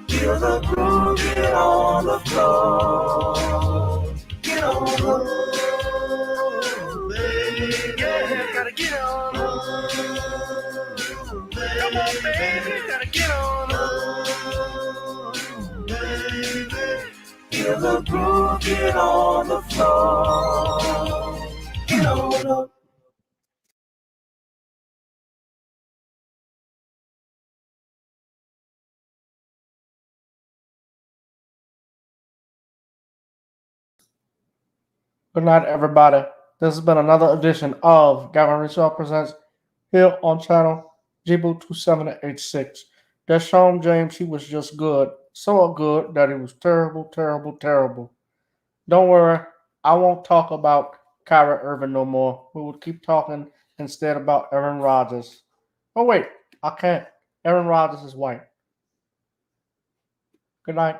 Feel the groove, get on the floor. Get on the floor, baby. Yeah, gotta get on the floor. Come on, baby, gotta get on the floor, baby. Feel the groove, get on the floor. Get on the. Good night, everybody. This has been another edition of Gavin Rizal Presents here on channel Jibu2786. That Shawn James, he was just good. So good that it was terrible, terrible, terrible. Don't worry, I won't talk about Kyrie Irving no more. We will keep talking instead about Aaron Rodgers. Oh wait, I can't. Aaron Rodgers is white. Good night.